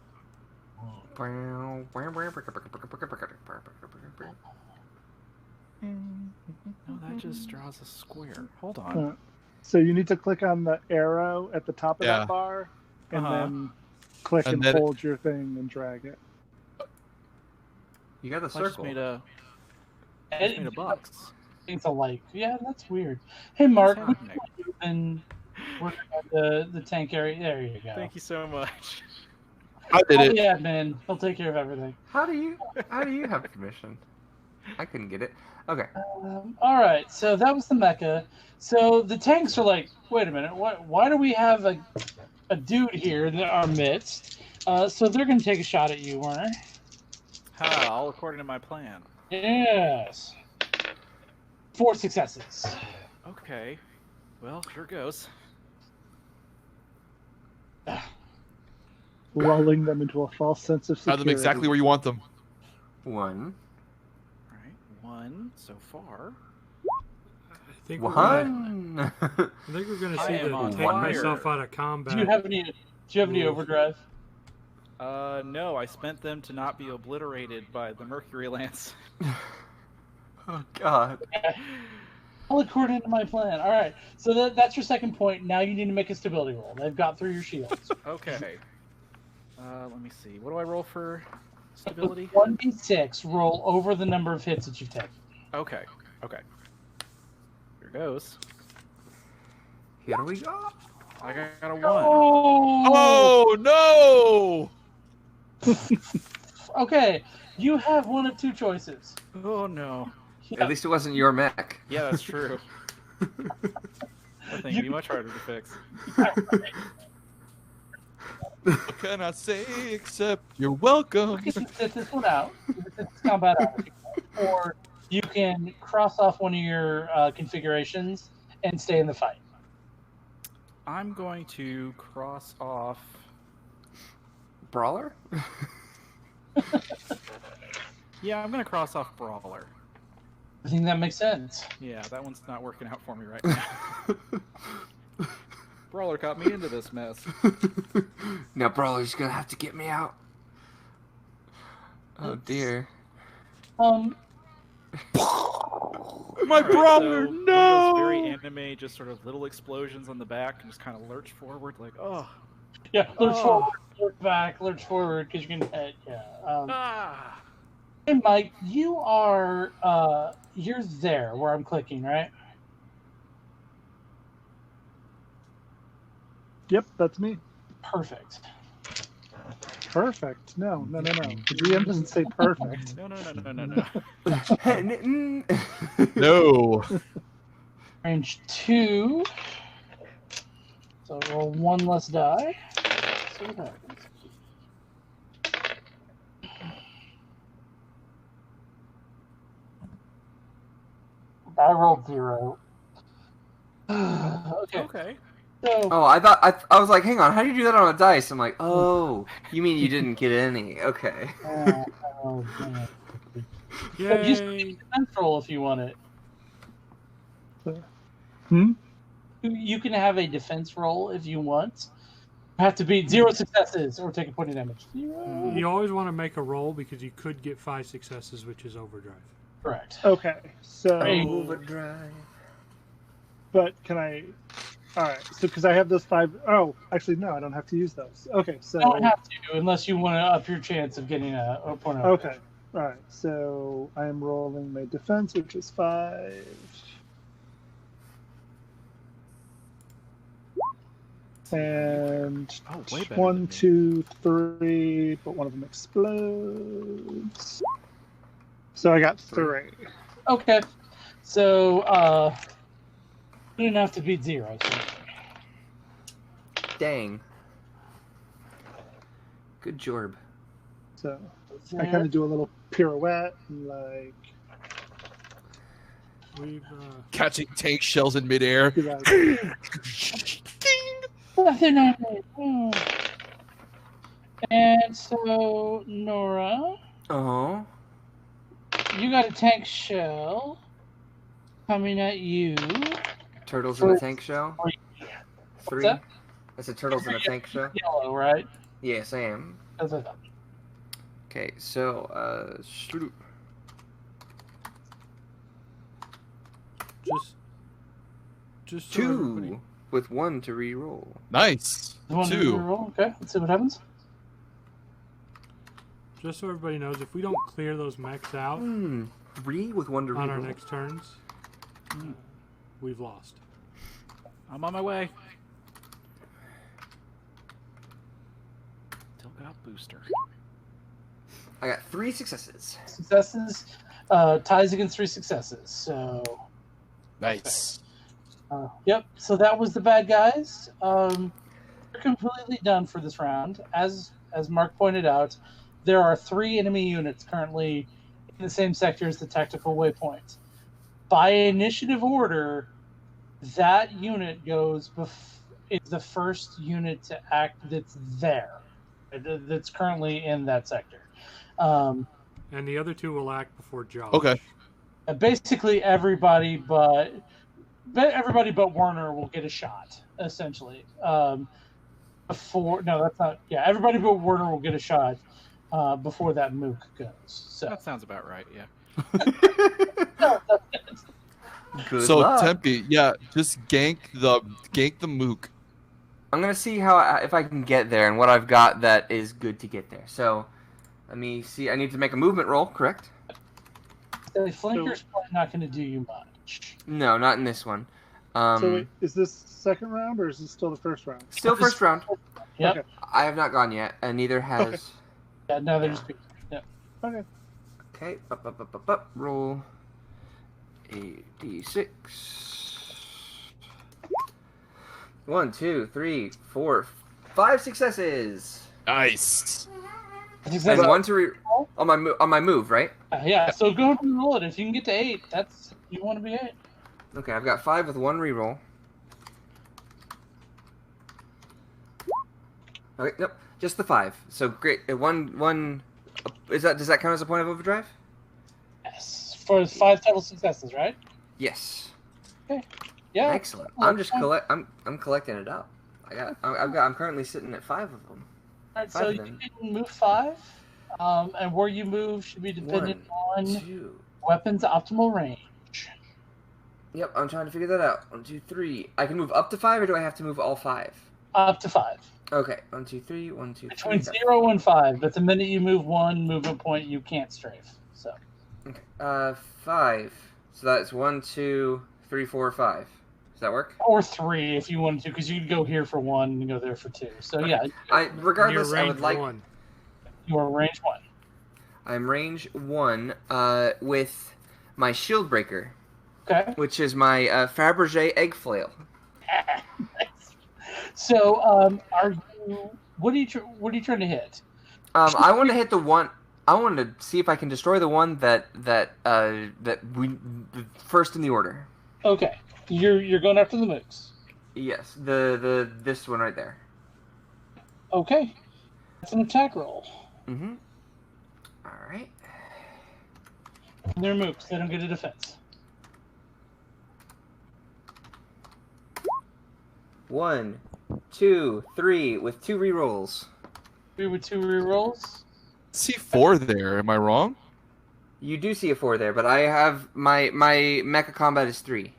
No, that just draws a square. Hold on. So you need to click on the arrow at the top of Yeah. that bar, and Uh-huh. then click And and, then- hold your thing and drag it. You got the I just circle. made a And box. things alike. Yeah, that's weird. Hey, Mark, What's happening? you've been working on the tank area. There you go. Thank you so much. I did it. Yeah, man. He'll take care of everything. How do you have permission? I couldn't get it. Okay. All right, so that was the mecha. So the tanks are like, wait a minute, why do we have a dude here in our midst? So they're going to take a shot at you, Werner. Ha, all according to my plan. Yes. 4 successes. Okay. Well, here goes. Lulling them into a false sense of Have security. them exactly where you want them. 1. All right. 1 so far. I think we're gonna, 1. I think we're gonna I see am the on take fire. myself out of combat. Do you have any overdrive? No, I spent them to not be obliterated by the Mercury Lance. Oh God. All according to my plan. All right, so that's your second point. Now you need to make a stability roll. They've got through your shields. Okay. Let me see. What do I roll for stability? 1d6. Roll over the number of hits that you've taken. Okay. Okay. Here goes. Here we go. I got a 1. Oh! Oh no! Okay, you have one of 2 choices. Oh no. At least it wasn't your mech. Yeah, that's true. That thing would be much harder to fix. What can I say except you're welcome? You can sit this one out. You can sit this combat out. Or you can cross off one of your configurations and stay in the fight. I'm going to cross off. Brawler? Yeah, I'm going to cross off Brawler. I think that makes sense. Yeah, that one's not working out for me right now. Brawler got me into this mess. Now Brawler's gonna have to get me out. Oh dear. My Alright, brother, so one of no! those very anime, just sort of little explosions on the back and just kind of lurch forward, like, oh. Yeah, lurch Oh. forward, lurch back, lurch forward, because you can hit. Yeah. Ah. Hey, Mike, you are you're there where I'm clicking, right? Yep, that's me. Perfect. Perfect. No. The GM doesn't say perfect. No, no, no, no, no, no. No. Range 2. So roll 1 less die. See what happens. I rolled 0. Okay. Okay. So Oh, I was like, hang on, how do you do that on a dice? I'm like, oh, you mean you didn't get any? Okay. oh, damn. Yay! Defense roll if you want it. Hmm? You You can have a defense roll if you want. You have to beat 0 successes or take a point of damage. You always want to make a roll because you could get 5 successes, which is overdrive. Correct. Okay, so Overdrive. but can I? All right, so because I have those 5. Oh, actually, no, I don't have to use those. Okay, so You don't have to unless you want to up your chance of getting a point. okay, all right. So I am rolling my defense, which is 5. And Oh, way better 1, than me. 2, 3, but one of them explodes. So I got 3. Okay. So you didn't have to beat 0. So. Dang. Good job. So I kind of do a little pirouette, and like We've Catching tank shells in midair. be like Nothing on it. Oh. And so, Nora, Oh. you got a tank shell coming at you. Turtles in a tank shell? What's 3? that? That's a turtles in a tank shell? Yellow, right? Yes, I am. That's what I thought. Okay, so, shoot. just so everybody- 2 with 1 to re-roll. Nice. You want to 2. roll? Okay, let's see what happens. Just so everybody knows, if we don't clear those mechs out 3 with 1 to re-roll. on our next turns, we've lost. I'm on my way. Still got booster. I got 3 successes. Successes. Ties against 3 successes. So, Nice. yep. So that was the bad guys. You're completely done for this round. As Mark pointed out, there are 3 enemy units currently in the same sector as the tactical waypoint. By initiative order, that unit is the first unit to act that's there, that's currently in that sector. And the other 2 will act before Josh. Okay. Basically, everybody but Werner will get a shot. Essentially, everybody but Werner will get a shot before that mook goes. So That sounds about right. Yeah. Good So luck. Tempe, yeah, just gank the mook. I'm gonna see if I can get there and what I've got that is good to get there. So, let me see. I need to make a movement roll, correct? the flanker's probably not going to do you much. No, not in this one. So wait, is this second round or is this still the first round? Still first round. Yep. Okay. I have not gone yet, and neither has. Okay. Yeah, no, they're just. Yeah. Okay. Okay, roll a d6. 1, 2, 3, 4, 5 successes. Nice. And 1 to on my move, right? Yeah, so go ahead and roll it. If you can get to 8, you want to be 8. Okay, I've got 5 with 1 reroll. Okay, nope, just the 5. So great. One. Does that count as a point of overdrive? Yes, for 5 total successes, right? Yes. Yeah. Excellent. Well, I'm just I'm collecting it up. I'm currently sitting at 5 of them. All right, 5 so of you them. can move 5, and where you move should be dependent 1, on 2. weapons optimal range. Yep, I'm trying to figure that out. 1, 2, 3. I can move up to 5, or do I have to move all 5? Up to 5. Okay. 1, 2, 3. 1, 2, 3. Between 0 and 5, but the minute you move 1 movement point, you can't strafe. So. Okay. 5. So that's 1, 2, 3, 4, 5. Does that work? Or 3 if you wanted to, because you could go here for 1 and go there for 2. So yeah, Regardless, You're I would range like. 1. you're range 1. I'm range 1. With my shield breaker, Okay. which is my Fabergé egg flail. So, what are you trying to hit? I want to hit the one. I want to see if I can destroy the one that we first in the order. Okay, you're going after the mooks. Yes, this one right there. Okay, that's an attack roll. Mm-hmm. All right. And they're mooks; they don't get a defense. 1, 2, 3 with 2 rerolls. 3 with 2 rerolls. See 4 there. Am I wrong? You do see a 4 there, but I have my mecha combat is 3.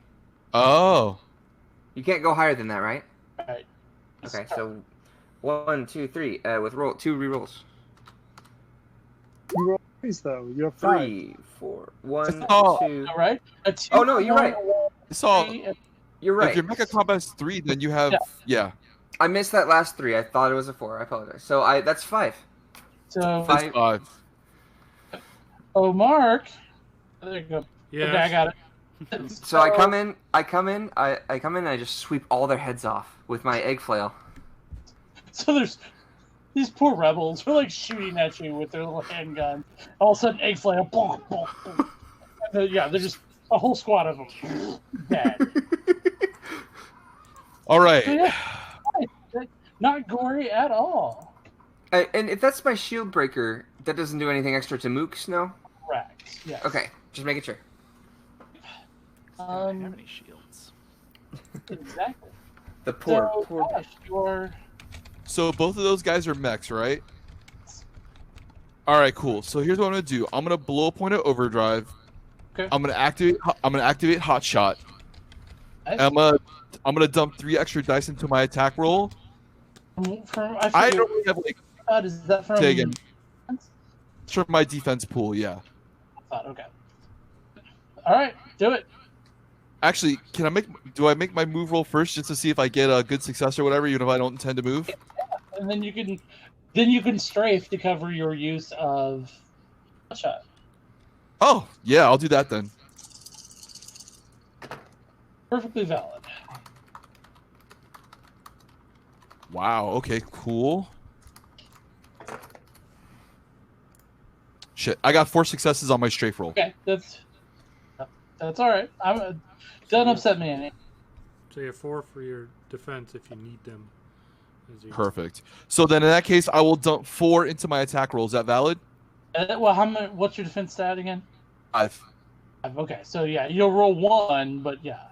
Oh. You can't go higher than that, right? Alright. Okay, so 1, 2, 3 with 2 rerolls. You roll these though. You have 5. 3, 4, 1, Oh. 2. All right. A 2, Oh no, you're right. It's all. You're right. If your mecha combat is 3, then you have yeah. I missed that last 3. I thought it was a 4. I apologize. So that's 5. So, That's 5. oh, Mark. There you go. Yeah. Okay, I got it. So I come in, I just sweep all their heads off with my egg flail. So there's these poor rebels who are like shooting at you with their little handgun. All of a sudden, egg flail, bonk, bonk, bonk. And they're just a whole squad of them dead. All right. So, yeah, not gory at all. And if that's my shield breaker, that doesn't do anything extra to mooks, no? Correct. Yes. Okay, just making sure. How many shields? Exactly. The poor. Gosh, you're... So both of those guys are mechs, right? All right, cool. So here's what I'm gonna do. I'm gonna blow a point of overdrive. Okay. I'm gonna activate hot shot. Nice. I'm gonna dump 3 extra dice into my attack roll. I don't really have like. Is that from... Say again. It's from my defense pool, yeah. Okay. All right, do it. Actually, do I make my move roll first just to see if I get a good success or whatever, even if I don't intend to move? And then you can strafe to cover your use of shot. Oh, yeah, I'll do that then. Perfectly valid. Wow, okay, cool. Shit, I got 4 successes on my strafe roll. Okay, that's all right. Doesn't upset me any. So you have 4 for your defense if you need them. Perfect. So then in that case, I will dump 4 into my attack roll. Is that valid? Well, how many? What's your defense stat again? 5. Okay, so yeah, you'll roll 1, but yeah.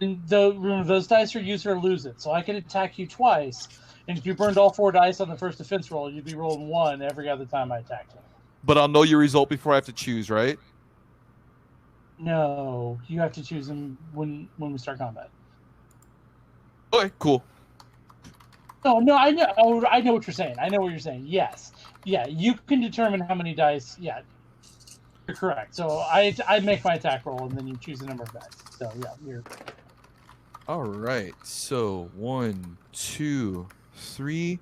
And remember, those dice are use it or lose it. So I can attack you twice, and if you burned all 4 dice on the first defense roll, you'd be rolling 1 every other time I attack you. But I'll know your result before I have to choose, right? No, you have to choose them when we start combat. Okay, cool. No, I know. Oh, I know what you're saying. I know what you're saying. Yes, yeah, you can determine how many dice. Yeah, you're correct. So I make my attack roll, and then you choose the number of dice. So yeah, you're. All right. So 1, 2, 3,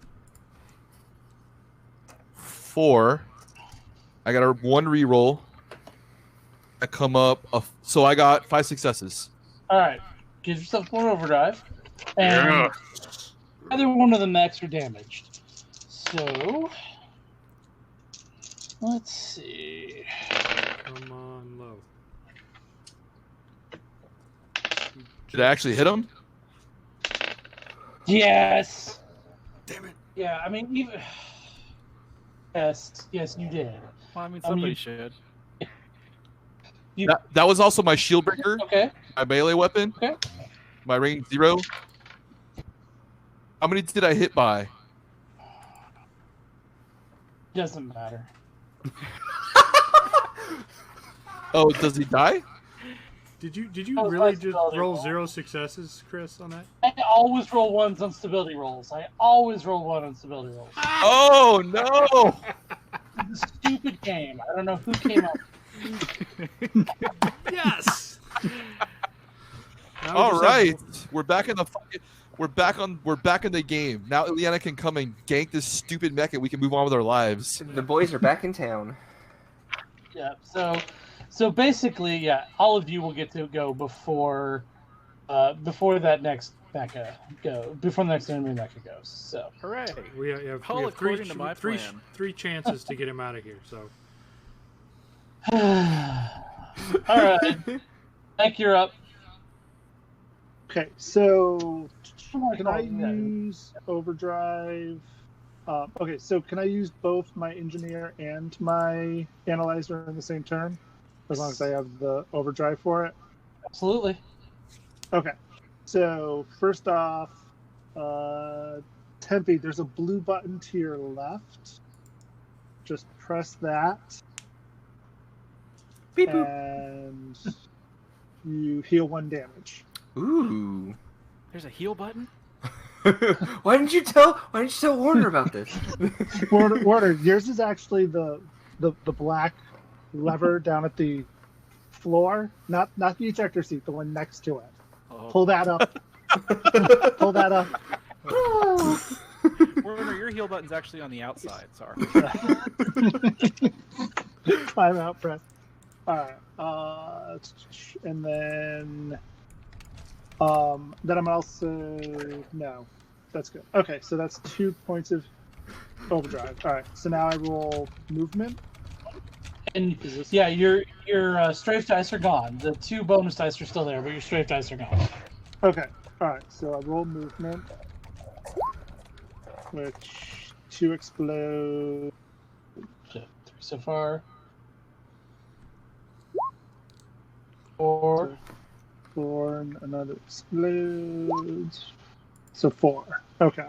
4. I got a 1 reroll. I come up. So I got 5 successes. All right, give yourself 1 overdrive, and either one of the mechs are damaged. So let's see. Come on, low. Did I actually hit him? Yes. Damn it. Yeah, I mean even. Yes, you did. Well, I mean, somebody should. That was also my shield breaker. Okay. My melee weapon. Okay. My range 0. How many did I hit by? Doesn't matter. Oh, does he die? Did you Oh, really that's just stability roll roll. 0 successes, Chris, on that? I always roll 1s on stability rolls. I always roll 1 on stability rolls. Oh no! It's a stupid game. I don't know who came up. Yes. Now we All just right, have- we're back in the. We're back in the game. Now Ileana can come and gank this stupid mech and we can move on with our lives. The boys are back in town. Yeah. So basically, yeah, all of you will get to go before that next mecha before the next enemy mecha goes. So. Hooray! We have All three, according to my three, plan. three chances to get him out of here. So All right. Mike, you're up. Okay, so Oh, can I yeah. use overdrive? Okay, so can I use both my engineer and my analyzer in the same turn, as long as I have the overdrive for it? Absolutely. Okay, so first off, Tempe, there's a blue button to your left. Just press that. Beep boop. And you heal 1 damage. Ooh. There's a heal button? Why didn't you tell Warner about this? Warner, yours is actually the black lever down at the floor, not the ejector seat, the one next to it. Oh. Pull that up. Pull that up. Werner, your heal button's actually on the outside. Sorry. Climb out, press. All right. And then I'm also no. That's good. Okay, so that's 2 points of overdrive. All right. So now I roll movement. And yeah, your strafe dice are gone. The 2 bonus dice are still there, but your strafe dice are gone. Okay. All right. So I roll movement, which 2 explode. So 3 so far. 4. 4, and another explodes. So 4. Okay.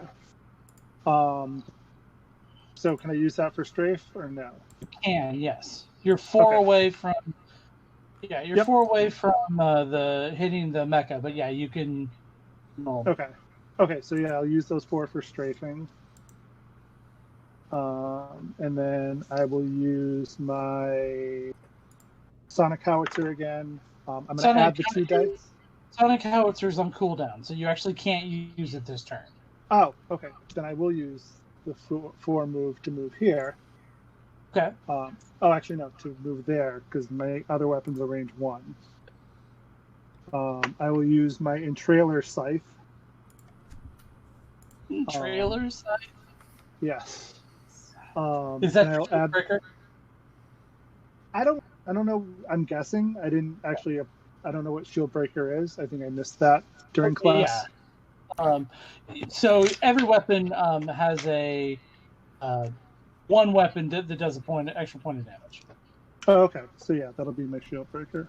So can I use that for strafe or no? You can, yes. You're 4 Okay. away from. Yeah, you're Yep. 4 away from the hitting the mecha, but yeah, you can roll. Okay. Okay, so yeah, I'll use those 4 for strafing. And then I will use my Sonic Howitzer again. I'm going to Sonic add the 2 dice. Sonic Howitzer's on cooldown, so you actually can't use it this turn. Oh, okay. Then I will use the 4 move to move here. Okay. Actually, no, to move there, because my other weapons are range 1. I will use my Entrailer Scythe. Trailers? Yes. Is that and your I'll add, breaker? I don't know. I'm guessing. I didn't actually. I don't know what Shield Breaker is. I think I missed that during class. Yeah. So every weapon has a one weapon that does extra point of damage. Oh, okay. So yeah, that'll be my Shield Breaker.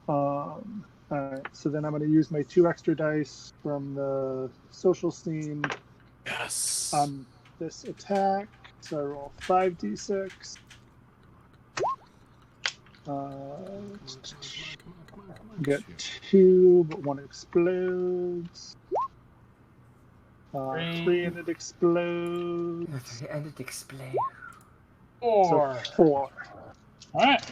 All right. So then I'm going to use my 2 extra dice from the social scene Yes. on this attack. So I roll 5d6. Get 2, but 1 explodes. 3 and it explodes. And it explodes. 4. So 4. All right.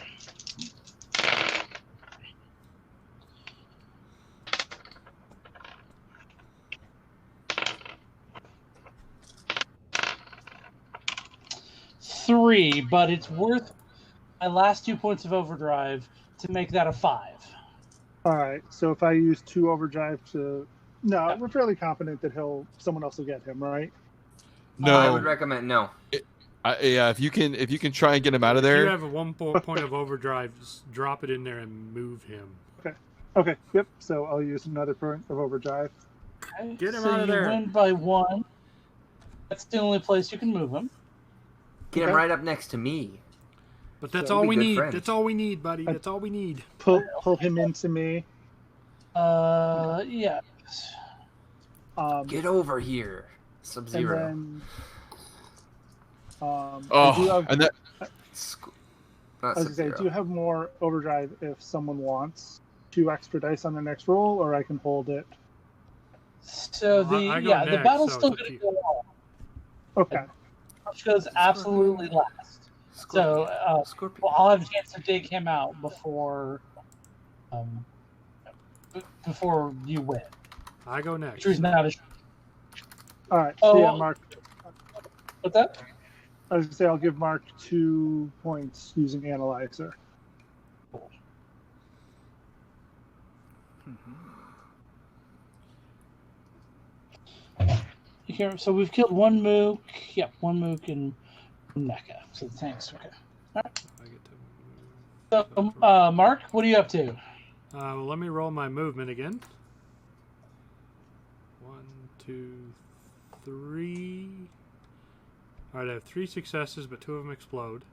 Three, but it's worth my last 2 points of overdrive to make that a 5. All right. So if I use 2 overdrive to, no, we're fairly confident that someone else will get him, right? No. I would recommend no. Yeah, if you can try and get him out of If you there. have a 1 point of overdrive, just drop it in there and move him. Okay. Yep. So I'll use another point of overdrive. Okay. Get him so out of you there. win by 1. That's the only place you can move him. Get him Okay. right up next to me. But that's So all be we good need. friends. That's all we need, buddy. That's all we need. Pull him into me. Yeah. Get over here, Sub-Zero. And then, I do have, And that Not I was gonna say, Sub-Zero. do you have more overdrive if someone wants 2 extra dice on the next roll, or I can hold it? So I go the next, battle's so still it's up going to to you. go on. Okay. Which goes absolutely last. So Scorpion. well, I'll have a chance to dig him out before you win. I go next. Drew's not a. All right. Oh, So yeah, Mark. What's that? I was gonna say I'll give Mark 2 points using Analyzer. Here, so we've killed 1 Mook. Yep, 1 Mook and 1 Mecha. So thanks. Okay. I get to. So, Mark, what are you up to? Well, let me roll my movement again. 1, 2, 3. All right, I have 3 successes, but 2 of them explode.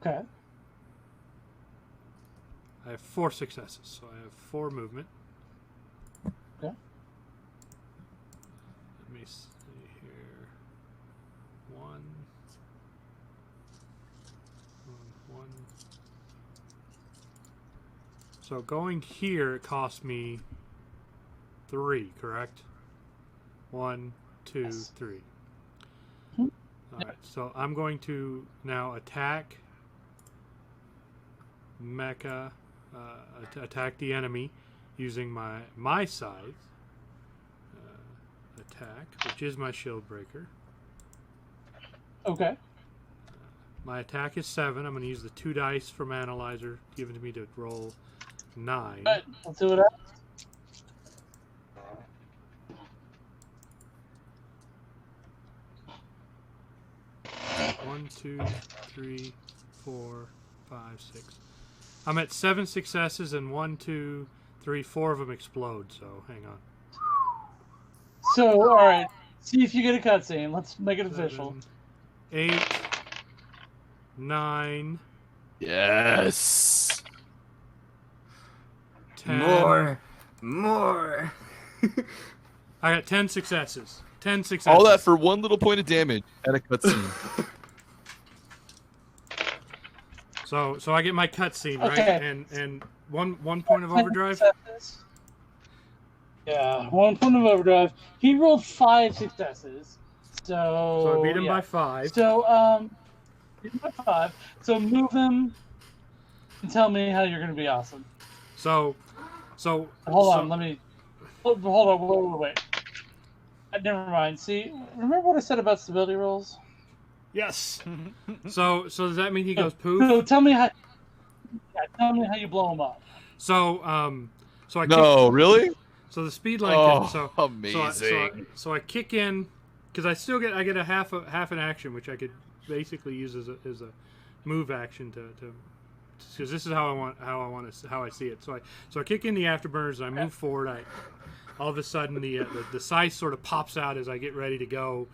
Okay. I have 4 successes, so I have 4 movement. Okay. Let me see here. One. So going here, it cost me 3, correct? 1, 2, Yes. 3. Mhm. All right, so I'm going to now attack Mecha, attack the enemy using my scythe attack, which is my shield breaker. Okay. My attack is 7. I'm going to use the 2 dice from Analyzer given to me to roll 9. All right, let's do it out. 1, 2, 3, 4, 5, 6. I'm at 7 successes, and 1, 2, 3, 4 of them explode. So hang on. So, all right. See if you get a cutscene. Let's make it official. 7, 8, 9, Yes. 10. More. I got 10 successes. 10 successes. All that for one little point of damage at a cutscene. So I get my cutscene, right? Okay. And one point of overdrive. Successes. Yeah, 1 point of overdrive. He rolled 5 successes. So I beat him by 5. So, beat him by 5. So move him and tell me how you're going to be awesome. So Hold on, let me. Hold on, wait. Never mind. See, remember what I said about stability rolls? Yes. So does that mean he goes poof? No, tell me how. Yeah, tell me how you blow him up. So I No, really? So the speed line. Oh, amazing. So I kick in because I get a half an action, which I could basically use as a move action to because this is how I see it. So I kick in the afterburners and I move forward. All of a sudden the size sort of pops out as I get ready to go,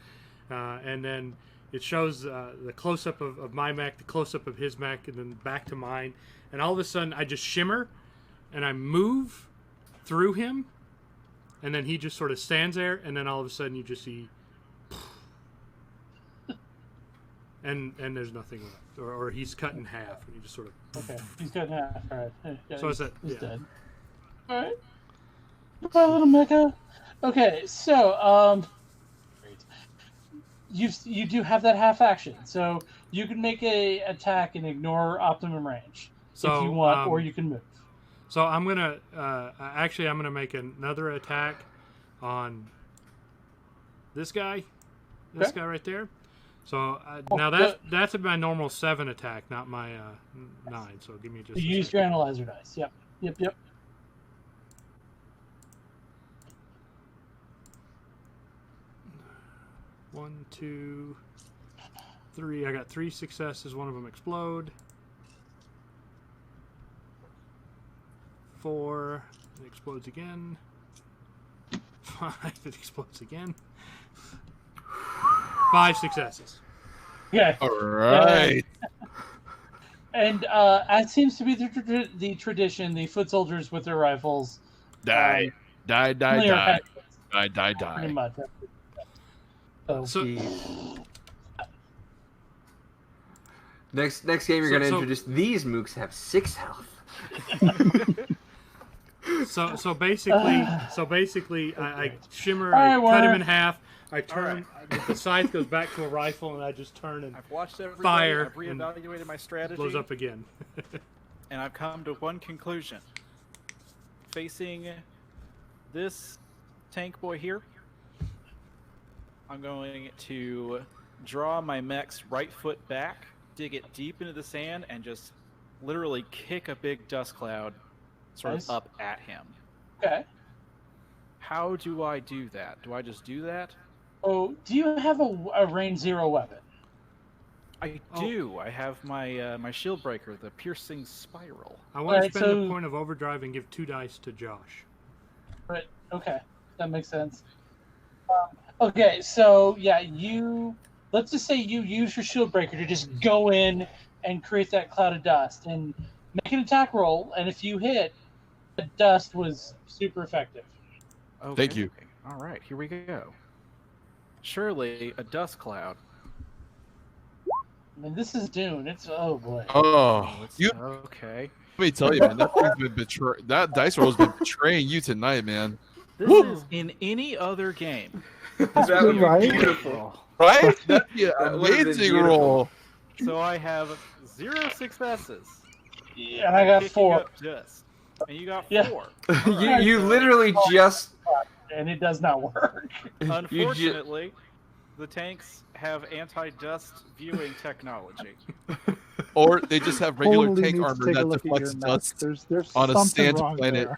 and then it shows the close up of my mech, the close up of his mech, and then back to mine. And all of a sudden I just shimmer, and I move through him. And then he just sort of stands there, and then all of a sudden you just see, and there's nothing left, or he's cut in half, and he just sort of. Okay, he's cut in half. All right. Yeah, So is that? He's Yeah. dead. All right. Goodbye, little Mecha. Okay, so great. You do have that half action, so you can make a attack and ignore optimum range if you want, or you can move. So I'm gonna make another attack on this guy, guy right there. So now that's my normal 7 attack, not my 9. So give me just. You use your analyzer dice. Yep. 1, 2, 3. I got 3 successes. One of them explode. 4. It explodes again. 5. It explodes again. 5 successes. Yeah. All right. And as seems to be the tradition, the foot soldiers with their rifles Die. pretty much. So Next game, you're going to introduce these mooks have 6 health. So basically, I shimmer, All I right, cut him Warner. in half. I turn, the scythe goes back to a rifle, and I just turn and I've watched everybody. fire. I've reevaluated my strategy. Blows up again. And I've come to one conclusion. Facing this tank boy here, I'm going to draw my mech's right foot back, dig it deep into the sand, and just literally kick a big dust cloud sort of up at him. Okay. How do I do that? Do I just do that? Oh, do you have a range 0 weapon? I do. I have my my shield breaker, the piercing spiral. I want to Alright, spend so- a point of overdrive and give 2 dice to Josh. Right. Okay, that makes sense. Okay, so yeah, let's just say you use your shield breaker to just go in and create that cloud of dust and make an attack roll, and if you hit, the dust was super effective. Okay, Thank you. okay. All right, here we go. Surely a dust cloud. I mean, this is Dune. It's oh boy. Oh, It's you. okay. Let me tell you, man. That thing's been that dice roll has been betraying you tonight, man. This is in any other game. That would would be be right? beautiful. Right? That'd be an That would've been amazing beautiful. roll. So I have 0 successes. Yeah, and I got Picking 4, up dust. And you got Yeah. 4. You literally just and it does not work. Unfortunately, the tanks have anti-dust viewing technology. Or they just have regular Totally tank needs to armor take a that look at your deflects mech. dust. There's on a something sand wrong planet.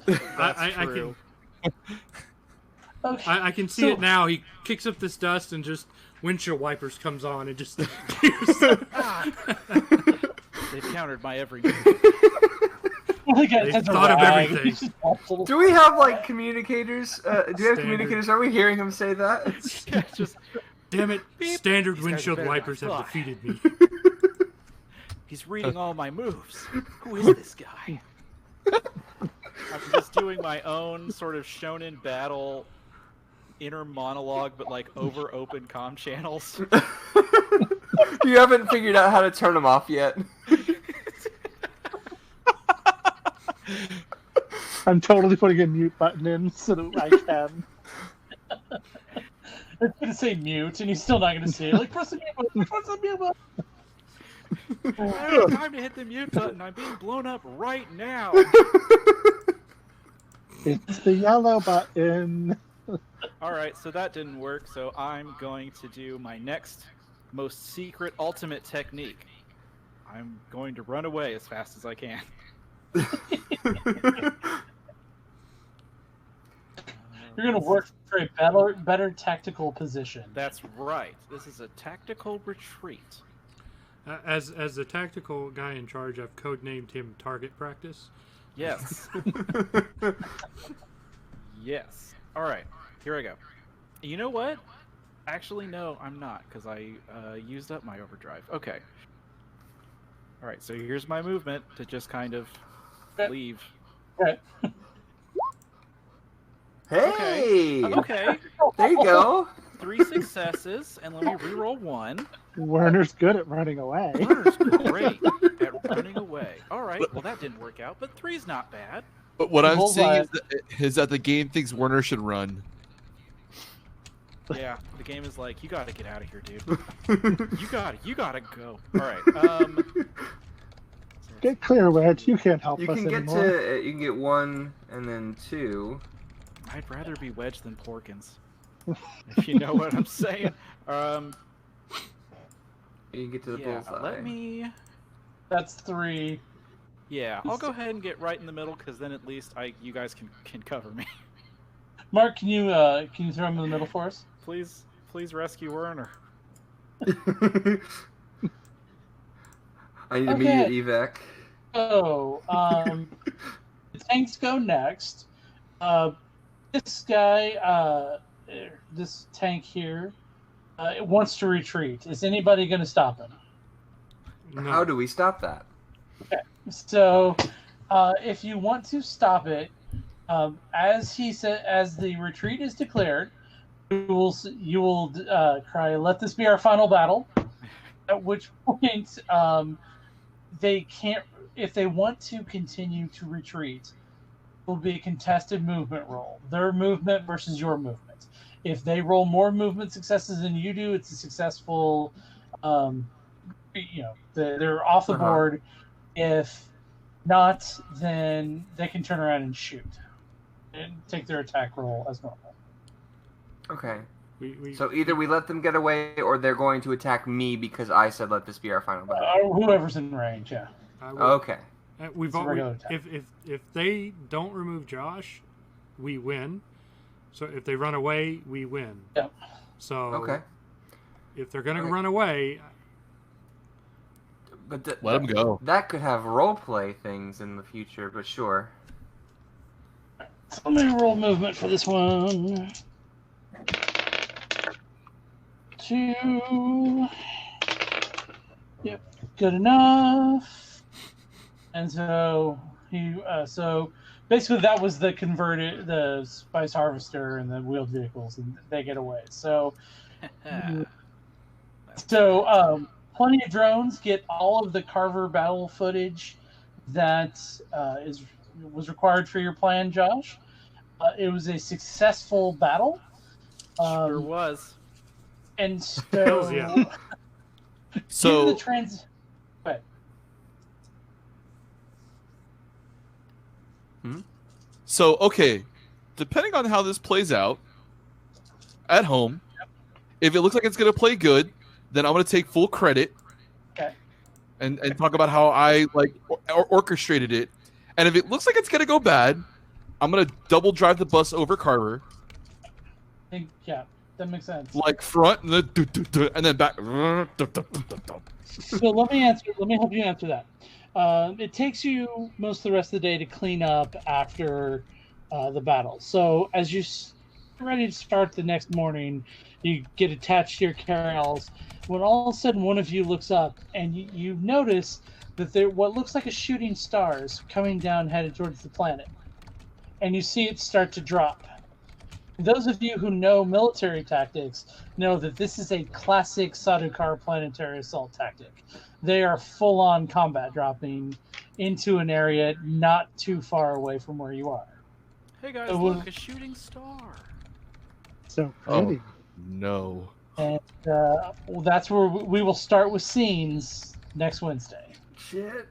there. That's I true. Okay. I can see So- it now. He kicks up this dust and just windshield wipers comes on and just. They've countered my every move. The guy They has a thought of rag. everything. He's just awful. Do we have like communicators? Do we have Standard. communicators? Are we hearing him say that? Yeah, just Damn it! Beep. Standard These guys windshield better not wipers have fly. defeated me. he's reading all my moves. Who is this guy? I'm just doing my own sort of shonen battle inner monologue, but like over open comm channels. You haven't figured out how to turn them off yet. I'm totally putting a mute button in so that I can. It's gonna say mute, and he's still not gonna see it. Like, press the mute button. Press the mute button. I don't have time to hit the mute button. I'm being blown up right now. It's the yellow button. All right, so that didn't work. So I'm going to do my next most secret ultimate technique. I'm going to run away as fast as I can. You're gonna work for a better tactical position. That's right. This is a tactical retreat. As the tactical guy in charge, I've codenamed him Target Practice. Yes. Yes. All right. Here I go. You know what? Actually, no, I'm not, because I used up my overdrive. Okay. All right. So here's my movement to just kind of leave. Okay. Hey! Okay. There you go. 3 successes, and let me reroll 1. Werner's good at running away. Werner's great at running away. All right. Well, that didn't work out, but 3's not bad. But what I'm Bullseye. saying is that the game thinks Werner should run. Yeah, the game is like, you gotta get out of here, dude. You gotta go. All right. Get clear, Wedge. You can't help You us can get anymore. to you can get 1 and then 2. I'd rather be Wedge than Porkins, if you know what I'm saying. You can get to the Yeah, bullseye. let me. That's 3. Yeah, I'll go ahead and get right in the middle, because then at least you guys can cover me. Mark, can you throw him in the middle for us? Please rescue Werner. I need Okay. immediate evac. So, the tanks go next. This guy, this tank here, wants to retreat. Is anybody going to stop him? No. How do we stop that? So, if you want to stop it, as he said, as the retreat is declared, you will cry, "Let this be our final battle." At which point, they can't. If they want to continue to retreat, it will be a contested movement roll. Their movement versus your movement. If they roll more movement successes than you do, it's a successful. They're off the board. If not, then they can turn around and shoot and take their attack roll as normal. Okay. We, So either we let them get away, or they're going to attack me because I said let this be our final battle. Whoever's in range, yeah. I will- Okay. We've It's a already, regular attack. if they don't remove Josh, we win. So if they run away, we win. Yeah. So Okay. if they're gonna Alright. run away, But Let him go. That could have role play things in the future, but sure. So let me roll movement for this one. 2. Yep, good enough. And so he, basically that was the spice harvester and the wheeled vehicles, and they get away. So plenty of drones get all of the Carver battle footage that was required for your plan, Josh. It was a successful battle. Sure was. And so, Yeah. so the So, okay, depending on how this plays out at home, if it looks like it's going to play good, then I'm going to take full credit. Okay. And talk about how I orchestrated it. And if it looks like it's going to go bad, I'm going to double drive the bus over Carver. Yeah, that makes sense. Like front and then back. So let me help you answer that. It takes you most of the rest of the day to clean up after the battle. So as you're ready to start the next morning, you get attached to your carryalls. When all of a sudden one of you looks up and you notice that there what looks like a shooting star is coming down headed towards the planet. And you see it start to drop. Those of you who know military tactics know that this is a classic Sardaukar planetary assault tactic. They are full-on combat dropping into an area not too far away from where you are. Hey guys, look, a shooting star. So pretty. Oh, no. And that's where we will start with scenes next Wednesday. Shit.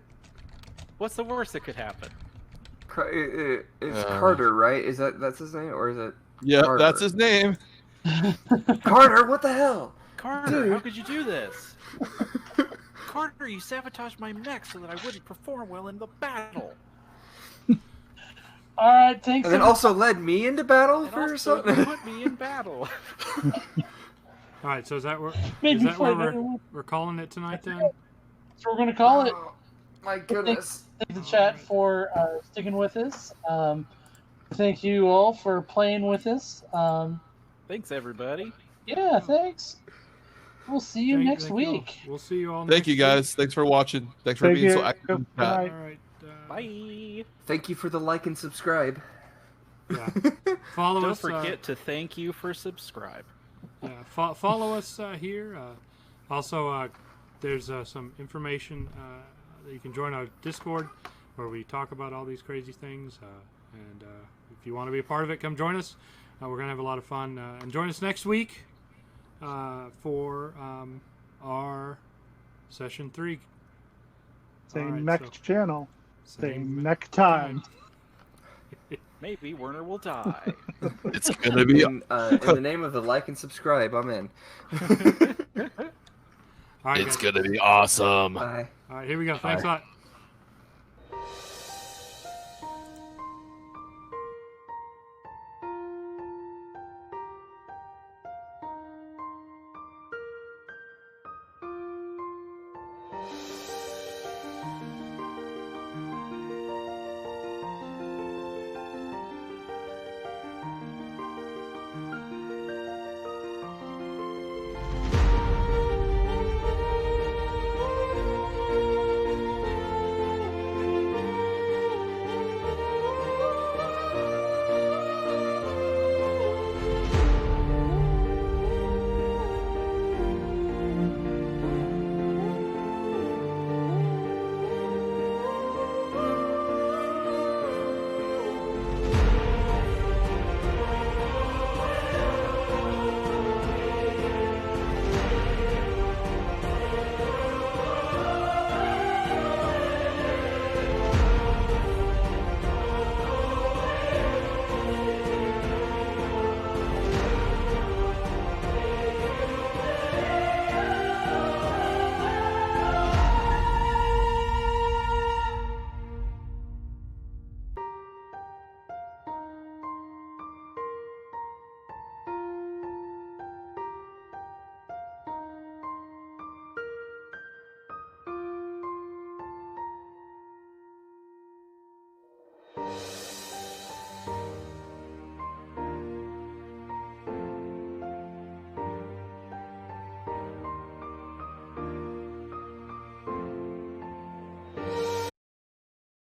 What's the worst that could happen? It's Carter, right? That's his name, or is it? Yeah, Carter? that's his name. Carter, what the hell? Carter, Dude. how could you do this? Carter, you sabotaged my mech so that I wouldn't perform well in the battle. All right, thanks. And then also led me into battle And for also something. put me in battle. All right, so is that where we're calling it tonight then? So we're going to call it. Oh, my goodness. Thank the chat for sticking with us. Thank you all for playing with us. Thanks, everybody. Yeah, thanks. We'll see you next Thank you all. week. We'll see you all. Thank you, next guys. Thanks for watching. Thanks for Thank being so you. active. in the Good chat. night. All right. Bye. Thank you for the like and subscribe. Yeah. Follow Don't us. forget to thank you for subscribe. Yeah, follow us here. Also, there's some information that you can join our Discord where we talk about all these crazy things. And if you want to be a part of it, come join us. We're going to have a lot of fun. And join us next week for our session 3. Same All mech right, channel. so Same mech time. Maybe Werner will die. It's gonna be. In the name of the like and subscribe, I'm in. All right, It's guys. gonna be awesome. Bye. All right, here we go. Thanks a lot.